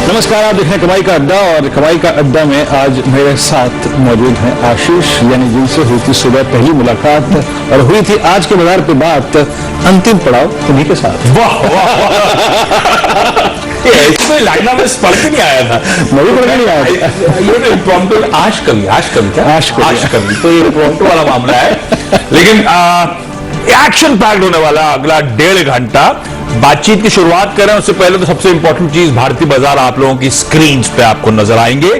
नमस्कार, आप देख रहे हैं कमाई का अड्डा और कमाई का अड्डा में आज मेरे साथ मौजूद हैं आशीष, यानी जिनसे हुई थी सुबह पहली मुलाकात और हुई थी आज के बाजार पे बात अंतिम पड़ाव उन्हीं के साथ। वाह इसमें लाइना में पढ़ के नहीं आया था, मुझे पढ़ के नहीं आया था। ये इम्प्रॉम्प्टू आज कभी तो ये इम्प्रॉम्प्टू वाला मामला है, लेकिन एक्शन पैक्ड होने वाला अगला 1.5 घंटा। बातचीत की शुरुआत करें उससे पहले तो सबसे इंपॉर्टेंट चीज, भारतीय बाजार आप लोगों की स्क्रीन पे आपको नजर आएंगे।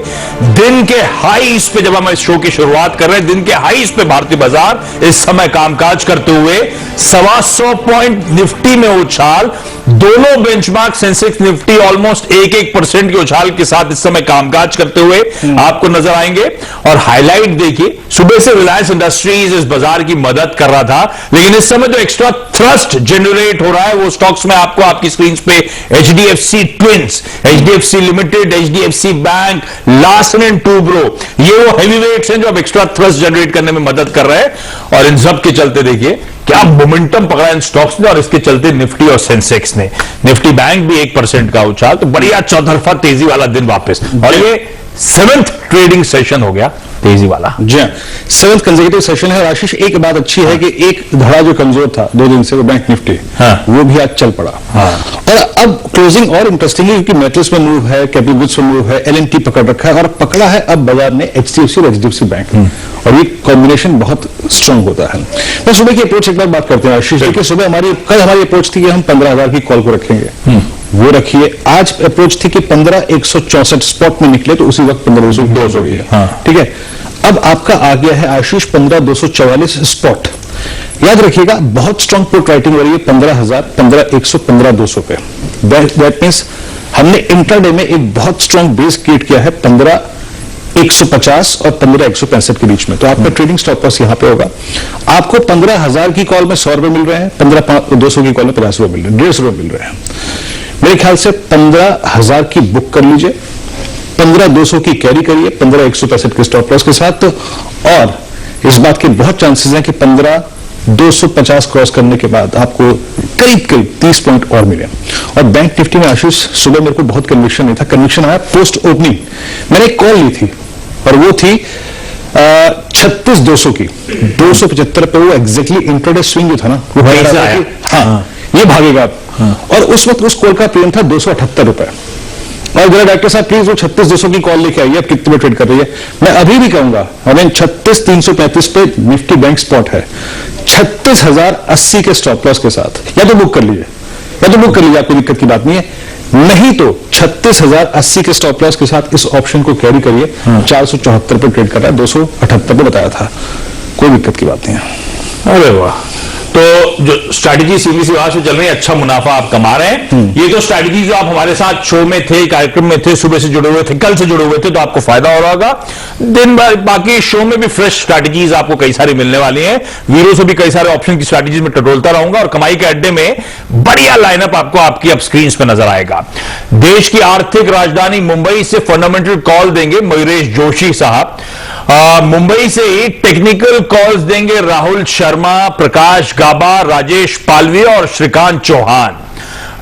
दिन के हाईस पे जब हम इस शो की शुरुआत कर रहे हैं, दिन के हाईस पे भारतीय बाजार इस समय कामकाज करते हुए 125 पॉइंट निफ्टी में उछाल, दोनों बेंचमार्क सेंसेक्स निफ्टी ऑलमोस्ट 1% की उछाल के साथ इस समय कामकाज करते हुए आपको नजर आएंगे। और हाईलाइट देखिए, सुबह से रिलायंस इंडस्ट्रीज इस बाजार की मदद कर रहा था, लेकिन इस समय जो एक्स्ट्रा थ्रस्ट जनरेट हो रहा है वो स्टॉक्स में आपको आपकी स्क्रीन पे HDFC twins, HDFC limited, HDFC bank, Larsen and Toubro, ये वो हैवीवेट्स हैं जो अब एक्स्ट्रा थ्रस्ट जनरेट करने में मदद कर रहे हैं। और इन सब के चलते देखिए क्या मोमेंटम पकड़ा इन स्टॉक्स ने, और इसके चलते निफ्टी और सेंसेक्स ने, निफ्टी बैंक भी 1% का उछाल, तो बढ़िया चौतरफा तेजी वाला दिन वापस। और ये 7th ट्रेडिंग सेशन हो गया तेजी वाला। जी हाँ, 7th कंसेक्यूटिव सेशन है। और आशीष, एक बात अच्छी है कि एक धड़ा जो कमजोर था 2 दिन से, वो बैंक निफ्टी, वो भी आज चल पड़ा। और अब क्लोजिंग और इंटरेस्टिंग है क्योंकि मेटल्स में मूव है, कैपिटल गुड्स में मूव है, एलएनटी पकड़ रखा है और पकड़ा है अब बाजार ने एचडीएफसी और एचडीएफसी बैंक, और ये कॉम्बिनेशन बहुत स्ट्रांग होता है। मैं सुबह की अप्रोच एक बार बात करते हैं आशीष, देखिए सुबह कल हमारी अप्रोच थी कि हम 15,000 की कॉल को रखेंगे, वो रखिए। आज अप्रोच थी कि 15,164 स्पॉट में निकले, तो उसी वक्त 15,200 हो गया। ठीक है, अब आपका आ गया है आशीष 15,244 स्पॉट। याद रखिएगा बहुत स्ट्रांग पुट राइटिंग हो रही है 15,000, 15,100, 15,200 पे। दैट मींस हमने इंट्राडे में एक बहुत स्ट्रांग बेस क्रिएट किया है 15,150 और 15,165 के बीच में, तो आपका ट्रेडिंग स्टॉप लॉस यहां पे होगा। आपको 15,000 की कॉल में 100 रुपए मिल रहे हैं, 15,200 की कॉल में 50 रुपए मिल रहे हैं, 150 रुपए मिल रहे हैं। मेरे ख्याल से 15,000 की बुक कर लीजिए, 15,200 की कैरी करिए 15,165 के स्टॉप लॉस के साथ, और इस बात के बहुत चांसेस हैं कि 15,250 क्रॉस करने के बाद आपको करीब 30 पॉइंट और मिले। और बैंक निफ्टी में आशीष सुबह मेरे को बहुत कन्विक्शन नहीं था, कन्विक्शन आया पोस्ट ओपनिंग। मैंने एक कॉल ली थी और वो थी 36,200 की, 275 पे वो एग्जैक्टली इंट्राडे स्विंग जो था ना, वो हाँ ये भागेगा। और उस वक्त उस कॉल का प्रीमियम था 278 रुपए। और जरा डॉक्टर साहब प्लीज वो 36,200 की कॉल लेके आइए, अब कितने में ट्रेड कर रही है। मैं अभी भी कहूंगा, हमें 36,335 पे निफ्टी बैंक स्पॉट है, 36,080 के स्टॉप लॉस के साथ, या तो बुक कर लीजिए, आपको दिक्कत की बात नहीं है, नहीं तो 36,080 के स्टॉप लॉस के साथ इस ऑप्शन को कैरी करिए। 474 पे ट्रेड कर रहा है, 278 पे बताया था, कोई दिक्कत की बात नहीं है। अरे वाह, तो जो स्ट्रैटेजी सीधी सी बात से चल रही है, अच्छा मुनाफा आप कमा रहे हैं। ये तो स्ट्रैटेजी जो आप हमारे साथ शो में थे, कार्यक्रम में थे, सुबह से जुड़े हुए थे, कल से जुड़े हुए थे, तो आपको फायदा हो रहा होगा। दिन भर बाकी शो में भी फ्रेश स्ट्रैटेजीज आपको कई सारी मिलने वाली हैं। वीरो से भी कई सारे ऑप्शन की स्ट्रैटेजीज में टटोलता रहूंगा, और कमाई के अड्डे में बढ़िया लाइनअप आपको आपकी अब स्क्रीन पर नजर आएगा। देश की आर्थिक राजधानी मुंबई से फंडामेंटल कॉल देंगे मयूरेश जोशी साहब, मुंबई से ही टेक्निकल कॉल्स देंगे राहुल शर्मा, प्रकाश गाबा, राजेश पालवी और श्रीकांत चौहान।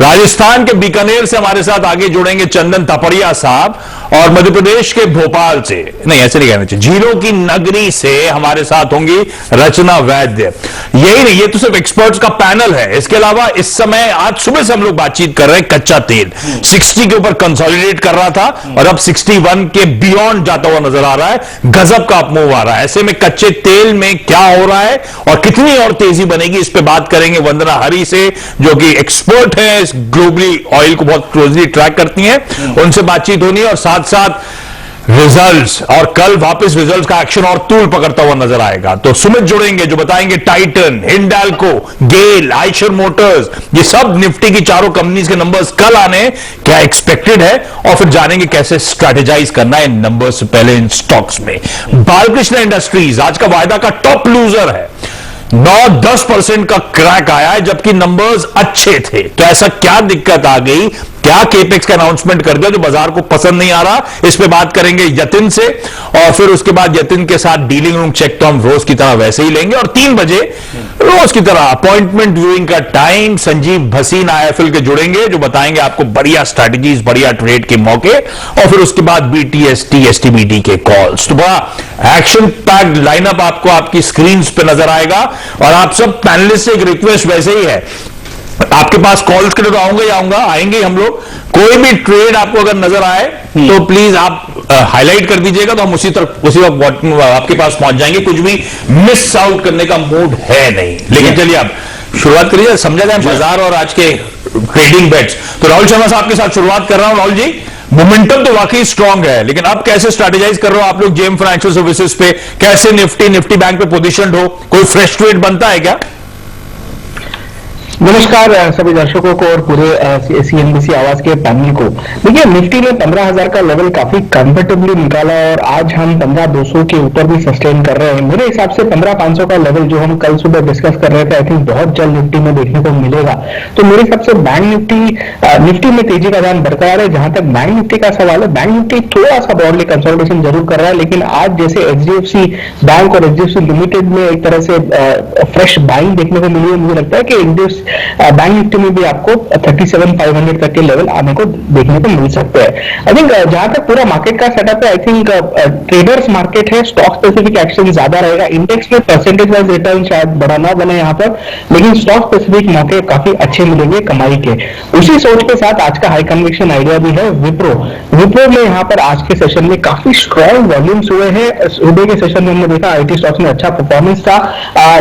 राजस्थान के बीकानेर से हमारे साथ आगे जुड़ेंगे चंदन तपड़िया साहब, और मध्य प्रदेश के भोपाल से, नहीं ऐसे नहीं कहना चाहिए, झीलों की नगरी से हमारे साथ होंगी रचना वैद्य। यही नहीं, ये तो सिर्फ एक्सपर्ट्स का पैनल है। इसके अलावा इस समय आज सुबह से हम लोग बातचीत कर रहे हैं कच्चा तेल 60 के ऊपर कंसोलिडेट कर रहा था और अब 61 के बियॉन्ड जाता हुआ नजर आ रहा है। गजब का अपमूव आ रहा है। ऐसे में कच्चे तेल में क्या हो रहा है और कितनी और तेजी बनेगी, इस पे बात करेंगे वंदना हरी से, जो कि एक्सपर्ट है, ग्लोबली ऑयल को बहुत क्लोजली ट्रैक करती हैं। उनसे बातचीत होनी है, और साथ साथ रिजल्ट्स, और कल वापस रिजल्ट्स का एक्शन और तूल पकड़ता हुआ नजर आएगा। तो सुमित जुड़ेंगे जो बताएंगे टाइटन, हिंडाल्को, गेल, आइशर मोटर्स, ये सब निफ्टी की चारों कंपनीज के नंबर्स कल आने, क्या एक्सपेक्टेड है, और फिर जानेंगे कैसे स्ट्रैटेजाइज करना है इन नंबर्स से पहले इन स्टॉक्स में। बालकृष्ण इंडस्ट्रीज आज का वायदा का टॉप लूजर है, 9-10% का क्रैक आया है, जबकि नंबर्स अच्छे थे। तो ऐसा क्या दिक्कत आ गई, क्या केपेक्स का अनाउंसमेंट कर दिया जो बाजार को पसंद नहीं आ रहा, इस पे बात करेंगे यतिन से, और फिर उसके बाद यतिन के साथ डीलिंग रूम चेक तो हम रोज की तरह वैसे ही लेंगे, और 3 बजे रोज की तरह अपॉइंटमेंट व्यूइंग का टाइम संजीव भसीन IIFL के जुड़ेंगे जो बताएंगे आपको बढ़िया स्ट्रैटेजीज, बढ़िया ट्रेड के मौके, और फिर उसके बाद BTST STBT के कॉल्स। तो बड़ा एक्शन पैक्ड लाइनअप आपको आपकी स्क्रीन पे नजर आएगा। और आप सब पैनलिस्ट से एक रिक्वेस्ट वैसे ही है, आपके पास कॉल्स के लिए तो आएंगे हम लोग। कोई भी ट्रेड आपको अगर नजर आए तो प्लीज आप हाईलाइट कर दीजिएगा, तो हम उसी वक्त आपके पास पहुंच जाएंगे। कुछ भी मिस आउट करने का मूड है नहीं। लेकिन चलिए आप शुरुआत करिए, समझा जाए बाजार और आज के ट्रेडिंग बेट्स। तो राहुल शर्मा साहब के साथ शुरुआत कर रहा हूं। राहुल जी, मोमेंटम तो वाकई स्ट्रांग है, लेकिन अब कैसे स्ट्रेटेजाइज कर रहे हो आप लोग जेम फाइनेंशियल सर्विसेज पे? कैसे निफ्टी बैंक पे पोजीशन हो? कोई फ्रेश ट्रेड बनता है क्या? नमस्कार सभी दर्शकों को और पूरे CNBC आवाज के पैनल को। देखिए, निफ्टी ने 15,000 का लेवल काफी कंफर्टेबली निकाला और आज हम 15,200 के ऊपर भी सस्टेन कर रहे हैं। मेरे हिसाब से 15,500 का लेवल जो हम कल सुबह डिस्कस कर रहे थे, आई थिंक बहुत जल्द निफ्टी में देखने को मिलेगा। तो मेरे हिसाब से बैंक निफ्टी में तेजी का दान बरकरार है। जहां तक बैंक निफ्टी का सवाल है, बैंक निफ्टी थोड़ा सा ब्रॉडली कंसोलिडेशन जरूर कर रहा है, लेकिन आज जैसे HDFC बैंक और HDFC लिमिटेड में एक तरह से फ्रेश बाइंग देखने को मिली है, मुझे लगता है कि बैंक निफ्टी में भी आपको 37,500 तक के लेवल आने को देखने को मिल सकते हैं। आई थिंक जहां तक पूरा मार्केट का सेटअप है, आई थिंक ट्रेडर्स मार्केट है, स्टॉक स्पेसिफिक एक्शन ज्यादा रहेगा। इंडेक्स में परसेंटेज वाइज रिटर्न शायद बड़ा ना बने यहाँ पर, लेकिन स्टॉक स्पेसिफिक मौके काफी अच्छे मिलेंगे कमाई के। उसी सोच के साथ आज का हाई कन्विक्शन आइडिया भी है विप्रो में। यहाँ पर आज के सेशन में काफी स्ट्रॉन्ग वॉल्यूम्स हुए हैं। सुबह के सेशन में हमने देखा IT स्टॉक्स में अच्छा परफॉर्मेंस था।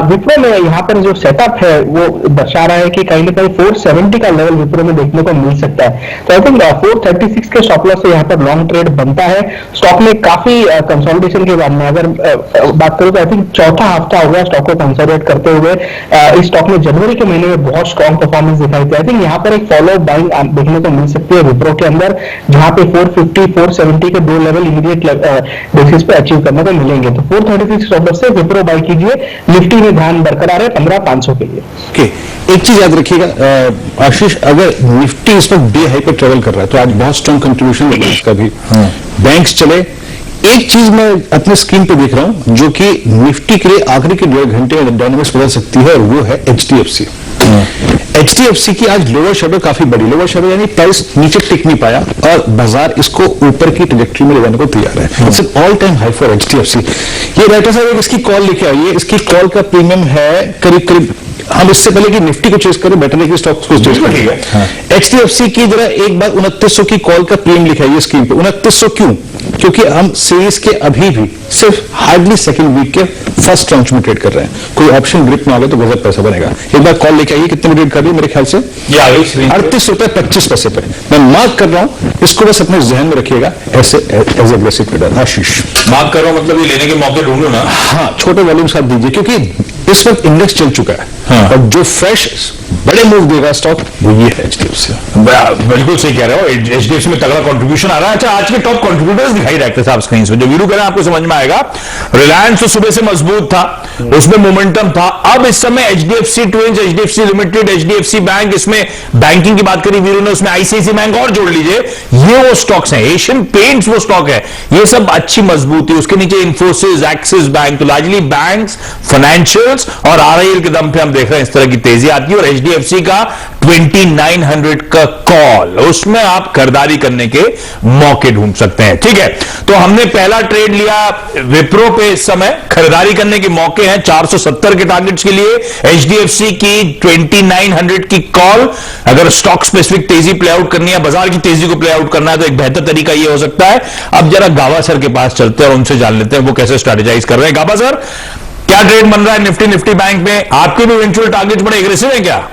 विप्रो में यहाँ पर जो सेटअप है वो दर्शा रहा है कि कहीं ना कहीं 470 का लेवल विप्रो में देखने को मिल सकता है। तो आई थिंक 436 के स्टॉप लॉस से यहाँ पर लॉन्ग ट्रेड बनता है। स्टॉक में काफी कंसोलिडेशन के बाद में अगर बात करूं तो आई थिंक चौथा हफ्ता हो गया स्टॉक को कंसोलिडेट करते हुए। इस स्टॉक में जनवरी के महीने में बहुत स्ट्रॉन्ग परफॉर्मेंस दिखाई दी। आई थिंक यहाँ पर एक फॉलो बाइंग देखने को मिल सकती है विप्रो के अंदर, जहां पे 450 470 के 2 लेवल इमीडिएट बेसिस पे अचीव करने को मिलेंगे। तो 436 स्टॉप लॉस से विप्रो बाय कीजिए। निफ्टी में ध्यान बरकरार है 15,500 के लिए। ओके, एक चीज याद रखिएगा आशीष, अगर निफ्टी इस वक्त डे हाई पर ट्रेवल कर रहा है तो आज बहुत स्ट्रॉन्ग कंट्रीब्यूशन है इसका भी। बैंक्स चले। एक चीज मैं अपने स्क्रीन पे देख रहा हूं जो कि निफ्टी के लिए आखिरी के 1.5 घंटे में डायनामिक्स बदल सकती है, और वो है HDFC। HDFC की आज लोअर शैडो काफी बड़ी, लोअर शैडो यानी प्राइस नीचे टिक नहीं पाया और बाजार इसको ऊपर की ट्रैजेक्टरी में ले जाने को तैयार है। It's all time high for HDFC। ये राइटर साहब एक इसकी कॉल लेके आइए, इसकी कॉल का प्रीमियम है करीब हम इससे पहले कि निफ्टी को चेस करें, बेटर है कि स्टॉक्स को चेस करें। HDFC की जरा एक बार 2900 की कॉल का प्रीमियम लिखा है स्क्रीन पे। 2900 क्यों? क्योंकि हम सीरीज के अभी भी सिर्फ हार्डली सेकंड वीक के फर्स्ट ट्रांच में ट्रेड कर रहे हैं। कोई ऑप्शन ग्रिप में आ गया तो गजब पैसा बनेगा। एक बार कॉल लेके आइए, कितने में ट्रेड कर रही है मेरे ख्याल से 38.25 रुपए पे। मैं मार्क कर रहा हूं, इसको बस अपने जहन में रखिएगा ऐसे एज एग्रेसिव ट्रेडर। आशीष, मार्क कर रहा हूं मतलब ये लेने के मौके ढूंढो ना। हाँ, छोटे वॉल्यूम साथ दीजिए क्योंकि इस वक्त इंडेक्स चल चुका है। हाँ। और जो फ्रेश बड़े मूव देगा स्टॉक वो ये है HDFC। बिल्कुल सही कह रहे हो, HDFC में तगड़ा कंट्रीब्यूशन आ रहा है। अच्छा, आज के टॉप कंट्रीब्यूटर्स दिखाई रहते साहब स्क्रीन पे, जो वीडियो कह रहे हैं आपको समझ में आएगा। रिलायंस तो सुबह से मजबूत था, उसमें मोमेंटम था। अब इस समय HDFC twins, HDFC limited, HDFC bank, इसमें बैंकिंग की बात करी वीरू ने, उसमें ICICI बैंक और जोड़ लीजिए। ये वो स्टॉक्स हैं, एशियन पेंट्स वो स्टॉक है, ये सब अच्छी मजबूती। उसके नीचे इंफोसिस, एक्सिस बैंक, तो लार्जली बैंक्स, फाइनेंशियल्स और RIL के दम पे हम देख रहे हैं इस तरह की तेजी आती है। और HDFC का 2900 का कॉल, उसमें आप खरीदारी करने के मौके ढूंढ सकते हैं। ठीक है, तो हमने पहला ट्रेड लिया विप्रो पे। इस समय खरीदारी करने के मौके हैं 470 के टारगेट्स के लिए। HDFC की 2900 की कॉल। अगर स्टॉक स्पेसिफिक तेजी प्ले आउट करनी है, बाजार की तेजी को प्ले आउट करना है, तो एक बेहतर तरीका यह हो सकता है। अब जरा गाबा सर के पास चलते हैं और उनसे जान लेते हैं वो कैसे स्ट्रेटेजाइज कर रहे हैं। गाबा सर, क्या ट्रेड बन रहा है निफ्टी बैंक में? आपके भी इवेंचुअल टारगेट बड़े एग्रेसिव है क्या?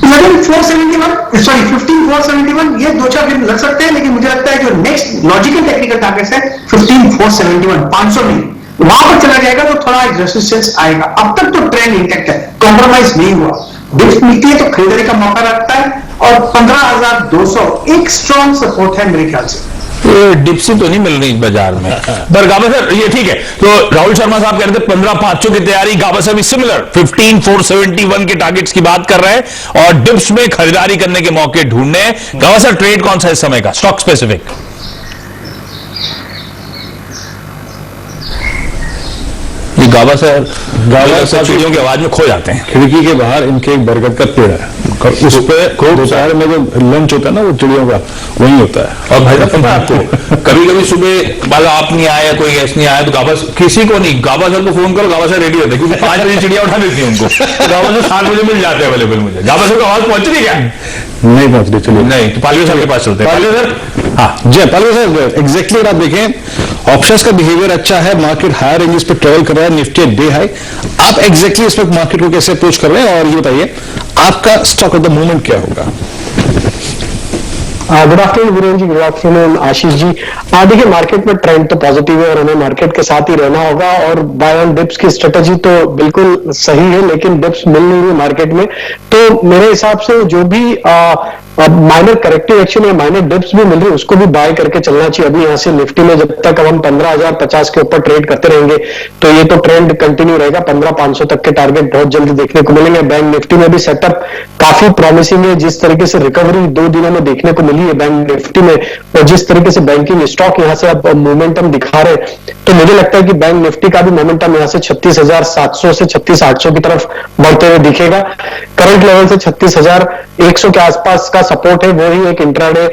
15,471 ये 2-4 दिन लग सकते हैं, लेकिन मुझे लगता है जो नेक्स्ट लॉजिकल टेक्निकल टारगेट्स है 15,471 500 नहीं, वहां पर चला जाएगा तो थोड़ा एक रेजिस्टेंस आएगा। अब तक तो ट्रेंड इंटैक्ट है, कॉम्प्रोमाइज नहीं हुआ। डिप्स मिलती है तो खरीदारी का मौका रखता है, और 15,200 एक स्ट्रॉन्ग सपोर्ट है मेरे ख्याल से। डिप्सी तो नहीं मिल रही बाजार में, पर गाबा सर ये ठीक है। तो राहुल शर्मा साहब कह रहे थे 15,500 की तैयारी, गाबा सर भी सिमिलर 15,471 के टारगेट्स की बात कर रहे हैं और डिप्स में खरीदारी करने के मौके ढूंढने हैं। गाबा सर ट्रेड कौन सा इस समय का, स्टॉक स्पेसिफिक? गाबा सर चिड़ियों की आवाज में खो जाते हैं। खिड़की के बाहर इनके एक बरगद का पेड़ है और उस पे दोपहर में जो लंच होता है ना वो चिड़ियों का वही होता है। और भाई साहब पता है आपको, कभी कभी सुबह बाला आप नहीं आया, कोई गेस्ट नहीं आया तो गाबा किसी को नहीं, गाबा सर को फोन करो, गाबा सर रेडी होते हैं क्योंकि 5 बजे चिड़िया उठा देती है उनको, तो गाबा सर 7 बजे मिल जाते हैं अवेलेबल मुझे। गाबा सर को आवाज पहुंच रही क्या? नहीं पहुंच रही, चलिए नहीं तो पालवे सर के पास चलते हैं। पालवे सर, हाँ जी पालवे सर, एग्जैक्टली अगर आप देखें ऑप्शंस का बिहेवियर अच्छा है, मार्केट हायर रेंजेस पे ट्रेवल कर रहा है, निफ्टी डे हाई। आप एग्जैक्टली इस वक्त मार्केट को कैसे अप्रोच कर रहे हैं और ये बताइए आपका स्टॉक ऑफ द मोमेंट क्या होगा? गुड आफ्टरनून वीरेंद्र जी, गुड आफ्टरनून आशीष जी। देखिए मार्केट में ट्रेंड तो पॉजिटिव है और हमें मार्केट के साथ ही रहना होगा और बाय ऑन डिप्स की स्ट्रेटेजी तो बिल्कुल सही है, लेकिन डिप्स मिल नहीं रही मार्केट में। तो मेरे हिसाब से जो भी माइनर करेक्टिव एक्शन या माइनर डिप्स भी मिल रही है उसको भी बाय करके चलना चाहिए। अभी यहाँ से निफ्टी में जब तक अब हम 15,050 के ऊपर ट्रेड करते रहेंगे तो ये तो ट्रेंड कंटिन्यू रहेगा। 15,500 तक के टारगेट बहुत जल्दी देखने को मिलेंगे। बैंक निफ्टी में भी सेटअप काफी प्रॉमिसिंग है, जिस तरीके से रिकवरी 2 दिनों में देखने को मिली है बैंक निफ्टी में और जिस तरीके से बैंकिंग स्टॉक यहाँ से अब मोमेंटम दिखा रहे हैं, तो मुझे लगता है कि बैंक निफ्टी का भी मोमेंटम यहाँ से 36,700 से 36,800 की तरफ बढ़ते हुए दिखेगा। करंट लेवल से 36,100 के आसपास का सपोर्ट है, वो ही एक इंट्राडे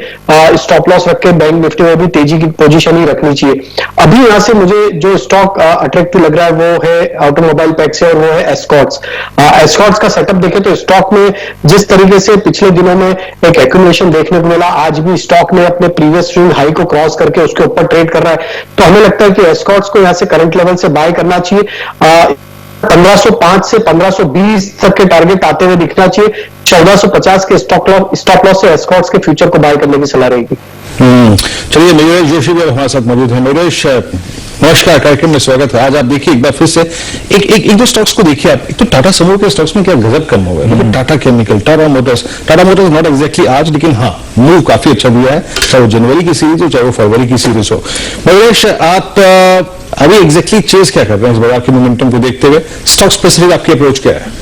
स्टॉप लॉस रख के बैंक निफ्टी में भी तेजी की पोजीशन ही रखनी चाहिए। अभी यहाँ से मुझे जो स्टॉक अट्रैक्टिव लग रहा है वो है ऑटोमोबाइल पैक से और वो है एस्कॉर्ट्स। एस्कॉर्ट्स का सेटअप देखें तो स्टॉक में जिस तरीके से पिछले दिनों में एक एक्यूमुलेशन देखने को मिला, आज भी स्टॉक ने अपने प्रीवियस स्विंग हाई को क्रॉस करके उसके ऊपर ट्रेड कर रहा है। तो हमें लगता है कि एस्कॉर्ट्स को यहाँ से करंट लेवल से बाय करना चाहिए। 1505 से 1520 तक के टारगेट आते हुए दिखना चाहिए। 1450 के स्टॉप लॉस से एस्कॉर्ट्स के फ्यूचर को बाय करने की सलाह रहेगी। चलिए मयूरेश जोशी भी हमारे साथ मौजूद है। मयूरेश नमस्कार, कार्यक्रम में स्वागत है। आज आप देखिए एक बार फिर से एक दो स्टॉक्स को देखिए आप। एक तो टाटा समूह के स्टॉक्स में क्या गजब कम हो गया, मतलब Tata chemical, Tata Motors not exactly आज, लेकिन हाँ मूव काफी अच्छा दिया है, चाहे वो जनवरी की सीरीज हो चाहे वो फरवरी की सीरीज हो। मयूरेश आप अभी एग्जैक्टली चेज क्या कर रहे हैं इस बाजार के मोमेंटम को देखते हुए? स्टॉक स्पेसिफिक आपकी अप्रोच क्या है?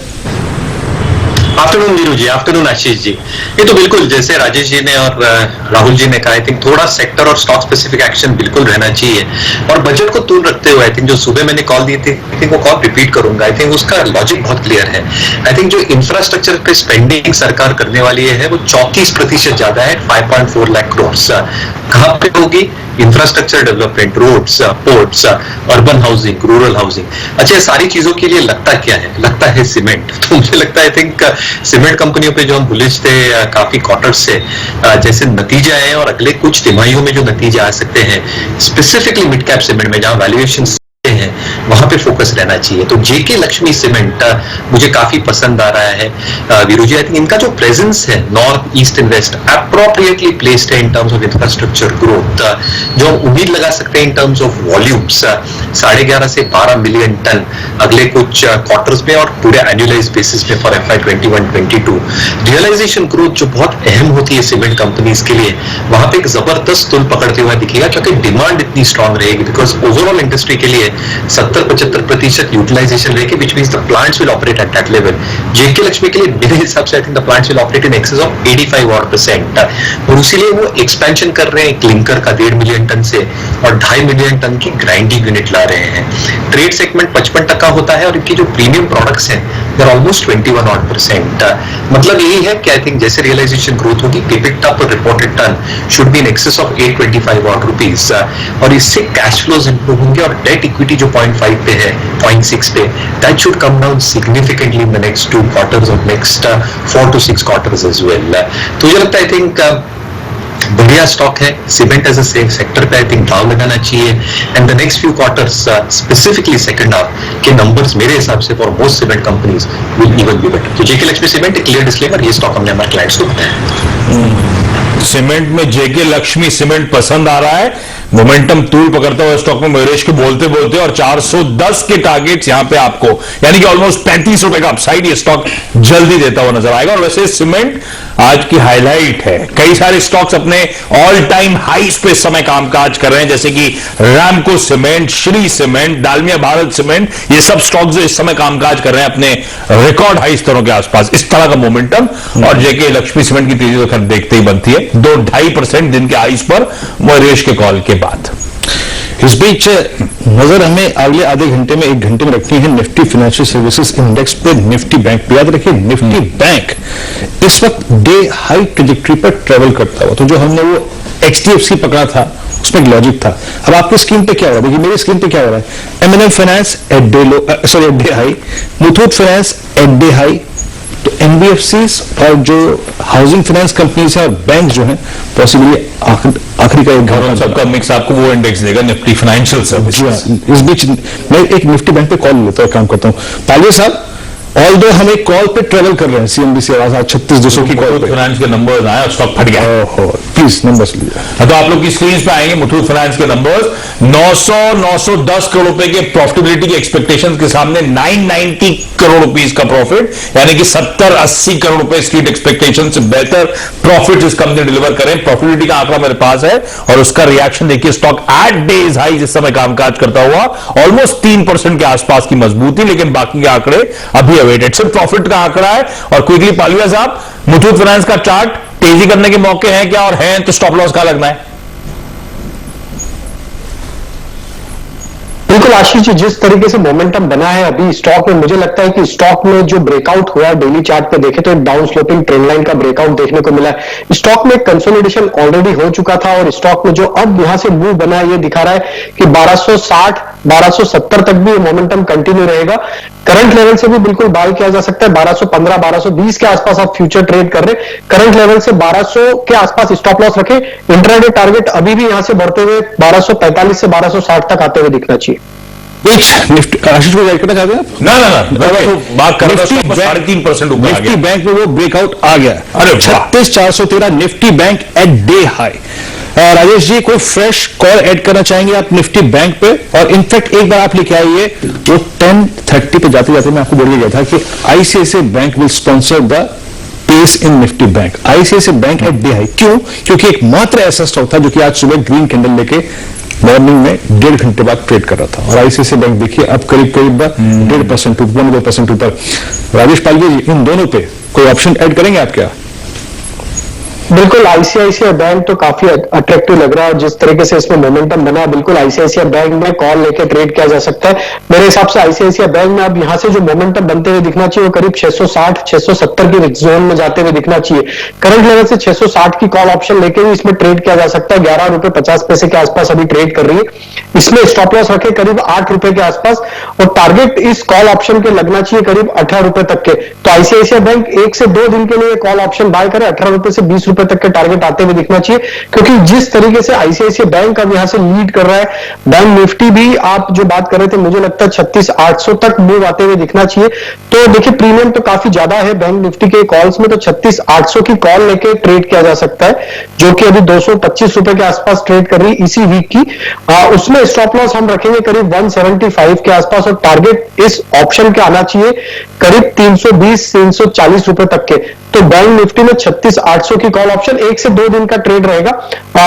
आफ्टरनून वीरू जी, आफ्टरनून आशीष जी। ये तो बिल्कुल जैसे राजेश जी ने और राहुल जी ने कहा, आई थिंक थोड़ा सेक्टर और स्टॉक स्पेसिफिक एक्शन बिल्कुल रहना चाहिए। और बजट को दूर रखते हुए आई थिंक जो सुबह मैंने कॉल दी थी, आई थिंक वो कॉल रिपीट करूंगा। आई थिंक उसका लॉजिक बहुत क्लियर है। आई थिंक जो इंफ्रास्ट्रक्चर पे स्पेंडिंग सरकार करने वाली है वो 34% ज्यादा है, 5.4 लाख करोड़। कहां पे होगी? Infrastructure development, roads, ports, urban housing, rural housing. अच्छा, ये सारी चीजों के लिए लगता क्या है? लगता है सीमेंट। तो मुझे लगता है आई थिंक सीमेंट कंपनियों पे जो हम बुलिश थे काफी क्वार्टर से, जैसे नतीजे आए और अगले कुछ तिमाहियों में जो नतीजे आ सकते हैं स्पेसिफिकली मिड कैप सीमेंट में जहां वैल्यूएशन हैं वहां पे फोकस रहना चाहिए। तो जेके लक्ष्मी सीमेंट मुझे काफी पसंद आ रहा है वीरू जी। इनका जो प्रेजेंस है north east and west appropriately placed है in terms of infrastructure growth, जो हम उम्मीद लगा सकते हैं इन टर्म्स ऑफ वॉल्यूम्स 11.5 से 12 मिलियन टन अगले कुछ क्वार्टर्स में और पूरे एनुअलाइज बेसिस में फॉर FY 21-22। रियलाइजेशन ग्रोथ जो बहुत अहम होती है सीमेंट कंपनीज के लिए, वहां पे एक जबरदस्त तुल पकड़ते हुए दिखेगा क्योंकि डिमांड इतनी स्ट्रांग रहेगी। बिकॉज ओवरऑल इंडस्ट्री के लिए 70-75% यूटिलाइजेशन रहेगी, which means the plants will operate at that level. जेके लक्ष्मी के लिए मेरे हिसाब से I think the plants will operate in excess of 85% और इसीलिए वो एक्सपेंशन कर रहे हैं क्लिंकर का 1.5 मिलियन टन से और 2.5 मिलियन टन की ग्राइंडिंग यूनिट ला रहे हैं। ट्रेड सेगमेंट 55% होता है और इनकी जो प्रीमियम प्रोडक्ट्स हैं they are almost 21%। मतलब यही है कि I think जैसे रियलाइजेशन ग्रोथ होगी, EBITDA पर reported ton should be in excess of 825 rupees और इससे कैश फ्लोज इंप्रूव होंगे और डेट इक्विटी जो 0.5 पे है, 0.6 पे, that should come down significantly in the next 2 quarters और next 4 to 6 quarters as well. तो मुझे लगता है आई थिंक बढ़िया स्टॉक है। सीमेंट एज अ सेक्टर पे आई थिंक दाव लगाना चाहिए and the next few quarters specifically second half के नंबर्स मेरे हिसाब से for most cement companies will even be better. तो जेके लक्ष्मी सीमेंट एक क्लियर डिस्क्लेमर, ये स्टॉक हमने हमारे क्लाइंट्स को बताया। सीमेंट में जेके लक्ष्मी सीमेंट पसंद आ रहा है। मोमेंटम तूल पकड़ता हुआ स्टॉक में मयूरेश के बोलते बोलते और 410 के टारगेट्स यहां पे आपको, यानी कि ऑलमोस्ट 35 रुपए का अपसाइड ये स्टॉक जल्दी देता हुआ नजर आएगा। और वैसे सीमेंट आज की हाईलाइट है, कई सारे स्टॉक्स अपने ऑल टाइम हाईस पे इस समय कामकाज कर रहे हैं, जैसे कि Ramco cement, Shree cement, Dalmia Bharat cement, ये सब स्टॉक्स जो इस समय कामकाज कर रहे हैं अपने रिकॉर्ड हाई स्तरों के आसपास, इस तरह का मोमेंटम। और जेके लक्ष्मी सीमेंट की तेजी तो खैर देखते ही बनती है, 2-2.5% दिन के हाईस पर मयूरेश के कॉल के बाद। इस बीच नजर हमें अगले आधे घंटे में 1 घंटे में रखनी है निफ्टी फाइनेंशियल सर्विसेज इंडेक्स पे, निफ्टी बैंक पे। याद रखिए निफ्टी बैंक इस वक्त डे हाई ट्रेजेक्टरी पर ट्रेवल करता हुआ, तो जो हमने वो HDFC पकड़ा था उसमें एक लॉजिक था। अब आपकी स्क्रीन पे क्या हो रहा है, देखिए मेरी स्क्रीन पे क्या हो रहा है, M&M finance at day low, sorry at day high, Muthoot finance at day high. तो NBFCs और जो हाउसिंग फाइनेंस कंपनीज है और बैंक जो है पॉसिबली आखिरी का एक घर सबका मिक्स आपको वो इंडेक्स देगा निफ्टी फाइनेंशियल सर्विसेज। इस बीच मैं एक निफ्टी बैंक पे कॉल लेता हूँ, काम करता हूँ। पालिया साहब, ऑल दो हम एक कॉल पे ट्रेवल कर रहे हैं, CNBC आवाज 36-200 की कॉल पे फाइनेंस के नंबर्स आए और स्टॉक फट गया। प्लीज नंबर्स लीजिए। तो आप लोग की स्क्रीन पे आएंगे मुथूट फाइनेंस के नंबर्स। 910 करोड़ रुपए के प्रॉफिटेबिलिटी के एक्सपेक्टेशंस के सामने 990 करोड़ रुपीस का प्रॉफिट, यानी कि 70-80 करोड़ रुपए स्ट्रीट एक्सपेक्टेशन से बेहतर प्रॉफिट इस कंपनी डिलीवर करें। प्रॉफिटेबिलिटी का आंकड़ा मेरे पास है और उसका रिएक्शन देखिए, स्टॉक एट डेज हाई जिस समय कामकाज करता हुआ ऑलमोस्ट 3% के आसपास की मजबूती, लेकिन बाकी के आंकड़े अभी अवेटेड। सिर्फ प्रॉफिट का आंकड़ा है। और क्विकली पालिया साहब, मुथूट फाइनेंस का चार्ट, तेजी करने के मौके हैं क्या, और हैं तो स्टॉप लॉस का लगना है? बिल्कुल आशीष जी, जिस तरीके से मोमेंटम बना है अभी स्टॉक में, मुझे लगता है कि स्टॉक में जो ब्रेकआउट हुआ है डेली चार्ट पे देखे तो एक डाउन स्लोपिंग ट्रेंड लाइन का ब्रेकआउट देखने को मिला है। स्टॉक में कंसोलिडेशन ऑलरेडी हो चुका था और स्टॉक में जो अब यहां से मूव बना है ये दिखा रहा है कि 1260 1270 तक भी मोमेंटम कंटिन्यू रहेगा। करंट लेवल से भी बिल्कुल बाय किया जा सकता है। 1215 1220 के आसपास आप फ्यूचर ट्रेड कर रहे हैं, करंट लेवल से 1200 के आसपास स्टॉप लॉस रखें। इंट्राडे टारगेट अभी भी यहां से बढ़ते हुए 1245 से 1260 तक आते हुए दिखना चाहिए। निफ्टी आशीष को करना चाहते हैं आप? ना तो बात कर रहा हूं 3.5% ऊपर आ निफ्टी गया। बैंक में वो ब्रेकआउट आ गया। अरे वाह। 36,413 Nifty bank at day high. Rajesh ji, कोई फ्रेश कॉल ऐड करना चाहेंगे आप निफ्टी बैंक पे? और इनफैक्ट एक बार आप लेके आइए, वो 10:30 पे जाते जाते मैं आपको बोल गया था कि ICICI bank will sponsor the pace in Nifty bank. ICICI bank at day high क्यों? क्योंकि एक मात्र ऐसा स्टॉक था जो कि आज सुबह ग्रीन कैंडल लेके मॉर्निंग में 1.5 घंटे बाद ट्रेड कर रहा था, और ICICI बैंक देखिए अब करीब 1.5% 1% ऊपर। राजेश पालिया जी, इन दोनों पे कोई ऑप्शन ऐड करेंगे आप क्या? बिल्कुल ICICI बैंक तो काफी अट्रैक्टिव लग रहा है, और जिस तरीके से इसमें मोमेंटम बना, बिल्कुल ICICI बैंक में कॉल लेके ट्रेड किया जा सकता है। मेरे हिसाब से ICICI बैंक में अब यहां से जो मोमेंटम बनते हुए दिखना चाहिए वो करीब 660 670 के जोन में जाते हुए दिखना चाहिए। करंट लेवल से 660 की कॉल ऑप्शन लेके भी इसमें ट्रेड किया जा सकता है। 11 रुपए 50 पैसे के आसपास अभी ट्रेड कर रही है। इसमें स्टॉप लॉस रखे करीब 8 रुपए के आसपास, और टारगेट इस कॉल ऑप्शन के लगना चाहिए करीब 18 रुपए तक के। तो ICICI बैंक 1 से 2 दिन के लिए कॉल ऑप्शन बाय करे, 18 रुपए से 20 रुपए तक के टारगेट आते हुए दिखना चाहिए, क्योंकि जिस तरीके से ICICI बैंक अब यहां से लीड कर रहा है। बैंक निफ्टी भी आप जो बात कर रहे थे, मुझे लगता है 36,800 तक मूव आते हुए दिखना चाहिए। तो देखिए प्रीमियम तो काफी ज्यादा है बैंक निफ्टी के कॉल्स में, तो 36,800 की कॉल लेके ट्रेड किया जा सकता है, जो कि अभी 225 रुपए के आसपास ट्रेड कर रही है इसी वीक की। उसमें स्टॉप लॉस हम रखेंगे करीब 175 के आसपास, और टारगेट इस ऑप्शन के आना चाहिए करीब 320-340 रुपए तक के। तो बैंक निफ्टी में 36,800 की कॉल ऑप्शन 1 से 2 दिन का ट्रेड रहेगा।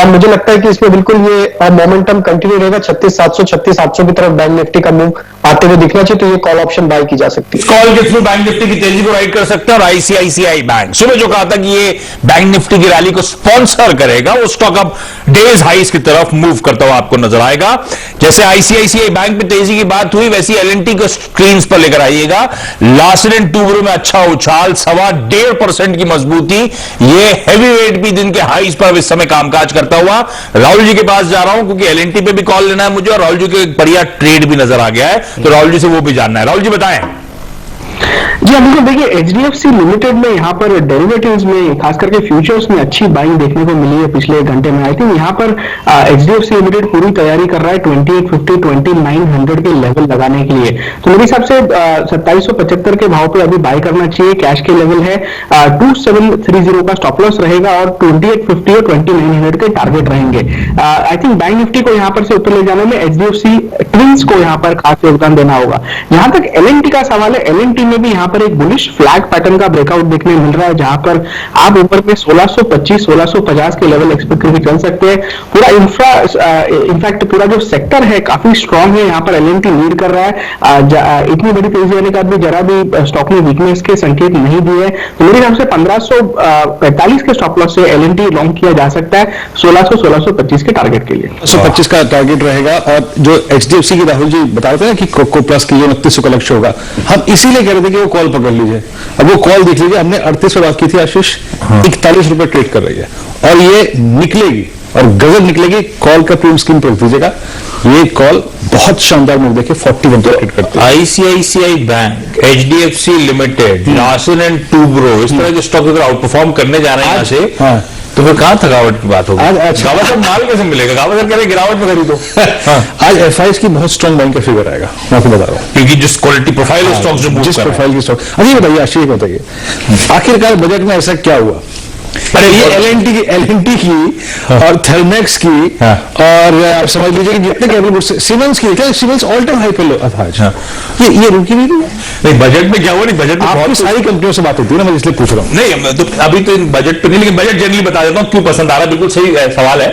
मुझे लगता है कि इसमें बिल्कुल ये मोमेंटम कंटिन्यू रहेगा। 36,700 36,800 की तरफ बैंक निफ्टी का मूव आते हुए दिखना चाहिए, तो ये कॉल ऑप्शन बाय की जा सकती है। कॉल के थ्रू बैंक निफ्टी की तेजी को राइड कर सकते हैं। और ICICI बैंक, सुबह जो कहा था कि ये बैंक निफ्टी की रैली को स्पॉन्सर करेगा, वो स्टॉक अब डेज हाईस की तरफ मूव करता हुआ आपको नजर आएगा। जैसे ICICI बैंक में तेजी की बात हुई, वैसी L&T को स्क्रीन पर लेकर आइएगा। लार्सन & टूब्रो में अच्छा उछाल, 1.25% की मजबूती, ये हैवी वेट भी दिन के हाईस पर इस समय कामकाज करता हुआ। राहुल जी के पास जा रहा हूं क्योंकि L&T पे भी कॉल लेना है मुझे, और राहुल जी को एक बढ़िया ट्रेड भी नजर आ गया है, तो राहुल जी से वो भी जानना है। राहुल जी बताएं। जी हाँ, बिल्कुल। देखिए एचडीएफसी लिमिटेड में यहाँ पर डेरिवेटिव्स में खास करके फ्यूचर्स में अच्छी बाइंग देखने को मिली है पिछले एक घंटे में। आई थिंक यहाँ पर एचडीएफसी लिमिटेड पूरी तैयारी कर रहा है 2850 2900 के लेवल लगाने के लिए। तो मेरे हिसाब से 2775 के भाव पे अभी बाय करना चाहिए। कैश के लेवल है 2730 का स्टॉप लॉस रहेगा और 2850 और 2900 के टारगेट रहेंगे। आई थिंक बैंक निफ्टी को यहाँ पर से ऊपर ले जाने में एचडीएफसी ट्विंस को यहाँ पर खास योगदान देना होगा। यहाँ तक एलएनटी का सवाल है, एलएनटी में भी यहाँ पर एक बुलिश फ्लैग पैटर्न का ब्रेकआउट देखने मिल रहा है, जहां पर आप ऊपर में 1625 1650 के लेवल एक्सपेक्ट करके चल सकते हैं। पूरा इनफैक्ट पूरा जो सेक्टर है काफी स्ट्रांग है, यहाँ पर एलएनटी लीड कर रहा है। इतनी बड़ी तेजी आने के बाद भी जरा भी स्टॉक में वीकनेस के संकेत नहीं दिए। तो मेरे हिसाब से 1545 के स्टॉप लॉस से एलएनटी लॉन्ग किया जा सकता है 1600 1625 के टारगेट के लिए। 125 का टारगेट रहेगा। और जो एचडीएफसी की राहुल जी बता रहे थे ना कि कोको प्लस की 2900 का लक्ष्य होगा, हम इसीलिए कह रहे थे कि वो कॉल पकड़ लीजिए। अब वो कॉल देख लीजिए, हमने 38 बात की थी आशीष, 41 रुपए ट्रेड कर रही है और ये निकलेगी और गजब निकलेगी। कॉल का प्रीमियम स्कीम पर रख दीजिएगा, ये कॉल बहुत शानदार मूव देखे 41 पर ट्रेड करते हैं। ICICI bank, HDFC limited, Larsen and Toubro, इस तरह के स्टॉक अगर आउट परफॉर्म करने जा रहे हैं यहाँ से, हाँ। तो फिर कहां थकावट की बात होगी? अच्छा। गावस्कर माल कैसे मिलेगा? गावस्कर कह रहे गिरावट में खरीदो। आज एफआईएस की बहुत स्ट्रॉन्ग बैंक का फिगर आएगा, मैं आपको बता रहा हूँ, क्योंकि जिस क्वालिटी प्रोफाइल ऑफ स्टॉक्स जो मूव जिस कर रहे हैं। प्रोफाइल की स्टॉक। अभी बताइए आशीष, बताइए आखिरकार बजट में ऐसा क्या हुआ? अरे ये एलएनटी की और थर्मेक्स की और आप समझ लीजिए कि जितने केबल गुड्स, सीमेंस की, क्या सीमेंस ऑल टाइम हाई पे था आज। ये रुकी भी नहीं। बजट में क्या हुआ? नहीं, बजट में आपकी बहुत सारी कंपनियों से बात होती है ना, मैं इसलिए पूछ रहा हूँ। नहीं, तो अभी तो बजट पे नहीं, लेकिन बजट जनरली बता देता हूँ क्यों पसंद आ रहा है। बिल्कुल सही सवाल है।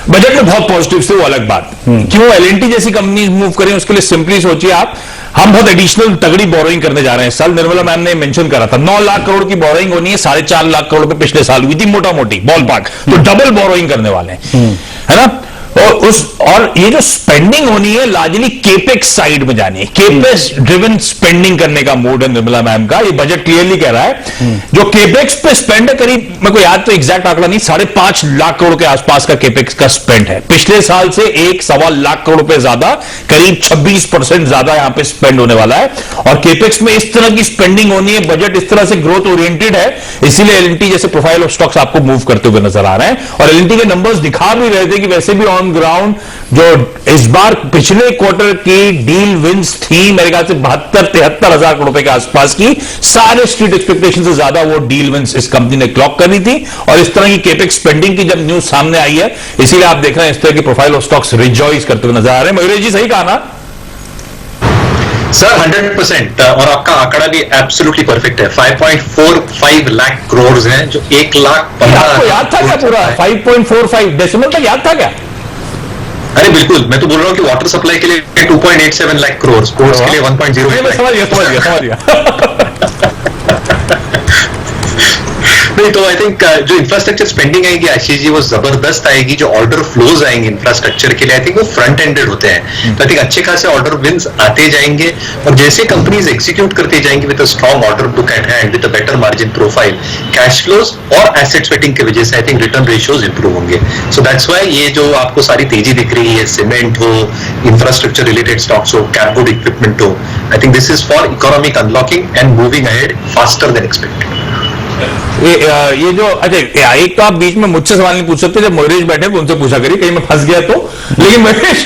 बजट में बहुत पॉजिटिव थे, वो अलग बात। क्यों एलएनटी जैसी कंपनी मूव करें, उसके लिए सिंपली सोचिए आप, हम बहुत एडिशनल तगड़ी बोरोइंग करने जा रहे हैं इस साल। निर्मला मैम ने मेंशन करा था 9 लाख करोड़ की बोरोइंग होनी है, 4.5 लाख करोड़ पे पिछले साल हुई थी मोटा मोटी बॉल पार्क। तो डबल बोरोइंग करने वाले हैं, है ना। और ये जो स्पेंडिंग होनी है लार्जली केपेक्स साइड में जानी है। केपेक्स ड्रिवन स्पेंडिंग करने का मूड है निर्मला मैम का, ये बजट क्लियरली कह रहा है। जो केपेक्स पे स्पेंड है, करीब मेरे को याद तो एग्जैक्ट आंकड़ा नहीं, 5.5 लाख करोड़ के आसपास का केपेक्स का स्पेंड है। पिछले साल से 1.25 लाख करोड़ रुपए ज्यादा, करीब 26% ज्यादा यहां पे स्पेंड होने वाला है। और केपेक्स में इस तरह की स्पेंडिंग होनी है, बजट इस तरह से ग्रोथ ओरिएंटेड है, इसीलिए एलएनटी जैसे प्रोफाइल ऑफ स्टॉक्स आपको मूव करते हुए नजर आ रहे हैं। और एलएनटी के नंबर्स दिखा भी रहे थे कि वैसे भी ऑन ग्राउंड जो इस बार पिछले क्वार्टर की डील विंस थी मेरे ख्याल से 72-73 हजार करोड़ रुपए के आसपास की, सारे स्ट्रीट एक्सपेक्टेशन से ज्यादा वो डील विंस इस कंपनी ने क्लॉक करी थी। और इस तरह की केपेक्स स्पेंडिंग की जब न्यूज सामने आई है, इसीलिए आप देख रहे हैं इस तरह की प्रोफाइल ऑफ स्टॉक्स रिजॉइस करते हुए नजर आ रहे हैं। मयूरेश जी सही कहा ना सर? 100%। और आपका आंकड़ा भी एब्सोल्युटली परफेक्ट है। 5.45 लाख करोड़ हैं, जो 1,15,000। आपको याद था क्या पूरा 5.45 डेसिमल तक याद था क्या? अरे बिल्कुल, मैं तो बोल रहा हूँ कि वाटर सप्लाई के लिए 2.87 लाख करोड़, स्पोर्ट्स के लिए 1.08 लाख। समझ गया। नहीं तो आई थिंक जो इंफ्रास्ट्रक्चर स्पेंडिंग आएगी आशीष जी, वो जबरदस्त आएगी। जो ऑर्डर फ्लोज आएंगे इंफ्रास्ट्रक्चर के लिए, आई थिंक वो फ्रंट एंडेड होते हैं। तो आई थिंक अच्छे खासे ऑर्डर विंस आते जाएंगे, और जैसे कंपनीज एग्जीक्यूट करते जाएंगी with a strong order book at hand, with a better margin profile, cash flows और एसेट स्वेटिंग की वजह से I think return ratios improve होंगे। सो दैट्स व्हाई ये जो आपको सारी तेजी दिख रही है, सीमेंट हो, इंफ्रास्ट्रक्चर रिलेटेड स्टॉक्स हो, कैपगुड इक्विपमेंट हो, I think this is for economic unlocking and moving ahead faster than expected. ये जो अच्छा, एक तो आप बीच में मुझसे सवाल नहीं पूछ सकते, जब मयूरेश बैठे तो उनसे पूछा करिए, कहीं मैं फंस गया तो। लेकिन मयूरेश,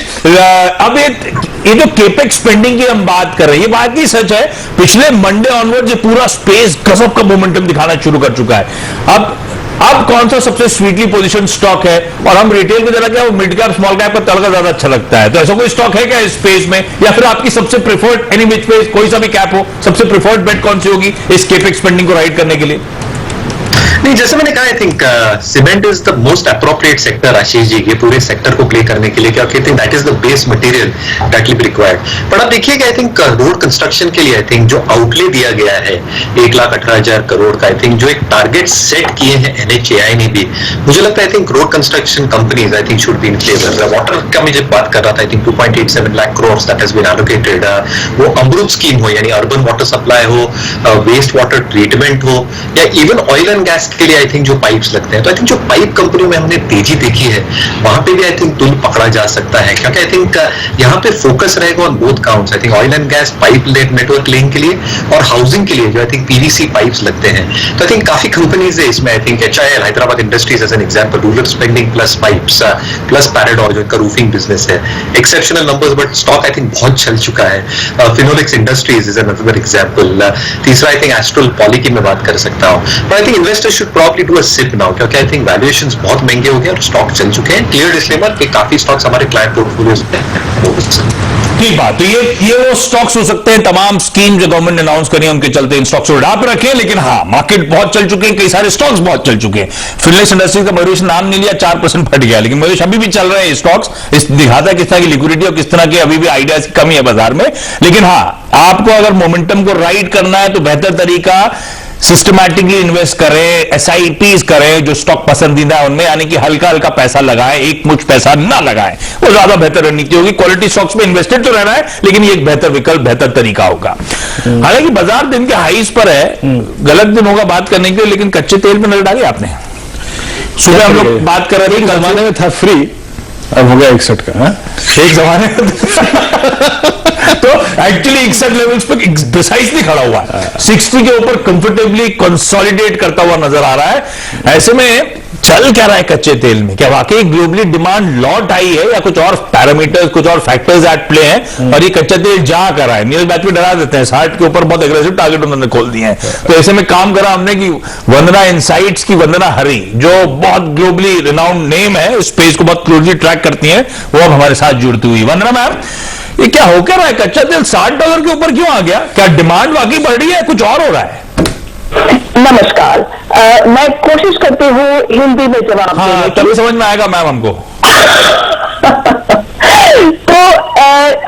अब ये जो केपेक्स स्पेंडिंग की हम बात कर रहे हैं, ये बात ही सच है। पिछले मंडे ऑनवर्ड ये पूरा स्पेस गजब का मोमेंटम दिखाना शुरू कर चुका है। अब कौन सा सबसे स्वीटली पोजीशन स्टॉक है? और हम रिटेल में जरा क्या, वो मिड कैप स्मॉल कैप का तड़का ज्यादा अच्छा लगता है, तो ऐसा कोई स्टॉक है क्या इस स्पेस में? या फिर आपकी सबसे प्रेफर्ड एनी विच स्पेस, कोई सा भी कैप हो, सबसे प्रेफर्ड बेट कौन सी होगी इस केपेक्स स्पेंडिंग को राइड करने के लिए? नहीं, जैसे मैंने कहा, I think cement is the most appropriate sector Ashish ji, ये पूरे सेक्टर को प्ले करने के लिए, क्योंकि I think that is the base material that will be required. पर आप देखिएगा, आई थिंक रोड कंस्ट्रक्शन के लिए आई थिंक जो आउटले दिया गया है 1,18,000 करोड़ का, आई थिंक जो एक टारगेट सेट किए हैं NHAI ने भी, मुझे लगता है I think road construction companies I think should be in favour. Water का मैं जब बात कर रहा था, I think 2.87 lakh crore that has been allocated. वो अमृत स्कीम हो, यानी अर्बन वाटर सप्लाई हो, वेस्ट वाटर ट्रीटमेंट हो, या इवन ऑयल एंड गैस के लिए आई थिंक जो पाइप्स लगते हैं, तो आई थिंक जो पाइप कंपनियों में हमने तेजी देखी है वहां पे भी आई थिंक तुल पकड़ा जा सकता है, क्योंकि आई थिंक यहाँ पे फोकस रहेगा on both counts. I think oil and gas pipe network laying के लिए और हाउसिंग के लिए जो आई थिंक पीवीसी पाइप्स लगते हैं। तो आई थिंक काफी कंपनीज है इसमें, I think HIL Hyderabad industries as an example, rural spending plus pipes plus Parador जो इनका रूफिंग बिजनेस है, exceptional numbers but stock I think बहुत चल चुका है। Finolex industries is another example. तीसरा आई थिंक एस्ट्रल पॉली की मैं बात कर सकता हूँ, but I think investors should probably do a SIP now, क्योंकि आई थिंक वैल्यूएशंस बहुत महंगे हो गए और स्टॉक चल चुके हैं। क्लियर डिस्क्लेमर कि काफी स्टॉक्स हमारे क्लाइंट पोर्टफोलियोज में हैं। ठीक बात। तो ये वो स्टॉक्स हो सकते हैं, तमाम स्कीम जो गवर्नमेंट ने अनाउंस करी है उनके चलते इन स्टॉक्स को उड़ा पे रखें, लेकिन हाँ मार्केट बहुत चल चुके हैं, कई सारे स्टॉक्स बहुत चल चुके हैं। फिनोलेक्स इंडस्ट्रीज का मयूरेश नाम नहीं लिया, 4% फट गया, लेकिन मयूरेश अभी भी चल रहे हैं स्टॉक्स। इस दिखाता है किस तरह की लिक्विडिटी और किस तरह की अभी भी आइडियाज की कमी है बाजार में। लेकिन हाँ, आपको अगर मोमेंटम को राइड करना है तो बेहतर तरीका सिस्टमैटिकली इन्वेस्ट करें, SIPs करें जो स्टॉक पसंदीदा है उनमें, यानी कि हल्का हल्का पैसा लगाएं, एक मुश्त पैसा ना लगाएं, वो ज्यादा बेहतर रणनीति होगी। क्वालिटी स्टॉक्स में इन्वेस्टेड तो रहना है, लेकिन ये एक बेहतर विकल्प, बेहतर तरीका होगा। हालांकि बाजार दिन के हाईज पर है, गलत दिन होगा बात करने के लिए, लेकिन कच्चे तेल में नजर डाली आपने? सुबह हम लोग बात कर रहे थे, जमाने में था फ्री, अब हो गया 61 का। एक जमाने तो एक्चुअली 61 लेवल्स पे प्रिसाइसली खड़ा हुआ है, 60 के ऊपर कंफर्टेबली कंसोलिडेट करता हुआ नजर आ रहा है। ऐसे में चल क्या रहा है कच्चे तेल में? क्या वाकई ग्लोबली डिमांड लौट आई है या कुछ और पैरामीटर्स, कुछ और फैक्टर्स एट प्ले हैं और ये कच्चा तेल जा कर रहा है? नीरज बैच में डरा देते हैं, 60 के ऊपर बहुत एग्रेसिव टारगेट उन्होंने खोल दिए हैं। तो ऐसे में काम करा हमने कि वंदना इनसाइट्स की वंदना हरी, जो बहुत ग्लोबली रिनाउंड नेम है, स्पेस को बहुत क्लोजली ट्रैक करती हैं, वो अब हमारे साथ जुड़ती हुई। वंदना मैम, ये क्या होकर रहा है? कच्चा तेल $60 के ऊपर क्यों आ गया? क्या डिमांड वाकई बढ़ रही है, कुछ और हो रहा है? नमस्कार। मैं कोशिश करती हूँ हिंदी में जवाब देने की। तभी समझ में आएगा मैम हमको। तो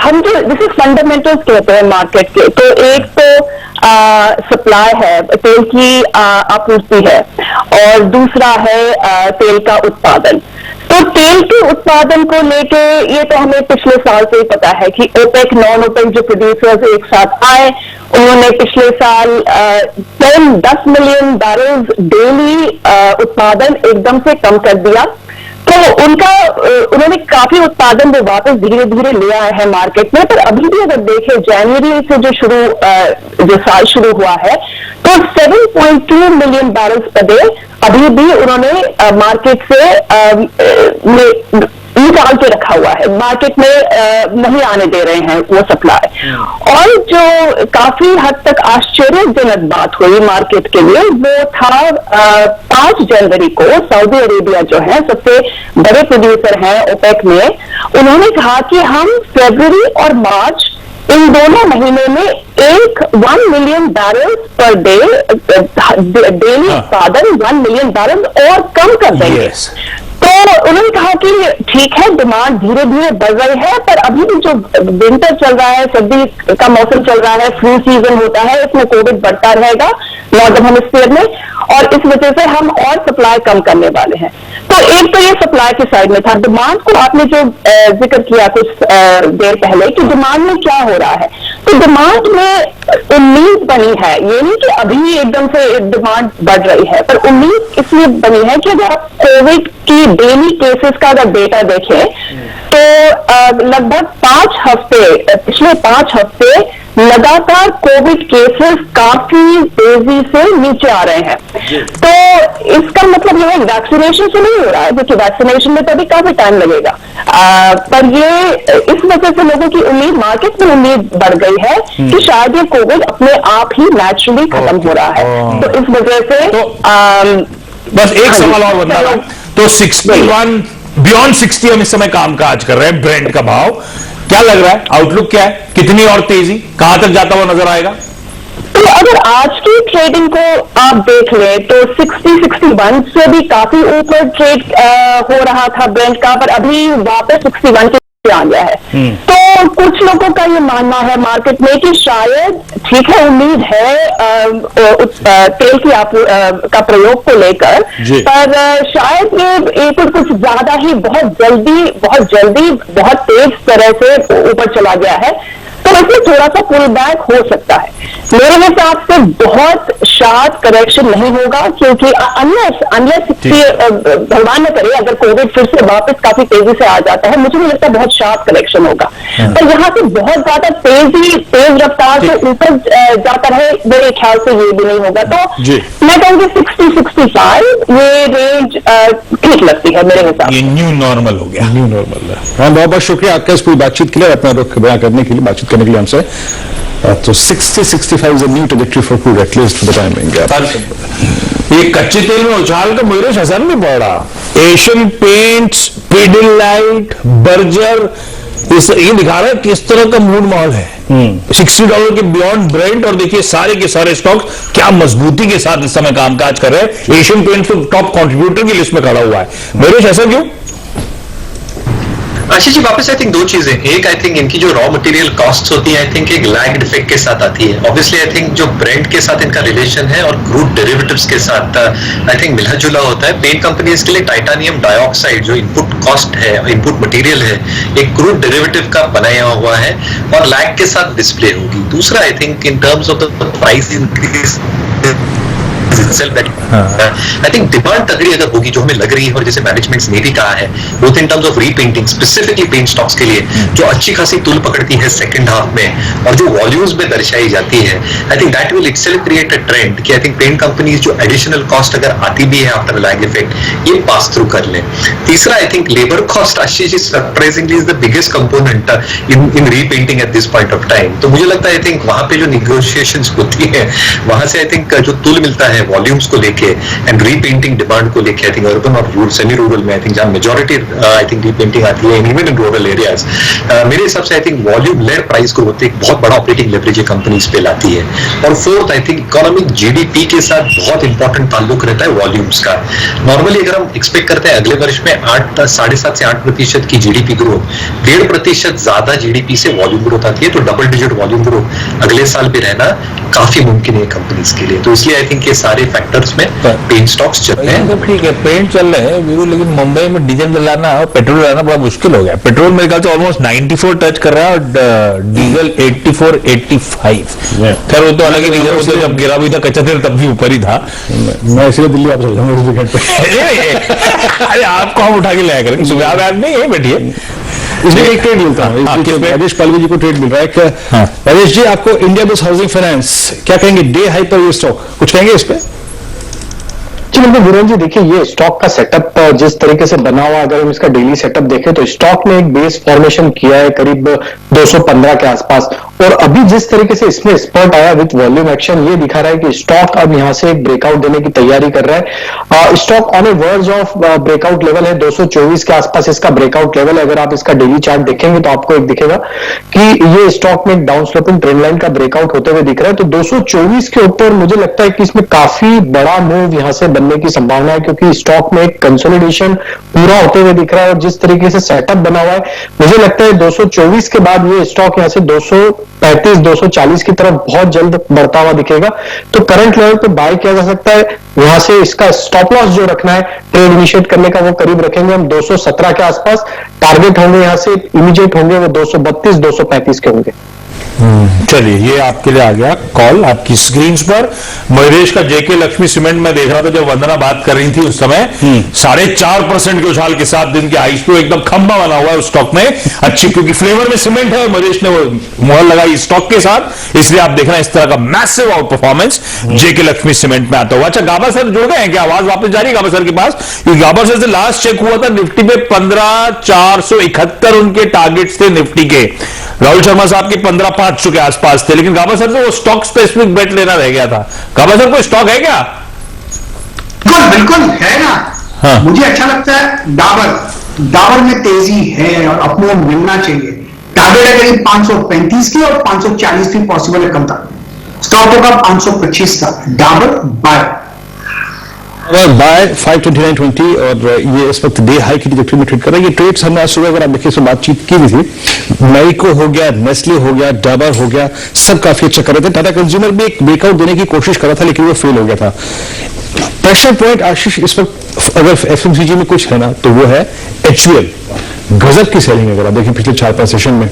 हम जो जिसे फंडामेंटल्स कहते हैं मार्केट के, तो एक तो सप्लाई है, तेल की आपूर्ति है, और दूसरा है तेल का उत्पादन। तो तेल के उत्पादन को लेके ये तो हमें पिछले साल से ही पता है कि ओपेक नॉन ओपेक जो प्रोड्यूसर्स एक साथ आए, उन्होंने पिछले साल 10 मिलियन बैरल्स डेली उत्पादन एकदम से कम कर दिया। तो उन्होंने काफी उत्पादन वो वापस धीरे धीरे ले आए हैं मार्केट में। पर अभी भी अगर देखें जनवरी से जो साल शुरू हुआ है, तो 7.2 मिलियन बैरल्स पर डे अभी भी उन्होंने मार्केट से निकाल के रखा हुआ है, मार्केट में नहीं आने दे रहे हैं वो सप्लाई। और जो काफी हद तक आश्चर्यजनक बात हुई मार्केट के लिए, वो था 5 जनवरी को सऊदी अरेबिया जो है सबसे बड़े प्रोड्यूसर हैं ओपेक में, उन्होंने कहा कि हम फरवरी और मार्च इन दोनों महीने में 1 million barrel per day daily उत्पादन 1 मिलियन बैरल और कम कर देंगे। तो उन्होंने कहा कि ठीक है, डिमांड धीरे धीरे बढ़ रही है, पर अभी भी जो विंटर चल रहा है, सर्दी का मौसम चल रहा है, फ्लू सीजन होता है, इसमें कोविड बढ़ता रहेगा नॉर्दर्न हेमिस्फीयर में, और इस वजह से हम और सप्लाई कम करने वाले हैं। तो एक तो ये सप्लाई के साइड में था। डिमांड को आपने जो जिक्र किया कुछ देर पहले कि डिमांड में क्या हो रहा है, तो डिमांड में उम्मीद बनी है, ये नहीं कि अभी एकदम से डिमांड बढ़ रही है, पर उम्मीद इसलिए बनी है कि अगर आप कोविड की डेली केसेस का अगर डेटा देखें तो लगभग 5 हफ्ते, पिछले 5 हफ्ते लगातार कोविड केसेस काफी तेजी से नीचे आ रहे हैं। तो इसका मतलब यह वैक्सीनेशन से नहीं हो रहा है, क्योंकि वैक्सीनेशन में तो अभी काफी टाइम लगेगा, पर ये इस वजह से लोगों की उम्मीद, मार्केट में उम्मीद बढ़ गई है कि शायद ये कोविड अपने आप ही नेचुरली खत्म हो रहा है। तो इस वजह से बस एक सवाल और बता रहा, तो 61 बियॉन्ड 60 हम इस समय काम काज कर रहे हैं, ब्रेंट का भाव क्या लग रहा है, आउटलुक क्या है, कितनी और तेजी, कहां तक जाता हुआ नजर आएगा? तो अगर आज की ट्रेडिंग को आप देख लें तो 60-61 से भी काफी ऊपर ट्रेड हो रहा था ब्रेंट का, पर अभी वापस 61 के आ गया है। तो तो कुछ लोगों का ये मानना है मार्केट में कि शायद ठीक है, उम्मीद है तेल की का प्रयोग को लेकर, पर शायद ये कुछ ज्यादा ही बहुत जल्दी बहुत तेज तरह से ऊपर चला गया है, तो इसमें थोड़ा सा पुल बैक हो सकता है। मेरे हिसाब से बहुत शार्प करेक्शन नहीं होगा, क्योंकि अनलेस भगवान न करे अगर कोविड फिर से वापस काफी तेजी से आ जाता है, मुझे नहीं लगता बहुत शार्प करेक्शन होगा। पर यहाँ से बहुत ज्यादा तेज रफ्तार से ऊपर जाता है, मेरे ख्याल से ये भी नहीं होगा। तो मैं कहूँगी 60-65 ये रेंज ठीक लगती है मेरे हिसाब से। ये न्यू नॉर्मल हो गया, न्यू नॉर्मल है। हाँ, बहुत बहुत शुक्रिया आपका इस पूरी बातचीत के लिए, अपना रुख बयां करने के लिए, बातचीत करने के लिए हमसे। तो 60-65 is a new trajectory for crude, at least for the time being. ये कच्चे तेल में उछाल का मुझे असर नहीं पड़ रहा। एशियन पेंट्स, पिडिलाइट, बर्जर, ये दिखा रहा है किस तरह का मूड माहौल है। $60 के बियॉन्ड ब्रेंट, और देखिए सारे के सारे स्टॉक क्या मजबूती के साथ इस समय कामकाज कर रहे हैं। एशियन पेंट्स तो टॉप कंट्रीब्यूटर की लिस्ट में खड़ा हुआ है। मेरे ऐसा क्यों? आशीष जी, वापस आई थिंक दो चीजें। एक, आई थिंक इनकी जो रॉ मटेरियल कॉस्ट्स होती है, आई थिंक एक लैग्ड इफेक्ट के साथ आती है। ऑब्वियसली आई थिंक जो ब्रेंट के साथ इनका रिलेशन है और क्रूड डेरिवेटिव्स के साथ आई थिंक मिला जुला होता है। पेंट कंपनीज के लिए टाइटानियम डाइऑक्साइड जो इनपुट कॉस्ट है, इनपुट मटेरियल है, एक क्रूड डेरिवेटिव का बनाया हुआ है और लैग के साथ डिस्प्ले होगी। दूसरा, I think in terms of the price increase I think demand तगड़ी अगर होगी, जो हमें लग रही है और जैसे मैनेजमेंट्स ने भी कहा है, both in terms of repainting, specifically paint stocks के लिए जो अच्छी खासी तुल पकड़ती है सेकंड हाफ में और जो वॉल्यूम्स में दर्शाई जाती है, I think that will itself create a trend कि आई थिंक पेंट कंपनीज जो एडिशनल कॉस्ट अगर आती भी है आफ्टर लैग इफेक्ट, ये पास थ्रू कर लें। तीसरा, I think labour cost Ashish surprisingly is the biggest component in repainting at this point of time. तो मुझे लगता है आई थिंक वहां पे जो निगोशिएशंस होती है, वहां से आई थिंक जो तुल मिलता है वॉल्यूम्स को लेके एंड रीपेंटिंग डिमांड को लेके, आई थिंक अर्बन और रूरल, सेमी रूरल में आई थिंक जहां मेजॉरिटी आई थिंक रीपेंटिंग आती है, इवन इन रूरल एरियाज, मेरे हिसाब से I think volume led price growth एक बहुत बड़ा ऑपरेटिंग लेवरेज कंपनीज पे लाती है। और fourth, I think economic GDP के साथ बहुत इंपॉर्टेंट ताल्लुक रहता है वॉल्यूम्स का। नॉर्मली अगर हम एक्सपेक्ट करते हैं अगले वर्ष में 7.5 से 8% की जीडीपी ग्रोथ, 1.5% ज्यादा जीडीपी से वॉल्यूम ग्रोथ आती है, तो डबल डिजिट वॉल्यूम ग्रोथ अगले साल भी रहना काफी मुमकिन है कंपनीज के लिए। तो इसलिए आई थिंक ये सारे फैक्टर्स में पेंट स्टॉक्स चल रहे हैं। तो ठीक है, पेंट चल रहे हैं वीरू, लेकिन मुंबई में डीजल डलाना और पेट्रोल डलाना बड़ा मुश्किल हो गया। पेट्रोल मेरे ख्याल से ऑलमोस्ट 94 टच कर रहा है और डीजल 84-85। खैर वो तो अलग ही रीजन होते, जब गिरा भी था कच्चा तेल तब भी ऊपर ही था। मैं इसलिए दिल्ली वापस हो जाऊंगा इस वीकेंड पे। अरे आपको हम उठा के लाया करेंगे, सुबह आप नहीं है बैठिए। इसमें एक ट्रेड मिलता है, राजेश पालवी जी को ट्रेड मिल रहा है। राजेश जी, आपको इंडिया बुल्स हाउसिंग फाइनेंस क्या कहेंगे, डे हाई पर ये स्टॉक, कुछ कहेंगे इस पे? जी बिल्कुल वीरेंद्र जी, देखिए ये स्टॉक का सेटअप जिस तरीके से बना हुआ, अगर हम इसका डेली सेटअप देखें तो स्टॉक ने एक बेस फॉर्मेशन किया है करीब 215 के आसपास, और अभी जिस तरीके से इसमें स्पर्ट आया विद वॉल्यूम एक्शन, ये दिखा रहा है कि स्टॉक अब यहां से एक ब्रेकआउट देने की तैयारी कर रहा है। Stock on A verge of breakout level है, 224 के आसपास इसका ब्रेकआउट लेवल है। अगर आप इसका डेली चार्ट देखेंगे तो आपको एक दिखेगा कि ये स्टॉक में एक डाउन स्लोपिंग ट्रेंड लाइन का ब्रेकआउट होते हुए दिख रहा है। तो 224 के ऊपर मुझे लगता है कि इसमें काफी बड़ा मूव यहां से बनने की संभावना है, क्योंकि स्टॉक में एक कंसोलिडेशन पूरा होते हुए दिख रहा है और जिस तरीके से सेटअप बना हुआ है, मुझे लगता है 224 के बाद ये स्टॉक यहां से 235-240 की तरफ बहुत जल्द बढ़ता हुआ दिखेगा। तो करंट लेवल पे बाय किया जा सकता है। यहां से इसका स्टॉप लॉस जो रखना है ट्रेड इनिशिएट करने का, वो करीब रखेंगे हम 217 के आसपास। टारगेट होंगे यहां से इमीडिएट होंगे वो 232-235 के होंगे। चलिए, ये आपके लिए आ गया कॉल आपकी स्क्रीन पर। महेश का जेके लक्ष्मी सीमेंट में देख रहा था, जब वंदना बात कर रही थी उस समय 4.5% के उछाल के साथ दिन के हाईस पे एकदम खंबा बना हुआ है उस स्टॉक में। अच्छी, क्योंकि फ्लेवर में सीमेंट है और महेश ने वो मुहर लगाई स्टॉक के साथ, इसलिए आप देख रहे हैं इस तरह का मैसिव आउट परफॉर्मेंस जेके लक्ष्मी सीमेंट में आता हुआ। अच्छा, गाबा सर जुड़ गए हैं क्या? आवाज वापस जा रही है गाबा सर के पास? गाबा सर से लास्ट चेक हुआ था निफ्टी पे 15,471 उनके टारगेट्स थे निफ्टी के। राहुल शर्मा साहब के 15,500 के आसपास थे, लेकिन गाबा सर से वो स्टॉक स्पेसिफिक बेट लेना रह गया था। गाबा सर, कोई स्टॉक है क्या? बिल्कुल है ना। हाँ। मुझे अच्छा लगता है डाबर में तेजी है और अपने मिलना चाहिए। टारगेट है करीब 535 की और 540 भी पॉसिबल है कम तक। स्टॉक होगा 525 का। डाबर बाय। और बाय 529.20 और ये इस वक्त डे हाई की ट्रैजेक्टरी में ट्रेड कर रहा है। ये ट्रेड्स हमने आज सुबह अगर आप देखिए तो बातचीत की भी थी, मैरिको हो गया, नेस्ले हो गया, डाबर हो गया, सब काफी अच्छा कर रहे थे। टाटा कंज्यूमर भी एक ब्रेकआउट देने की कोशिश कर रहा था लेकिन वो फेल हो गया था। प्रेशर पॉइंट आशीष इस वक्त अगर एफएमसीजी में कुछ है ना तो वो है HUL। गजब की सेलिंग है अगर आप देखिए पिछले 4-5 सेशन में।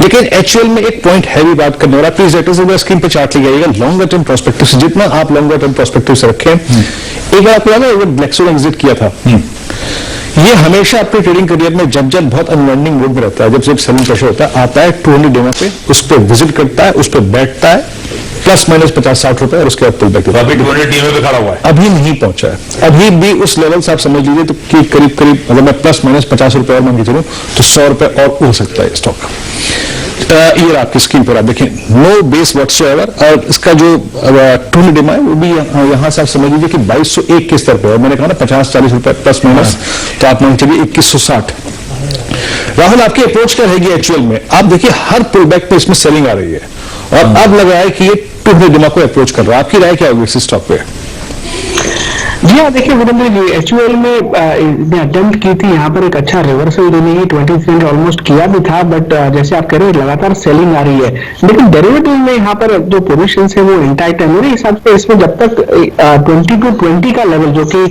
लेकिन HUL में एक पॉइंट है भी बात करने वाला, प्लीज लेटर स्क्रीन पे चार्ट ले जाइएगा। लॉन्गर टर्म प्रोस्पेक्टिव से जितना आप लॉन्गर टर्म प्रोस्पेक्टिव से रखें, एक बार आपको याद है ब्लैकस्टोन एग्जिट किया था, ये हमेशा अपने ट्रेडिंग करियर में जब जब बहुत अनवाइंडिंग मोड में रहता है, जब सेलिंग प्रेशर होता है, आता है 200 डेमा पे, उस पर विजिट करता है, उस पर बैठता है, प्लस माइनस 50-60 रुपए और उसके बाद पुल बैक देता है। अभी 200 डीएमए पे खड़ा हुआ है, अभी नहीं पहुंचा है। अभी भी उस लेवल से आप समझ लीजिए तो कि करीब अगर मैं प्लस माइनस 50 रुपए और मान के चलूं तो 100 रुपए और उड़ सकता है स्टॉक। ये आपकी स्क्रीन पर आप देखें, नो बेस व्हाटसोएवर, और इसका जो 200 डेमा है वो भी यहां से आप समझ लीजिए कि 2201 के स्तर पर है। मैंने कहा ना 50-40 रुपए प्लस माइनस, तो आप मान के चलिए 2160। राहुल, आपकी अप्रोच क्या रहेगी HUL में? आप देखिए हर पुल बैक पे इसमें सेलिंग आ रही है और अब लग रहा है कि ये 200 डेमा को अप्रोच कर रहा है। आपकी राय क्या होगी इस स्टॉक पे? जी हाँ, देखिए वीरेंद्र जी, HUL में अटेम्प्ट की थी यहाँ पर एक अच्छा रिवर्सल देने की, 20% ऑलमोस्ट किया भी था, बट जैसे आप कह रहे हैं लगातार सेलिंग आ रही है। लेकिन डेरिवेटिव में यहाँ पर जो पोजीशन है वो इंटैक्ट है मेरे हिसाब से। इसमें जब तक 2220 का लेवल जो कि